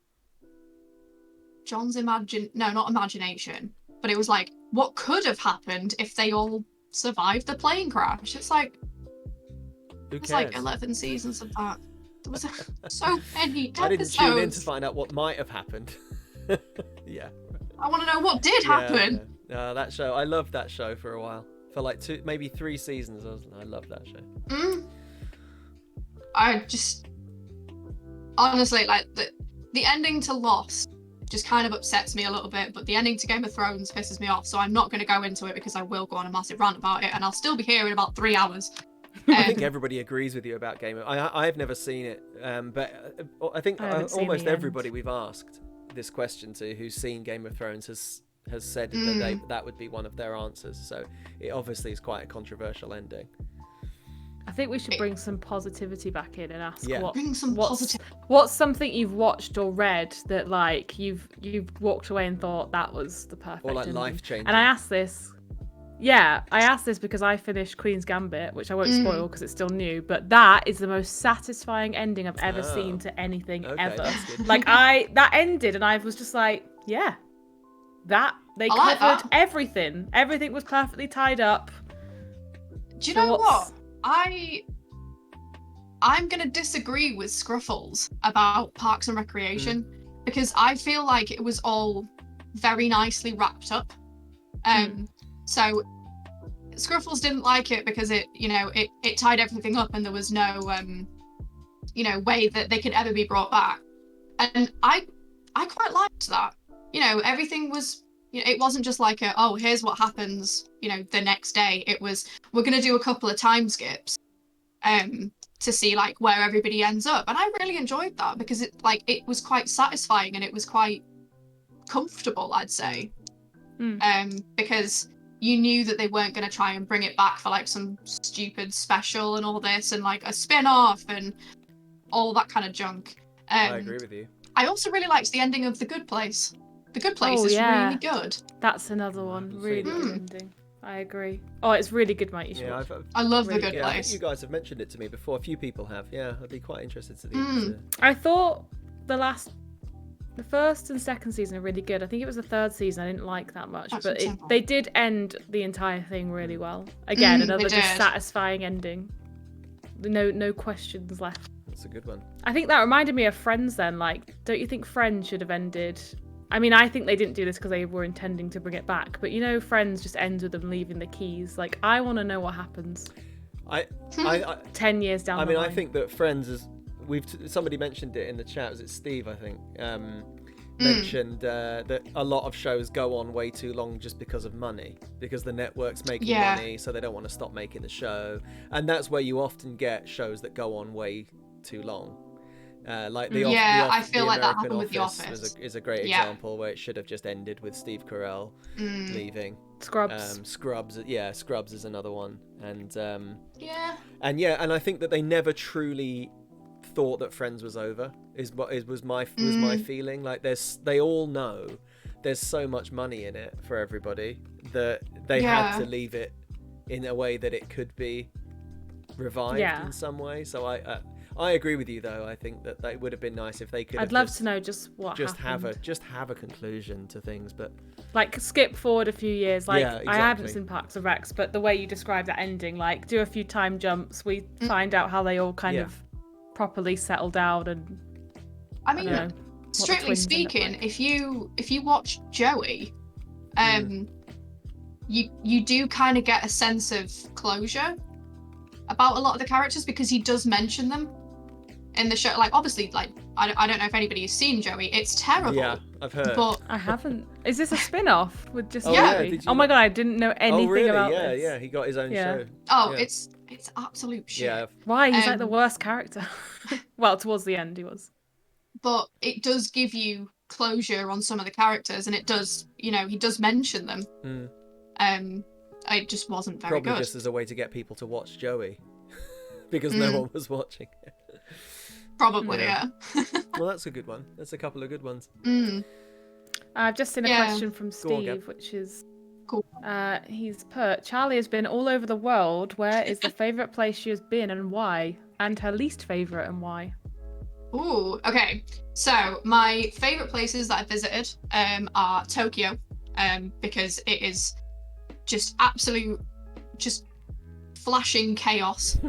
not imagination, but it was like, what could have happened if they all survived the plane crash? It's like... It's like 11 seasons of that. There was so many episodes. I didn't tune in to find out what might have happened. Yeah. I want to know what did happen. Yeah. That show, I loved that show for a while. For like 2, maybe 3 seasons. I loved that show. I just... Honestly, like, the ending to Lost just kind of upsets me a little bit, but the ending to Game of Thrones pisses me off, so I'm not going to go into it because I will go on a massive rant about it, and I'll still be here in about 3 hours. I think everybody agrees with you about Game of... I've never seen it, but I think almost everybody we've asked this question to who's seen Game of Thrones has said that would be one of their answers. So it obviously is quite a controversial ending. I think we should bring some positivity back in and ask what's something you've watched or read that like you've walked away and thought that was the perfect or like ending. life-changing. And I asked this because I finished Queen's Gambit, which I won't spoil because it's still new, but that is the most satisfying ending I've ever seen to anything ever. Like that ended and I was just like, yeah, that they covered everything. Everything was perfectly tied up. Do you know what? I'm gonna disagree with Scruffles about Parks and Recreation because I feel like it was all very nicely wrapped up. So Scruffles didn't like it because it tied everything up and there was no way that they could ever be brought back. And I quite liked that. Everything was, it wasn't just like here's what happens, the next day. It was, we're going to do a couple of time skips. to see like where everybody ends up, and I really enjoyed that because it was quite satisfying and it was quite comfortable, I'd say. Because you knew that they weren't going to try and bring it back for like some stupid special and all this and like a spin-off and all that kind of junk. I agree with you. I also really liked the ending of The Good Place. The Good Place is really good. That's another one. Really good ending. I agree. Oh, it's really good, mate. You should watch. I love really The Good Place. I think you guys have mentioned it to me before. A few people have. Yeah, I'd be quite interested to. I thought the first and second season are really good. I think it was the third season I didn't like that much, but they did end the entire thing really well. Again, another just satisfying ending. No questions left. That's a good one. I think that reminded me of Friends then. Like, don't you think Friends should have ended? I mean, I think they didn't do this because they were intending to bring it back, but you know, Friends just ends with them leaving the keys. Like, I want to know what happens. I 10 years down the line. I think that Friends is. Somebody mentioned it in the chat. Was it Steve? I think mentioned that a lot of shows go on way too long just because of money, because the network's making money, so they don't want to stop making the show, and that's where you often get shows that go on way too long. Like I feel like that happened Office with The Office. is a great example where it should have just ended with Steve Carell leaving. Scrubs. Scrubs is another one, and and I think that they never truly thought that Friends was over. Was my feeling. Like they all know there's so much money in it for everybody that they had to leave it in a way that it could be revived in some way. So I agree with you though. I think that it would have been nice if they could. I'd love to know just what happened. Have a conclusion to things, but like skip forward a few years. Like I haven't seen Parks and Recs, but the way you describe that ending, like do a few time jumps, we find out how they all kind of properly settle down. And I mean, strictly speaking, if you watch Joey, you do kind of get a sense of closure about a lot of the characters because he does mention them in the show. Like obviously, like I don't know if anybody has seen Joey. It's terrible. Yeah, I've heard. But I haven't. Is this a spin-off with just Joey? Oh my god, I didn't know anything about this. Yeah, he got his own show. Oh, it's absolute shit. Yeah. Why? He's like the worst character. Well, towards the end he was. But it does give you closure on some of the characters, and it does, he does mention them. It just wasn't very good. Probably just as a way to get people to watch Joey, because no one was watching it. Probably, yeah. Well, that's a good one. That's a couple of good ones. I've just seen a question from Steve, which is, cool. He's put, Charlie has been all over the world. Where is the favourite place she has been and why? And her least favourite and why? Ooh, okay. So my favourite places that I visited are Tokyo, because it is just absolute, just flashing chaos.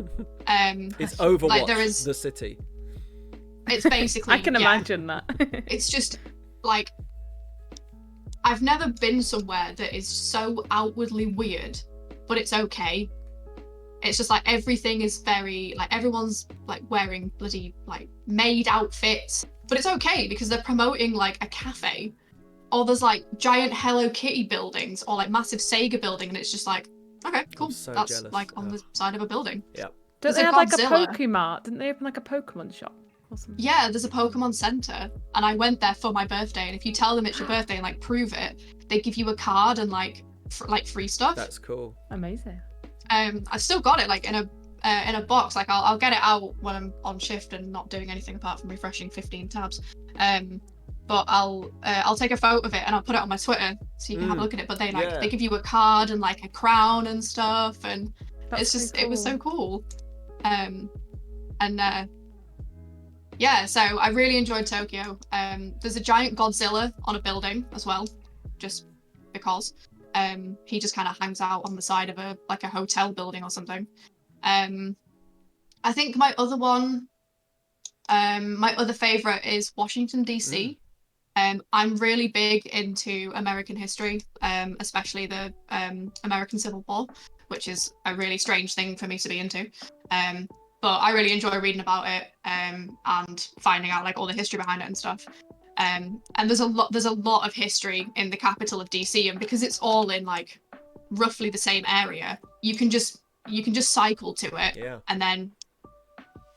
It's Overwatch, like there is the city. It's basically I can imagine that. It's just like I've never been somewhere that is so outwardly weird, but it's okay. It's just like everything is very like everyone's like wearing bloody like maid outfits, but it's okay because they're promoting like a cafe, or there's like giant Hello Kitty buildings or like massive Sega building, and it's just like okay, cool. So that's jealous. like on the side of a building. Yeah. Don't they have like a Pokemart? Didn't they open like a Pokemon shop? Yeah, there's a Pokemon Center, and I went there for my birthday. And if you tell them it's your birthday and like prove it, they give you a card and like free stuff. That's cool. Amazing. I've still got it like in a box. Like I'll get it out when I'm on shift and not doing anything apart from refreshing 15 tabs. But I'll take a photo of it and I'll put it on my Twitter so you can have a look at it. But they give you a card and like a crown and stuff, and it's just cool. It was so cool. So I really enjoyed Tokyo. There's a giant Godzilla on a building as well, just because. He just kind of hangs out on the side of a hotel building or something. I think my other favorite is Washington DC. I'm really big into American history, especially the American Civil War, which is a really strange thing for me to be into. But I really enjoy reading about it and finding out like all the history behind it and stuff. And there's a lot of history in the capital of DC, and because it's all in like roughly the same area, you can just cycle to it, and then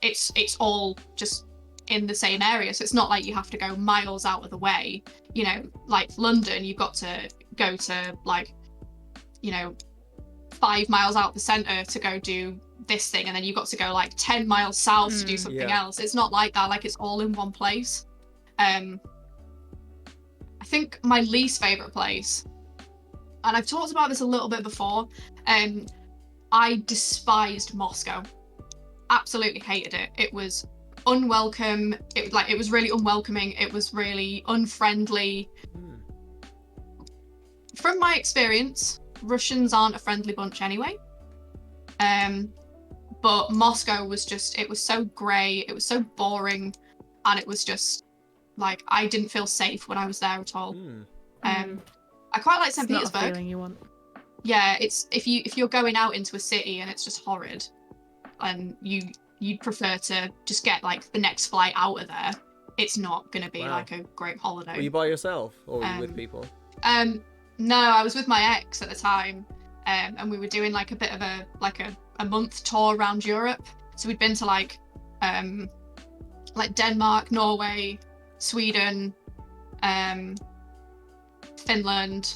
it's all just in the same area, so it's not like you have to go miles out of the way. You know, like London, you've got to go to like, you know, 5 miles out the centre to go do this thing, and then you've got to go like 10 miles south to do something else. It's not like that. Like, it's all in one place. I think my least favourite place, and I've talked about this a little bit before, I despised Moscow. Absolutely hated it. It was unwelcome. It was really unwelcoming. It was really unfriendly. From my experience, Russians aren't a friendly bunch anyway. But Moscow was just, it was so grey, it was so boring, and it was just like, I didn't feel safe when I was there at all. I quite like St. Petersburg. Not a feeling you want. Yeah, it's if you're going out into a city and it's just horrid, and you'd prefer to just get like the next flight out of there, it's not going to be like a great holiday. Were you by yourself or were you with people? No, I was with my ex at the time, and we were doing like a bit of a month tour around Europe. So we'd been to like Denmark, Norway, Sweden, Finland,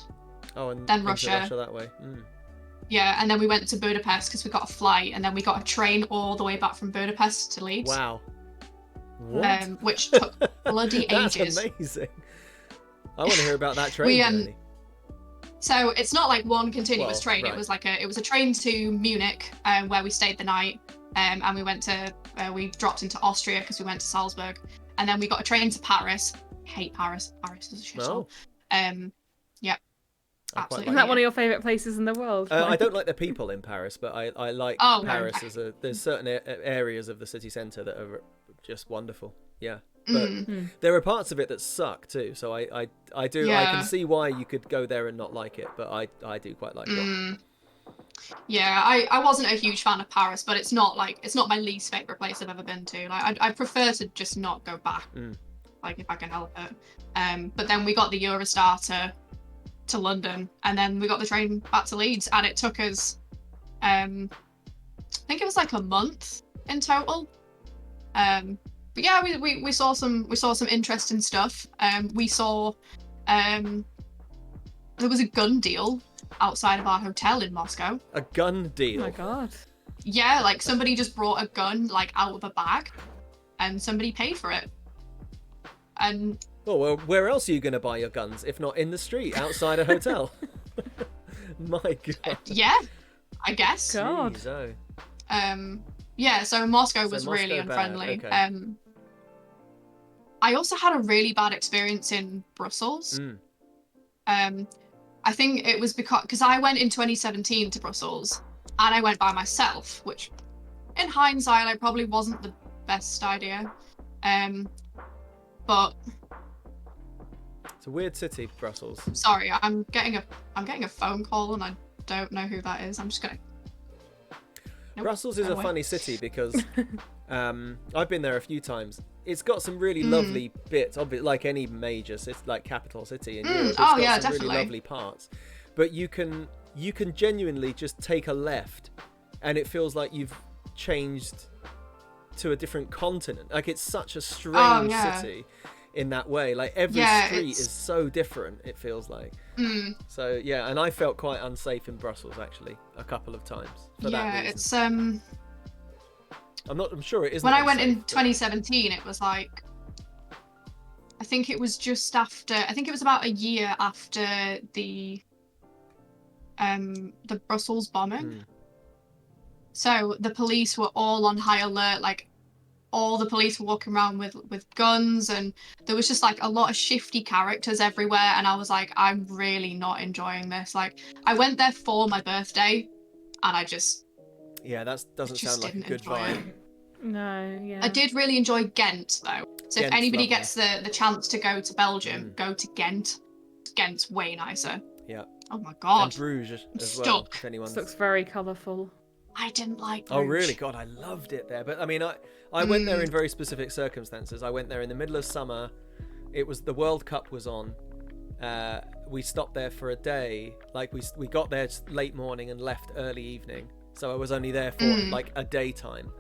and then Russia that way. Yeah, and then we went to Budapest because we got a flight, and then we got a train all the way back from Budapest to Leeds. Wow. What? Which took bloody That's ages. Amazing. I want to hear about that train journey. So it's not like one continuous train. Right. It was a train to Munich, where we stayed the night, and we dropped into Austria because we went to Salzburg, and then we got a train to Paris. I hate Paris. Paris is a shithole. Yeah. Absolutely. Isn't that one of your favourite places in the world? I don't like the people in Paris, but I like Paris there's certain areas of the city centre that are just wonderful. Yeah. But there are parts of it that suck too. So I can see why you could go there and not like it, but I do quite like it. Yeah, I wasn't a huge fan of Paris, but it's not my least favourite place I've ever been to. Like, I prefer to just not go back, like if I can help it. But then we got the Eurostar to London, and then we got the train back to Leeds, and it took us I think it was like a month in total. But yeah, we saw some interesting stuff. We saw there was a gun deal outside of our hotel in Moscow. A gun deal? Oh my god. Yeah, like somebody just brought a gun like out of a bag, and somebody paid for it. And well, where else are you going to buy your guns if not in the street outside a hotel? My God. Yeah, I guess. God. Jeez, yeah, so Moscow was really unfriendly. Okay. I also had a really bad experience in Brussels. I think it was because I went in 2017 to Brussels, and I went by myself, which in hindsight I probably wasn't the best idea. But it's a weird city, Brussels. Sorry, I'm getting a phone call, and I don't know who that is. I'm just gonna. Nope, Brussels is a funny city because I've been there a few times. It's got some really lovely bits, like any major city, like capital city in Europe. It's got some definitely. really lovely parts. But you can genuinely just take a left, and it feels like you've changed to a different continent. Like, it's such a strange city in that way. Like, every street is so different, it feels like. So yeah, and I felt quite unsafe in Brussels actually a couple of times for that reason. I'm sure it isn't. When I went in 2017, it was like, I think it was just after, I think it was about a year after the Brussels bombing. So the police were all on high alert, like all the police were walking around with guns, and there was just like a lot of shifty characters everywhere, and I was like, I'm really not enjoying this. Like, I went there for my birthday, and I just that doesn't sound like a good vibe. No, yeah. I did really enjoy Ghent though. So if anybody gets the chance to go to Belgium, go to Ghent. Ghent's way nicer. Yeah. Oh my God. And Bruges as well. Stuck. If anyone's... This looks very colourful. I didn't like Bruges. Oh really? God, I loved it there. But I mean, I went there in very specific circumstances. I went there in the middle of summer. It was the World Cup was on. We stopped there for a day. Like we got there late morning and left early evening. So I was only there for like a daytime.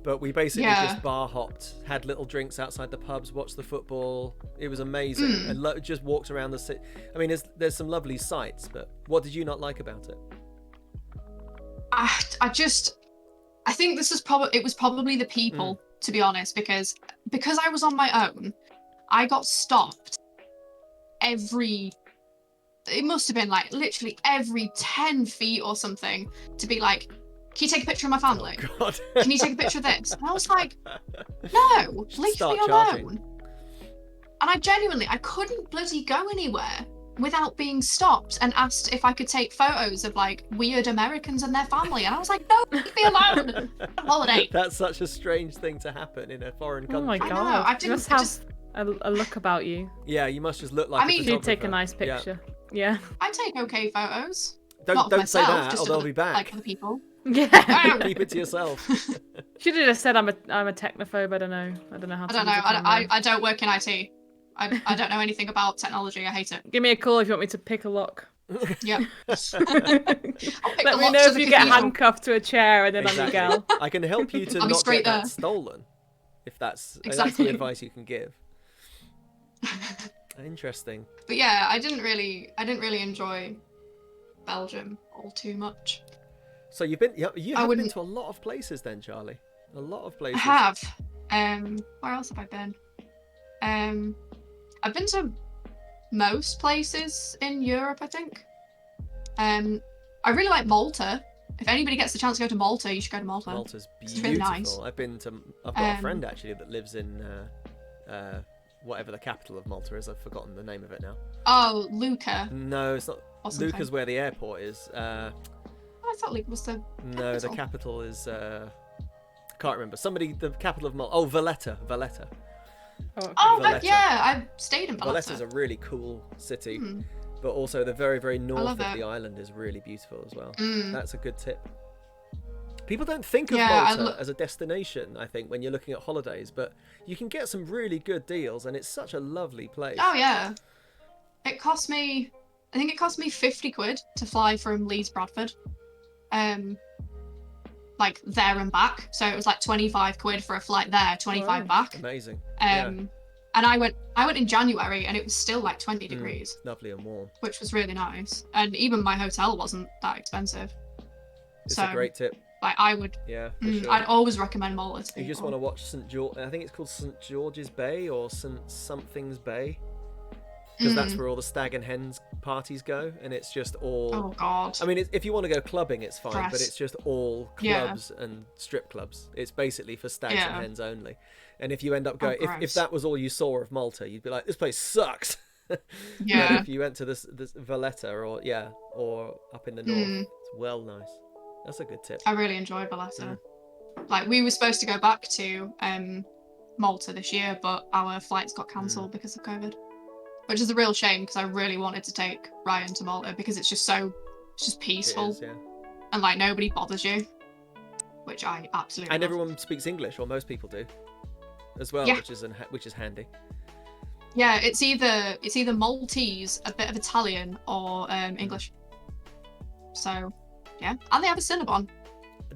But we basically just bar hopped, had little drinks outside the pubs, watched the football. It was amazing, and just walked around the city. I mean, there's some lovely sights, but what did you not like about it? I think it was probably the people, to be honest, because I was on my own, I got stopped it must have been like literally every 10 feet or something to be like, can you take a picture of my family? Oh, God. Can you take a picture of this? And I was like, no, leave me alone. And I couldn't bloody go anywhere without being stopped and asked if I could take photos of like weird Americans and their family. And I was like, no, leave me alone. Holiday. That's such a strange thing to happen in a foreign country. Oh my God. I know. I didn't have a look about you. Yeah, you must just look like a you take a nice picture. Yeah. I take okay photos. Don't say that, or they'll be back. Like other people. Yeah. Keep it to yourself. Should have just said I'm a technophobe. I don't know how to use a camera. I don't work in IT. I don't know anything about technology. I hate it. Give me a call if you want me to pick a lock. Yep. Let me know if you get handcuffed to a chair and then I'm your gal. I can help you to not get that stolen, if that's the advice you can give. Interesting. But yeah, I didn't really enjoy Belgium all too much. So you've been been to a lot of places then, Charlie. A lot of places. I have. Where else have I been? I've been to most places in Europe, I think. I really like Malta. If anybody gets the chance to go to Malta, you should go to Malta. Malta's beautiful. It's really nice. I've got a friend actually that lives in whatever the capital of Malta is. I've forgotten the name of it now. Oh, Lucca. No, it's not. Lucca's where the airport is. I thought Lucca was the capital. No, the capital is. I can't remember. The capital of Malta. Oh, Valletta. Valletta. Oh, Valletta. Yeah, I've stayed in Valletta. Valletta's a really cool city, but also the very, very north of the island is really beautiful as well. That's a good tip. People don't think of Malta as a destination, I think, when you're looking at holidays, but you can get some really good deals, and it's such a lovely place. Oh, yeah. I think it cost me 50 quid to fly from Leeds, Bradford. Like there and back. So it was like 25 quid for a flight there, 25 back. Amazing. And I went in January and it was still like 20 degrees. Lovely and warm. Which was really nice. And even my hotel wasn't that expensive. It's a great tip. Like I would, sure. I'd always recommend Malta to people. You just want to watch St. George. I think it's called St. George's Bay or St. Something's Bay, because that's where all the stag and hens parties go, and it's just all. Oh God! I mean, if you want to go clubbing, it's fine, but it's just all clubs and strip clubs. It's basically for stags and hens only. And if you end up going, if that was all you saw of Malta, you'd be like, this place sucks. Yeah. But if you went to this Valletta or up in the north, it's well nice. That's a good tip. I really enjoyed Valletta. Like we were supposed to go back to Malta this year, but our flights got cancelled because of COVID, which is a real shame because I really wanted to take Ryan to Malta because it's just peaceful. It is, yeah. And like nobody bothers you, which I absolutely. And love. everyone speaks English, or most people do, as well, which is handy. Yeah, it's either Maltese, a bit of Italian, or English. So. Yeah, and they have a Cinnabon.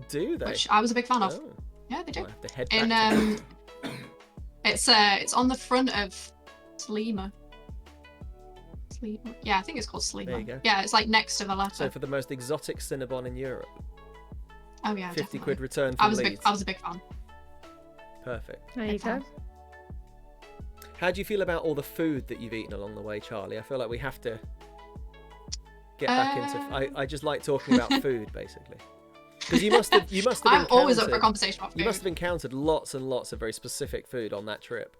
Do they? Which I was a big fan of. Oh. Yeah, they do. I'll have to head back it's on the front of Slima. Yeah, I think it's called Slima. There you go. Yeah, it's like next to Valletta. So for the most exotic Cinnabon in Europe. Oh yeah, 50 definitely. quid return from Leeds. I was a big fan. Perfect. There you go. How do you feel about all the food that you've eaten along the way, Charlie? I feel like we have to get back into. I just like talking about food, basically, because you must have. I'm always up for a conversation about food. You must have encountered lots and lots of very specific food on that trip,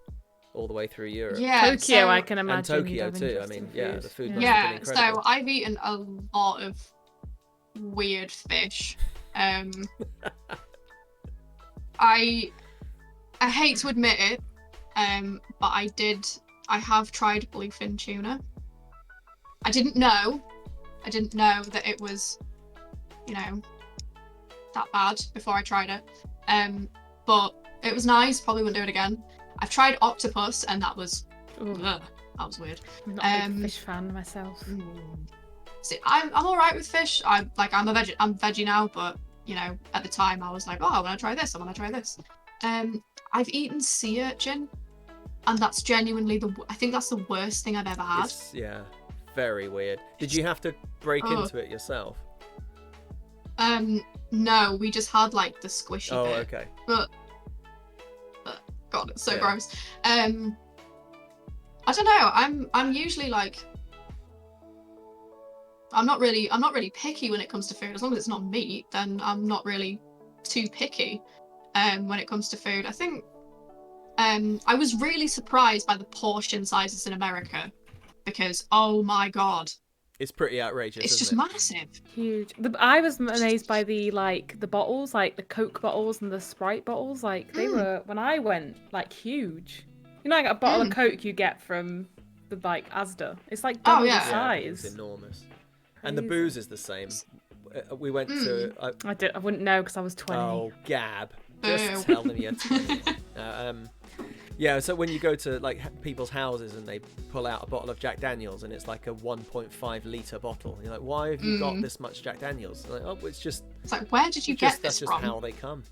all the way through Europe. Yeah, Tokyo, I can imagine. And Tokyo too. I mean, the food must have been Yeah, incredible. so I've eaten a lot of weird fish. I hate to admit it, but I have tried bluefin tuna. I didn't know that it was, that bad before I tried it. But it was nice. Probably wouldn't do it again. I've tried octopus, and that was that was weird. I'm not a big fish fan myself. See, I'm all right with fish. I'm veggie now, but at the time I was like, oh, I want to try this. I've eaten sea urchin, and that's genuinely I think that's the worst thing I've ever had. Yeah, very weird. Did you have to break into it yourself? No, we just had like the squishy bit. Oh, okay. But God, it's so gross. I don't know. I'm usually like, I'm not really picky when it comes to food. As long as it's not meat, then I'm not really too picky. When it comes to food, I think I was really surprised by the portion sizes in America, because oh my God, it's pretty outrageous. It's just massive, huge. I was amazed by the bottles, like the Coke bottles and the Sprite bottles. Like they were, when I went, like huge. You know, like a bottle of Coke you get from the Asda. It's like double the size. It's enormous. And the booze is the same. We went to. I wouldn't know because I was 20. Oh, Gab. Just tell them you're 20. Yeah, so when you go to like people's houses and they pull out a bottle of Jack Daniels and it's like a 1.5 litre bottle, and you're like, why have you got this much Jack Daniels? Like, oh, it's like, where did you get this from? That's just how they come.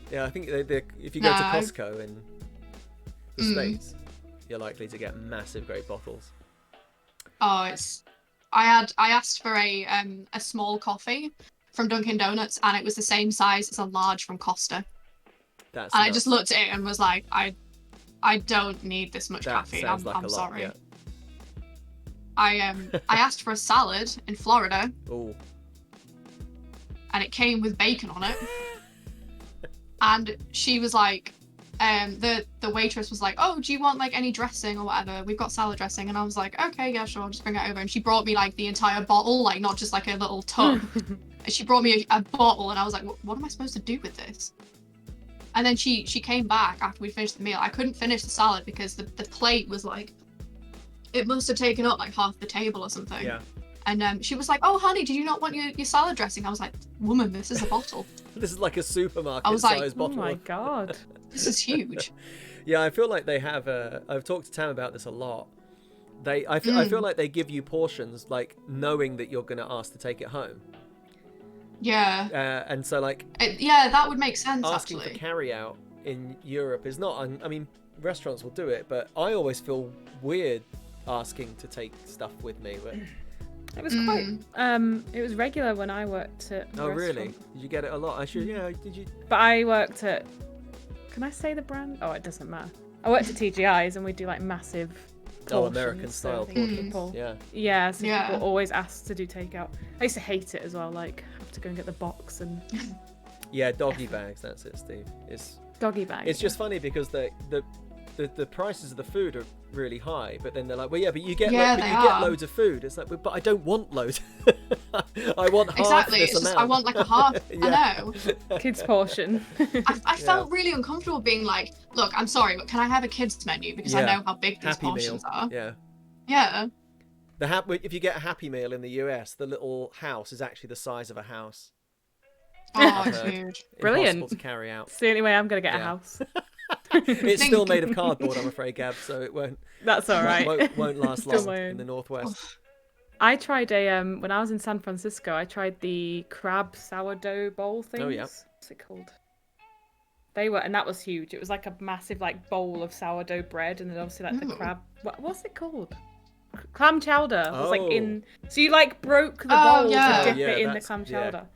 Yeah, I think if you go to Costco in the States, you're likely to get massive, great bottles. Oh, I asked for a small coffee from Dunkin' Donuts, and it was the same size as a large from Costa. And I just looked at it and was like, I don't need this much caffeine. I'm sorry. Yeah. I asked for a salad in Florida. Ooh. And it came with bacon on it. And she was like, the waitress was like, oh, do you want like any dressing or whatever? We've got salad dressing. And I was like, okay, yeah, sure, I'll just bring it over. And she brought me like the entire bottle, like not just like a little tub. She brought me a bottle, and I was like, what am I supposed to do with this? And then she came back after we finished the meal. I couldn't finish the salad because the plate was like, it must have taken up like half the table or something. Yeah. And she was like, oh, honey, did you not want your salad dressing? I was like, woman, this is a bottle. This is like a supermarket size bottle. Oh my God. This is huge. Yeah, I feel like they have I've talked to Tam about this a lot. I feel like they give you portions like knowing that you're going to ask to take it home. Yeah. And so like that would make sense. Asking actually for carry out in Europe is not. I mean, restaurants will do it, but I always feel weird asking to take stuff with me. But it was quite. It was regular when I worked at. Oh really? Did you get it a lot? Yeah. Did you? But I worked at. Can I say the brand? Oh, it doesn't matter. I worked at TGI's and we do like massive. American style portions. Yeah, so people always ask to do takeout. I used to hate it as well, like have to go and get the box and yeah, doggy bags, that's it, Steve. It's doggy bags. It's just funny because the prices of the food are really high, but then they're like, well, yeah, but you get get loads of food. It's like, but I don't want loads. I want half this amount. Just, I want like a half. I know. Kids portion. I felt really uncomfortable being like, look, I'm sorry, but can I have a kids menu because I know how big these portions are. Yeah. Yeah. If you get a Happy Meal in the US, the little house is actually the size of a house. Oh, it's huge. Brilliant. Impossible to carry out. It's the only way I'm gonna get a house. It's still made of cardboard, I'm afraid, Gab, so it won't. That's all right. Won't last long in the Northwest. I tried when I was in San Francisco. I tried the crab sourdough bowl things. Oh yeah. What's it called? And that was huge. It was like a massive like bowl of sourdough bread, and then obviously like the crab. What's it called? Clam chowder. Was like in. So you like broke the bowl to dip it in the clam chowder.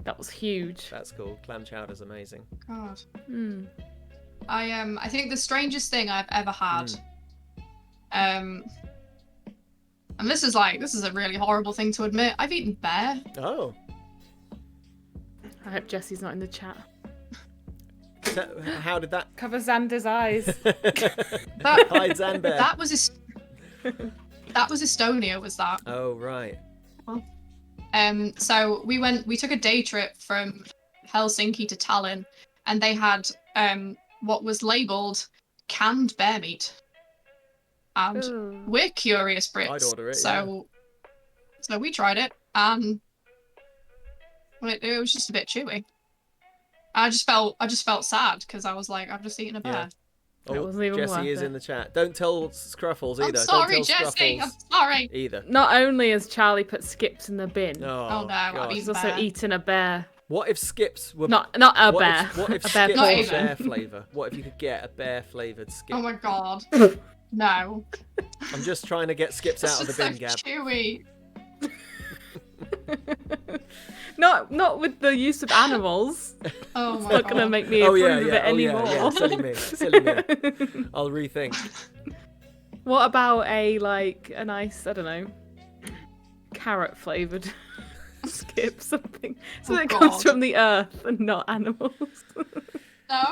That was huge. That's cool. Clam chowder's amazing. God. I think the strangest thing I've ever had, and this is a really horrible thing to admit. I've eaten bear. Oh. I hope Jesse's not in the chat. How did that cover Xander's eyes? Hide Xanbear. That was Estonia. Was that? Oh right. Well, so we took a day trip from Helsinki to Tallinn, and they had what was labelled canned bear meat. And we're curious Brits. I'd order it, so we tried it, and it was just a bit chewy. I just felt sad because I was like, I've just eaten a bear. Yeah. Oh, Jesse is in the chat. Don't tell Scruffles either. I'm sorry, Don't tell Jesse. Scruffles I'm sorry. Either. Not only has Charlie put Skips in the bin, oh no, I've he's also eaten a bear. What if skips were not a bear? What if a bear skips portion. were bear flavour? What if you could get a bear flavoured skip? Oh my god. No. I'm just trying to get skips out of the bin, Gab. Chewy. Not with the use of animals. Oh It's my not god. gonna make me approve of it anymore. Yeah. Silly me. Silly me. I'll rethink. What about a nice, I don't know, carrot flavoured skip, something that comes God. from the earth and not animals? No.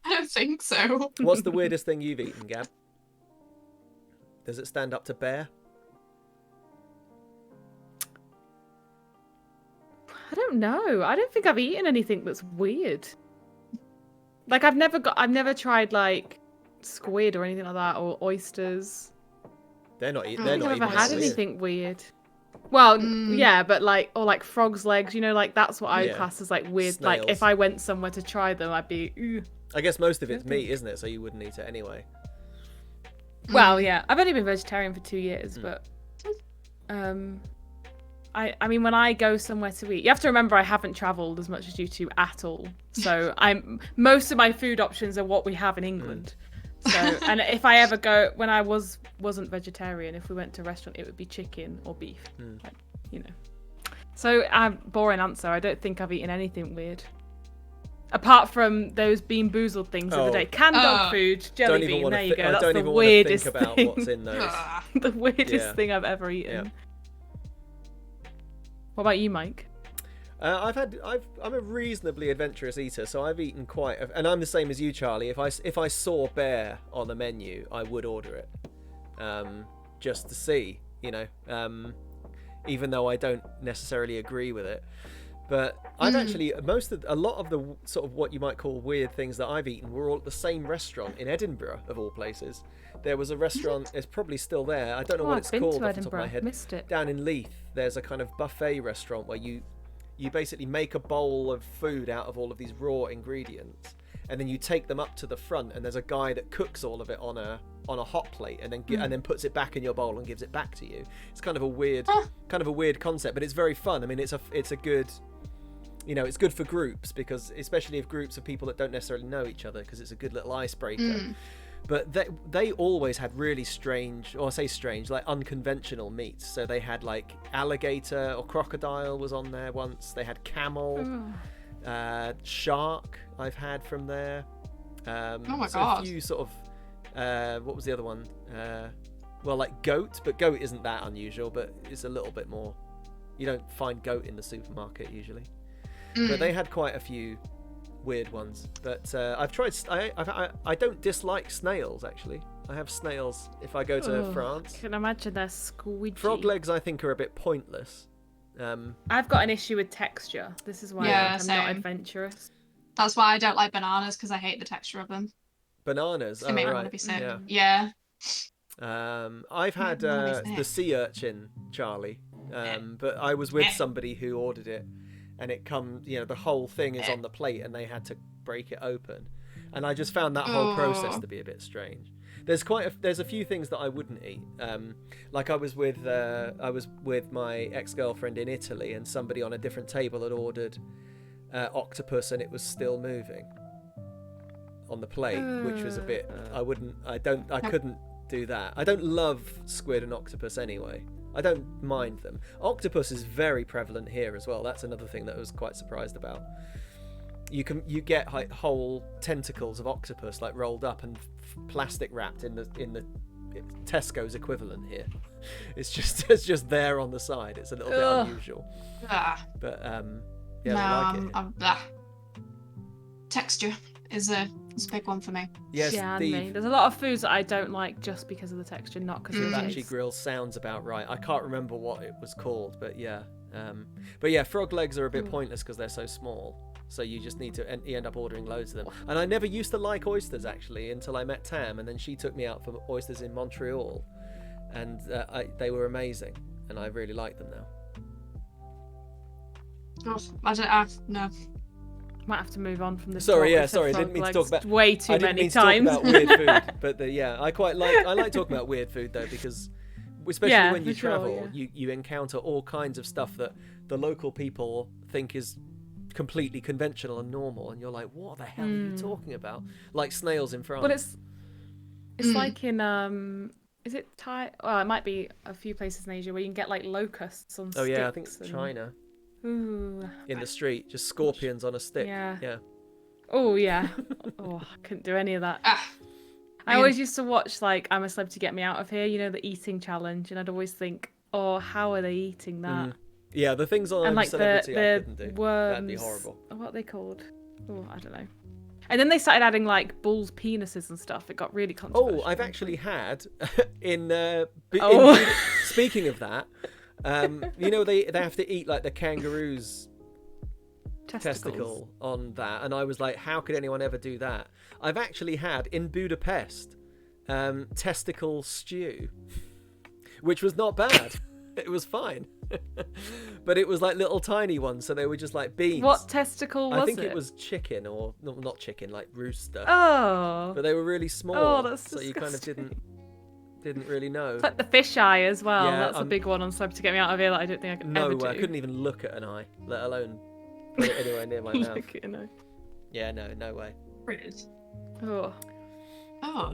I don't think so. What's the weirdest thing you've eaten, Gab? Does it stand up to bear? I don't know. I don't think I've eaten anything that's weird. Like I've never tried like squid or anything like that, or oysters. They're not I don't even think I've ever had weird. anything weird. Well, yeah, but like frog's legs, like that's what I class as like weird. Snails. Like if I went somewhere to try them, I'd be. Ooh. I guess most of it's meat, isn't it? So you wouldn't eat it anyway. Well, yeah, I've only been vegetarian for 2 years, but I mean, when I go somewhere to eat, you have to remember I haven't travelled as much as you two at all. So most of my food options are what we have in England. So, and if I ever go, when I wasn't vegetarian, if we went to a restaurant, it would be chicken or beef, like, So, boring answer. I don't think I've eaten anything weird, apart from those Bean Boozled things of the day. Canned dog food, jelly bean. There you go. That's the weirdest think about thing. what's in those. The weirdest thing I've ever eaten. Yeah. What about you, Mike? I'm a reasonably adventurous eater, so I've eaten and I'm the same as you, Charlie. If I saw bear on the menu, I would order it, just to see, even though I don't necessarily agree with it. But I've actually a lot of the sort of what you might call weird things that I've eaten were all at the same restaurant in Edinburgh, of all places. There was a restaurant, it's probably still there. I don't know what it's called off the top of my head. Missed it. Down in Leith, there's a kind of buffet restaurant where you basically make a bowl of food out of all of these raw ingredients, and then you take them up to the front, and there's a guy that cooks all of it on a hot plate, and then puts it back in your bowl and gives it back to you. It's kind of a weird concept, but it's very fun. I mean, it's a good, it's good for groups, because especially if groups of people that don't necessarily know each other, because it's a good little icebreaker. But they always had really strange, or I say strange, like unconventional meats. So they had like alligator or crocodile was on there once. They had camel, shark I've had from there. Oh my so god. a few sort of, what was the other one? Well, like goat, but goat isn't that unusual, but it's a little bit more. You don't find goat in the supermarket usually. But they had quite a few weird ones, but I've tried. I don't dislike snails, actually. I have snails if I go to France. I can imagine they're squidgy. Frog legs, I think, are a bit pointless. I've got an issue with texture. This is why I'm not adventurous. That's why I don't like bananas, because I hate the texture of them. Bananas. They make me want to be sick. Yeah. I've had the sea urchin, Charlie, but I was with somebody who ordered it. And it comes, the whole thing is on the plate, and they had to break it open, and I just found that whole process to be a bit strange. There's a few things that I wouldn't eat. Like I was with my ex-girlfriend in Italy, and somebody on a different table had ordered octopus, and it was still moving on the plate, which was a bit. I couldn't do that. I don't love squid and octopus anyway. I don't mind them. Octopus is very prevalent here as well. That's another thing that I was quite surprised about. You get like whole tentacles of octopus like rolled up and plastic wrapped in the Tesco's equivalent here. It's just there on the side. It's a little bit unusual. But I like it. Texture is a big one for me. Yes, yeah, there's a lot of foods that I don't like just because of the texture, not because of the Hibachi taste. grill sounds about right. I can't remember what it was called, but yeah. Frog legs are a bit pointless because they're so small. So you just need to you end up ordering loads of them. And I never used to like oysters actually until I met Tam, and then she took me out for oysters in Montreal, and they were amazing, and I really like them now. No. Might have to move on from this. Sorry, I didn't mean to talk about way too many times. I didn't mean to talk about weird food, but I like talking about weird food though, because especially when you travel, you encounter all kinds of stuff that the local people think is completely conventional and normal, and you're like, what the hell are you talking about? Like snails in France. But it's like in is it Thai? Well, it might be a few places in Asia where you can get like locusts on sticks. Oh yeah, I think it's China. Ooh. In the street, just scorpions on a stick. Yeah. Yeah. Oh yeah. Oh, I couldn't do any of that. I always used to watch like I'm a Celebrity Get Me Out of Here, you know, the eating challenge, and I'd always think, oh, how are they eating that? Yeah, the things on and like Celebrity I couldn't do. Worms, that'd be horrible. What are they called? Oh, I don't know. And then they started adding like bulls' penises and stuff. It got really controversial. Oh, I've actually had in speaking of that, you know, they have to eat like the kangaroo's testicle on that, and I was like, how could anyone ever do that? I've actually had in Budapest testicle stew, which was not bad. It was fine. But it was like little tiny ones, so they were just like beans. What testicle was it? I think it was chicken, or not chicken, like rooster. Oh. But they were really small. Oh, that's so disgusting. You kind of didn't really know. It's like the fish eye as well. Yeah, that's a big one on Celebrity Get Me Out of Here that I don't think I could ever do. I couldn't even look at an eye, let alone put it anywhere near my mouth. Look at an eye. Yeah, no way. Oh.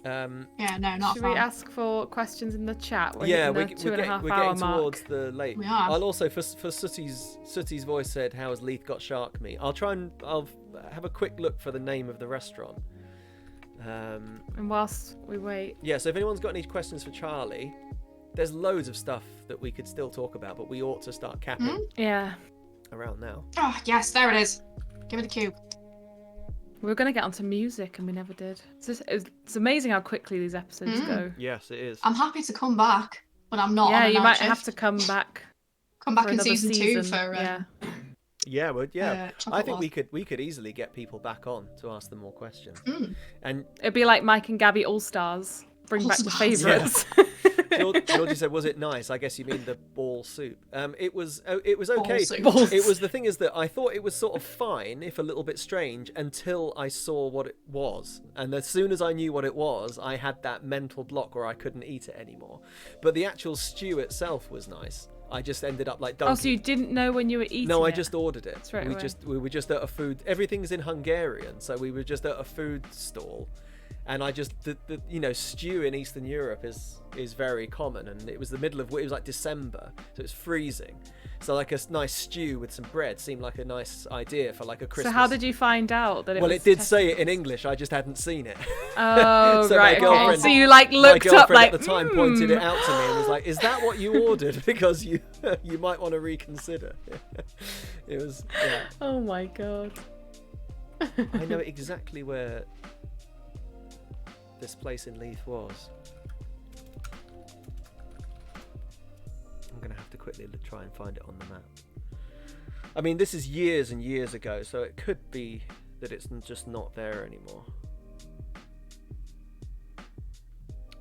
Yeah, no, not Should we ask for questions in the chat? We're we're getting towards the late. We are. I'll also for Sooty's voice said, "How has Leith got shark meat?" I'll have a quick look for the name of the restaurant. And whilst we wait. Yeah, so if anyone's got any questions for Charlie, there's loads of stuff that we could still talk about, but we ought to start capping. Yeah. Around now. Oh yes, there it is. Give me the cue. We were going to get onto music and we never did. It's amazing how quickly these episodes go. Yes, it is. I'm happy to come back, but I'm not. Yeah, on you might shift. have to come back. Come back in another season 2 for. I think we could easily get people back on to ask them more questions. And it'd be like Mike and Gabby All Stars. Bring back the favourites. Georgie said, "Was it nice?" I guess you mean the ball soup. It was okay. It was the thing is that I thought it was sort of fine, if a little bit strange, until I saw what it was. And as soon as I knew what it was, I had that mental block where I couldn't eat it anymore. But the actual stew itself was nice. I just ended up like dunking. Oh, so you didn't know when you were eating? No, I just ordered it. Straight away. We were just at a food. Everything's in Hungarian, so we were just at a food stall. And I just, stew in Eastern Europe is very common, and it was it was like December, so it's freezing. So like a nice stew with some bread seemed like a nice idea for like a Christmas. So how did you find out that it was? Well, it did say it in English. I just hadn't seen it. Oh, so right. Okay. So you like looked up like. At the time pointed it out to me and was like, "Is that what you ordered? Because you might want to reconsider." It was. Yeah. Oh my god. I know exactly where this place in Leith was. I'm going to have to quickly try and find it on the map. I mean, this is years and years ago, so it could be that it's just not there anymore.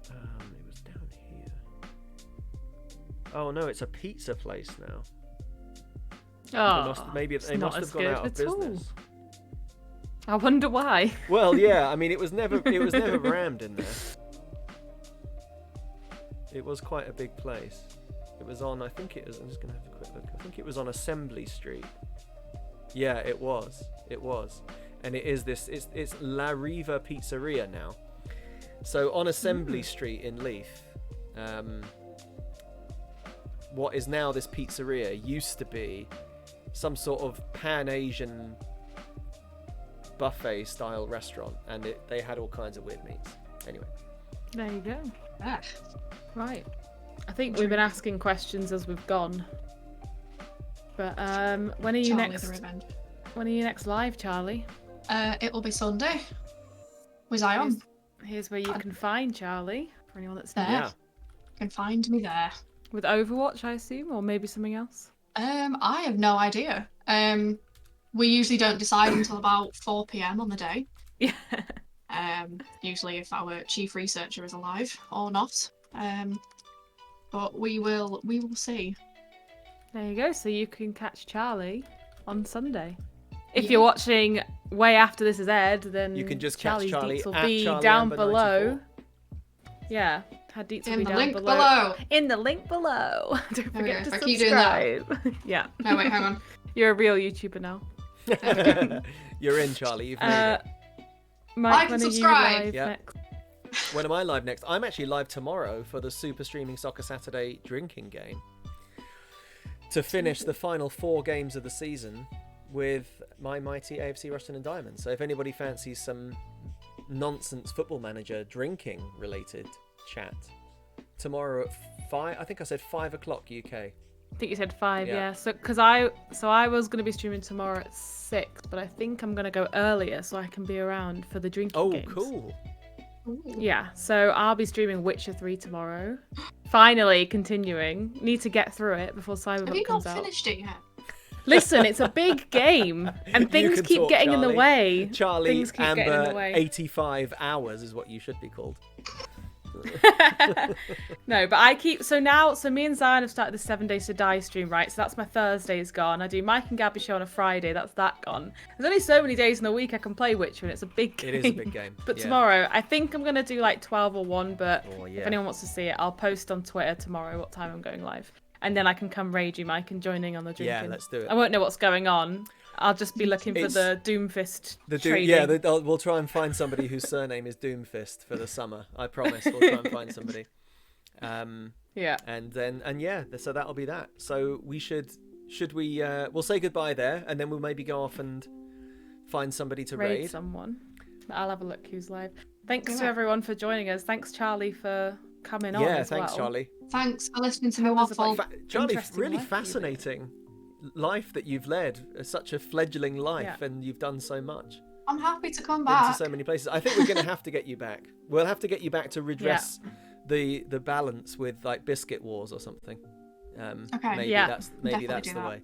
It was down here. Oh no, it's a pizza place now. Oh, maybe they must have gone out of business. I wonder why. Well, yeah, I mean, it was never rammed in there. It was quite a big place. It was on, I'm just going to have a quick look. I think it was on Assembly Street. Yeah, it was. And it is it's La Riva Pizzeria now. So on Assembly Street in Leith, what is now this pizzeria used to be some sort of Pan-Asian buffet style restaurant, and they had all kinds of weird meats. Anyway, there you go. Right, I think we've been asking questions as we've gone, but when are you next live, Charlie? It will be Sunday. Was I on? Here's where you can find Charlie for anyone that's there. Yeah. You can find me there with Overwatch, I assume, or maybe something else. I have no idea. We usually don't decide until about 4 p.m. on the day. Yeah. Usually if our chief researcher is alive or not. But we will see. There you go. So you can catch Charlie on Sunday. If you're watching way after this is aired, then you can just catch Charlie will at be CharlieAmber94. down below. Yeah. Her deets will In be the down link below. below. In the link below. Don't forget to If I keep doing that. subscribe. Yeah. No, wait, hang on. You're a real YouTuber now. You're in, Charlie. You've made it. Mike, Like and when are you subscribe. live Yep. next? When am I live next? I'm actually live tomorrow for the Super Streaming Soccer Saturday drinking game to finish the final 4 games of the season with my mighty AFC Rushton and Diamonds. So if anybody fancies some nonsense Football Manager drinking related chat, tomorrow at 5, I think I said 5 o'clock UK. I think you said 5, Yeah. yeah. So because I was going to be streaming tomorrow at 6, but I think I'm going to go earlier so I can be around for the drinking games. Cool. Yeah, so I'll be streaming Witcher 3 tomorrow. Finally, continuing. Need to get through it before Have Cyberpunk you comes not out. finished it yet? Listen, it's a big game, and You things can keep talk, getting in the Charlie. way. Charlie Things keep getting in the Amber way. 85 hours is what you should be called. No, but so me and Zion have started the 7 Days to Die stream, right? So that's my Thursdays gone. I do Mike and Gabby Show on a Friday, that's that gone. There's only so many days in the week I can play Witcher, and it's a big game. It is a big game. But yeah. tomorrow, I think I'm going to do like 12 or 1, but yeah. if anyone wants to see it, I'll post on Twitter tomorrow what time I'm going live. And then I can come raid you, Mike, and joining on the drinking. Yeah, let's do it. I won't know what's going on. I'll just be looking for the Doomfist trading. Yeah, we'll try and find somebody whose surname is Doomfist for the summer. I promise. We'll try and find somebody. Yeah. And yeah, so that'll be that. So we we'll say goodbye there, and then we'll maybe go off and find somebody to raid. Someone. I'll have a look who's live. Thanks to everyone for joining us. Thanks, Charlie, for coming on. Yeah, as thanks, well. Charlie. Thanks for listening to me was it waffle. Charlie, Interesting really life you fascinating life that you've led. Such a fledgling life, and you've done so much. I'm happy to come Been back. to so many places. I think we're going to have to get you back. We'll have to get you back to redress the balance with like Biscuit Wars or something. Okay. Maybe Yeah. that's Definitely the do that. way.